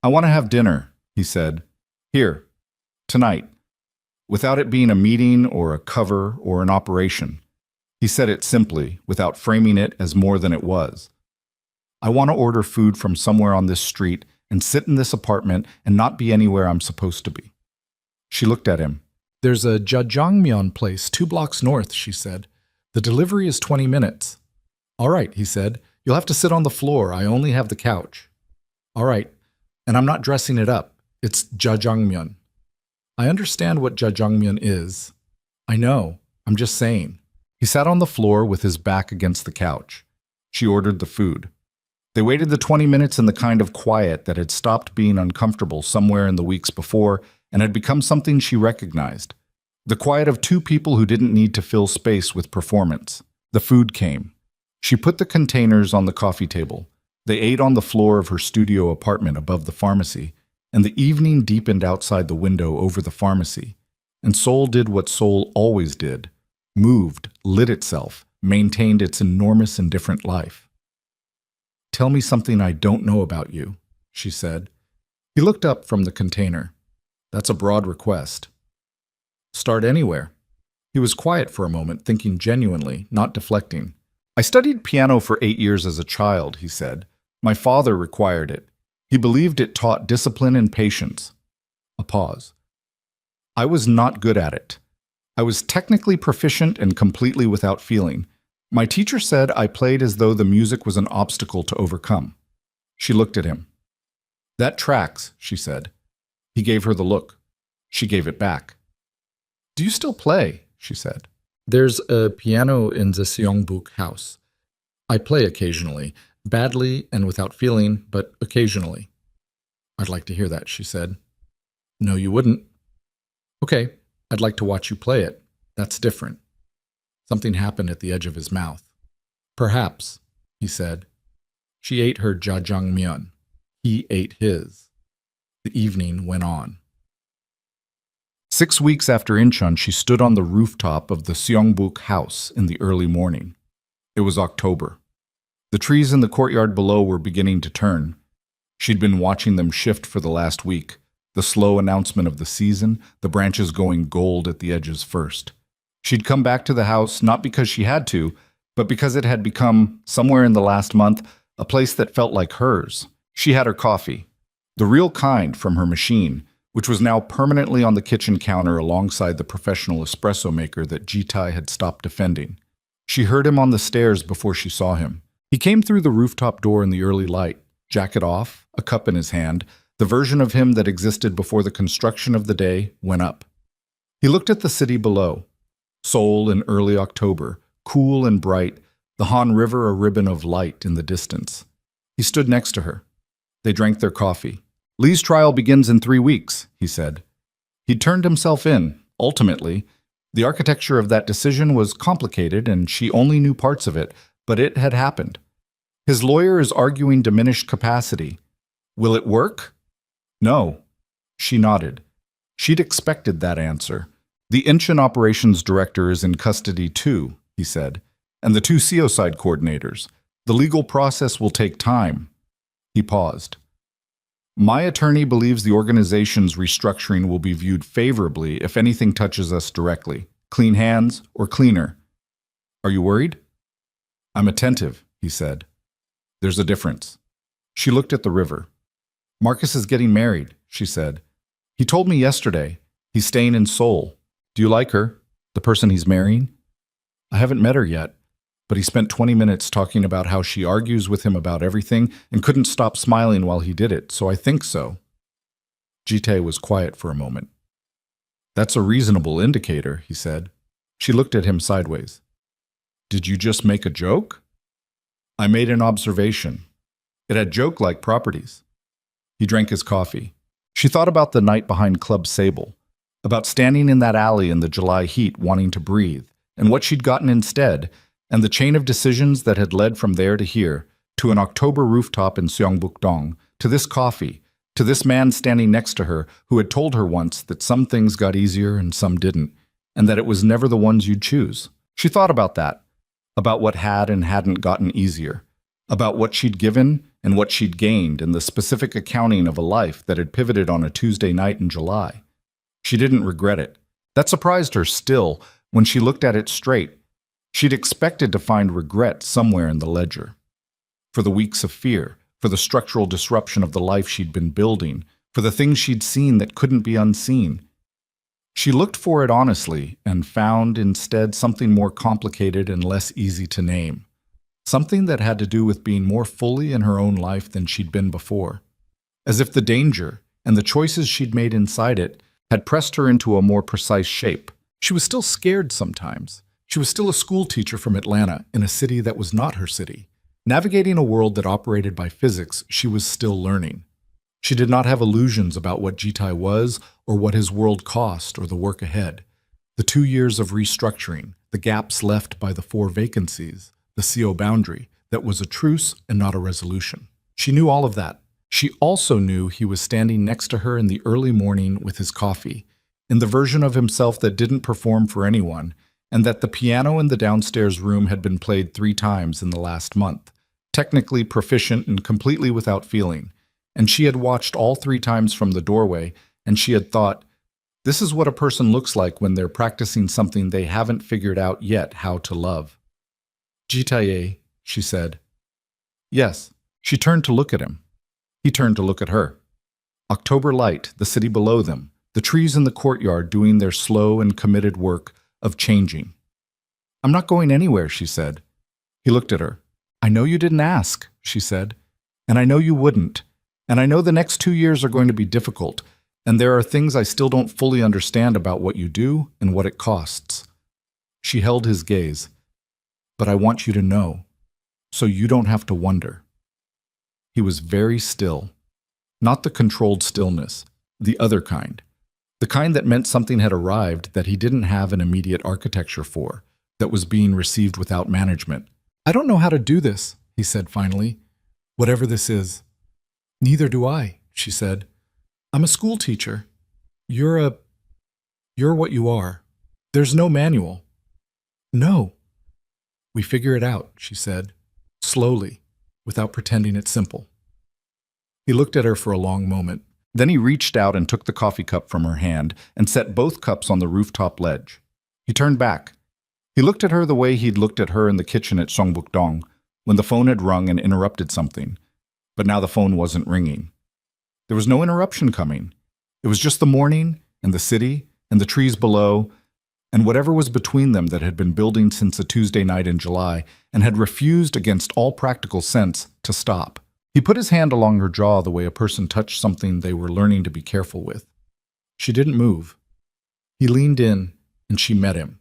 "I want to have dinner," he said. "Here. Tonight. Without it being a meeting or a cover or an operation." He said it simply, without framing it as more than it was. "I want to order food from somewhere on this street and sit in this apartment and not be anywhere I'm supposed to be." She looked at him. "There's a jjajangmyeon place 2 blocks north," she said. "The delivery is 20 minutes. "All right," he said. "You'll have to sit on the floor. I only have the couch." "All right. And I'm not dressing it up. It's jjajangmyeon." "I understand what jjajangmyeon is." "I know. I'm just saying." He sat on the floor with his back against the couch. She ordered the food. They waited the 20 minutes in the kind of quiet that had stopped being uncomfortable somewhere in the weeks before and had become something she recognized. The quiet of 2 people who didn't need to fill space with performance. The food came. She put the containers on the coffee table. They ate on the floor of her studio apartment above the pharmacy, and the evening deepened outside the window over the pharmacy. And Seoul did what Seoul always did. Moved, lit itself, maintained its enormous and different life. "Tell me something I don't know about you," she said. He looked up from the container. "That's a broad request." "Start anywhere." He was quiet for a moment, thinking genuinely, not deflecting. "I studied piano for 8 years as a child," he said. "My father required it. He believed it taught discipline and patience." A pause. "I was not good at it. I was technically proficient and completely without feeling. My teacher said I played as though the music was an obstacle to overcome." She looked at him. "That tracks," she said. He gave her the look. She gave it back. "Do you still play?" she said. "There's a piano in the Seongbuk house. I play occasionally, badly and without feeling, but occasionally." "I'd like to hear that," she said. "No, you wouldn't." "Okay, I'd like to watch you play it. That's different." Something happened at the edge of his mouth. "Perhaps," he said. She ate her jjajangmyeon. He ate his. The evening went on. 6 weeks after Incheon, she stood on the rooftop of the Seongbuk house in the early morning. It was October. The trees in the courtyard below were beginning to turn. She'd been watching them shift for the last week, the slow announcement of the season, the branches going gold at the edges first. She'd come back to the house not because she had to, but because it had become, somewhere in the last month, a place that felt like hers. She had her coffee, the real kind from her machine, which was now permanently on the kitchen counter alongside the professional espresso maker that Ji-tae had stopped defending. She heard him on the stairs before she saw him. He came through the rooftop door in the early light, jacket off, a cup in his hand. The version of him that existed before the construction of the day went up. He looked at the city below. Seoul in early October, cool and bright, the Han River a ribbon of light in the distance. He stood next to her. They drank their coffee. "Lee's trial begins in 3 weeks, he said. He'd turned himself in, ultimately. The architecture of that decision was complicated, and she only knew parts of it, but it had happened. His lawyer is arguing diminished capacity. Will it work? No. She nodded. She'd expected that answer. The Incheon operations director is in custody too, he said, and the 2 CO-side coordinators. The legal process will take time. He paused. My attorney believes the organization's restructuring will be viewed favorably if anything touches us directly. Clean hands or cleaner. Are you worried? I'm attentive, he said. There's a difference. She looked at the river. Marcus is getting married, she said. He told me yesterday. He's staying in Seoul. Do you like her, the person he's marrying? I haven't met her yet, but he spent 20 minutes talking about how she argues with him about everything and couldn't stop smiling while he did it, so I think so. Ji-tae was quiet for a moment. That's a reasonable indicator, he said. She looked at him sideways. Did you just make a joke? I made an observation. It had joke-like properties. He drank his coffee. She thought about the night behind Club Sable, about standing in that alley in the July heat wanting to breathe, and what she'd gotten instead, and the chain of decisions that had led from there to here, to an October rooftop in Seongbuk-dong, to this coffee, to this man standing next to her who had told her once that some things got easier and some didn't, and that it was never the ones you'd choose. She thought about that, about what had and hadn't gotten easier, about what she'd given and what she'd gained in the specific accounting of a life that had pivoted on a Tuesday night in July. She didn't regret it. That surprised her still when she looked at it straight. She'd expected to find regret somewhere in the ledger. For the weeks of fear, for the structural disruption of the life she'd been building, for the things she'd seen that couldn't be unseen. She looked for it honestly and found instead something more complicated and less easy to name. Something that had to do with being more fully in her own life than she'd been before. As if the danger and the choices she'd made inside it had pressed her into a more precise shape. She was still scared sometimes. She was still a school teacher from Atlanta in a city that was not her city. Navigating a world that operated by physics, she was still learning. She did not have illusions about what Ji-tae was or what his world cost or the work ahead. The 2 years of restructuring, the gaps left by the 4 vacancies, the CO boundary, that was a truce and not a resolution. She knew all of that. She also knew he was standing next to her in the early morning with his coffee, in the version of himself that didn't perform for anyone, and that the piano in the downstairs room had been played 3 times in the last month, technically proficient and completely without feeling. And she had watched all 3 times from the doorway, and she had thought, this is what a person looks like when they're practicing something they haven't figured out yet how to love. Ji-tae, she said. Yes. She turned to look at him. He turned to look at her. October light, the city below them, the trees in the courtyard doing their slow and committed work of changing. I'm not going anywhere, she said. He looked at her. I know you didn't ask, she said. And I know you wouldn't. And I know the next 2 years are going to be difficult. And there are things I still don't fully understand about what you do and what it costs. She held his gaze. But I want you to know, so you don't have to wonder. He was very still. Not the controlled stillness, the other kind. The kind that meant something had arrived that he didn't have an immediate architecture for, that was being received without management. I don't know how to do this, he said finally. Whatever this is. Neither do I, she said. I'm a school teacher. You're what you are. There's no manual. No. We figure it out, she said, slowly, without pretending it's simple. He looked at her for a long moment. Then he reached out and took the coffee cup from her hand and set both cups on the rooftop ledge. He turned back. He looked at her the way he'd looked at her in the kitchen at Songbukdong, when the phone had rung and interrupted something. But now the phone wasn't ringing. There was no interruption coming. It was just the morning and the city and the trees below and whatever was between them that had been building since a Tuesday night in July and had refused against all practical sense to stop. He put his hand along her jaw the way a person touched something they were learning to be careful with. She didn't move. He leaned in and she met him,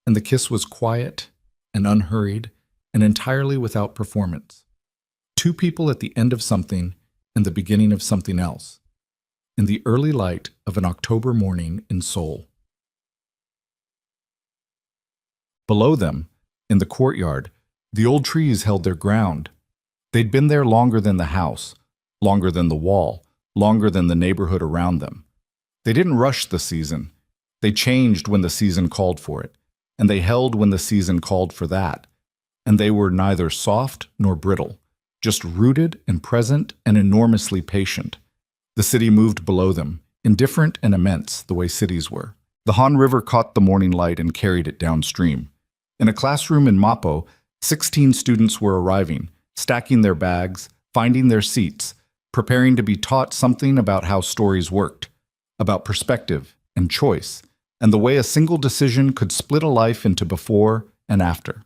and the kiss was quiet and unhurried and entirely without performance. Two people at the end of something and the beginning of something else, in the early light of an October morning in Seoul. Below them, in the courtyard, the old trees held their ground. They'd been there longer than the house, longer than the wall, longer than the neighborhood around them. They didn't rush the season. They changed when the season called for it, and they held when the season called for that. And they were neither soft nor brittle, just rooted and present and enormously patient. The city moved below them, indifferent and immense the way cities were. The Han River caught the morning light and carried it downstream. In a classroom in Mapo, 16 students were arriving, stacking their bags, finding their seats, preparing to be taught something about how stories worked, about perspective and choice, and the way a single decision could split a life into before and after.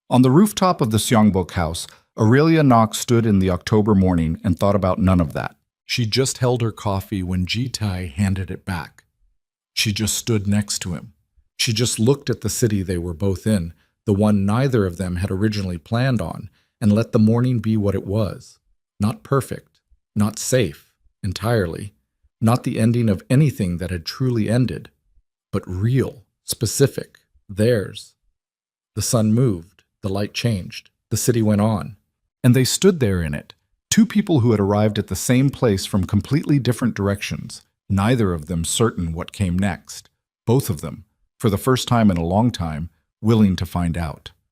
On the rooftop of the Seongbok house, Aurelia Knox stood in the October morning and thought about none of that. She just held her coffee when Ji-tae handed it back. She just stood next to him. She just looked at the city they were both in, the one neither of them had originally planned on, and let the morning be what it was. Not perfect, not safe, entirely, not the ending of anything that had truly ended, but real, specific, theirs. The sun moved, the light changed, the city went on, and they stood there in it, two people who had arrived at the same place from completely different directions, neither of them certain what came next, both of them, for the first time in a long time, willing to find out.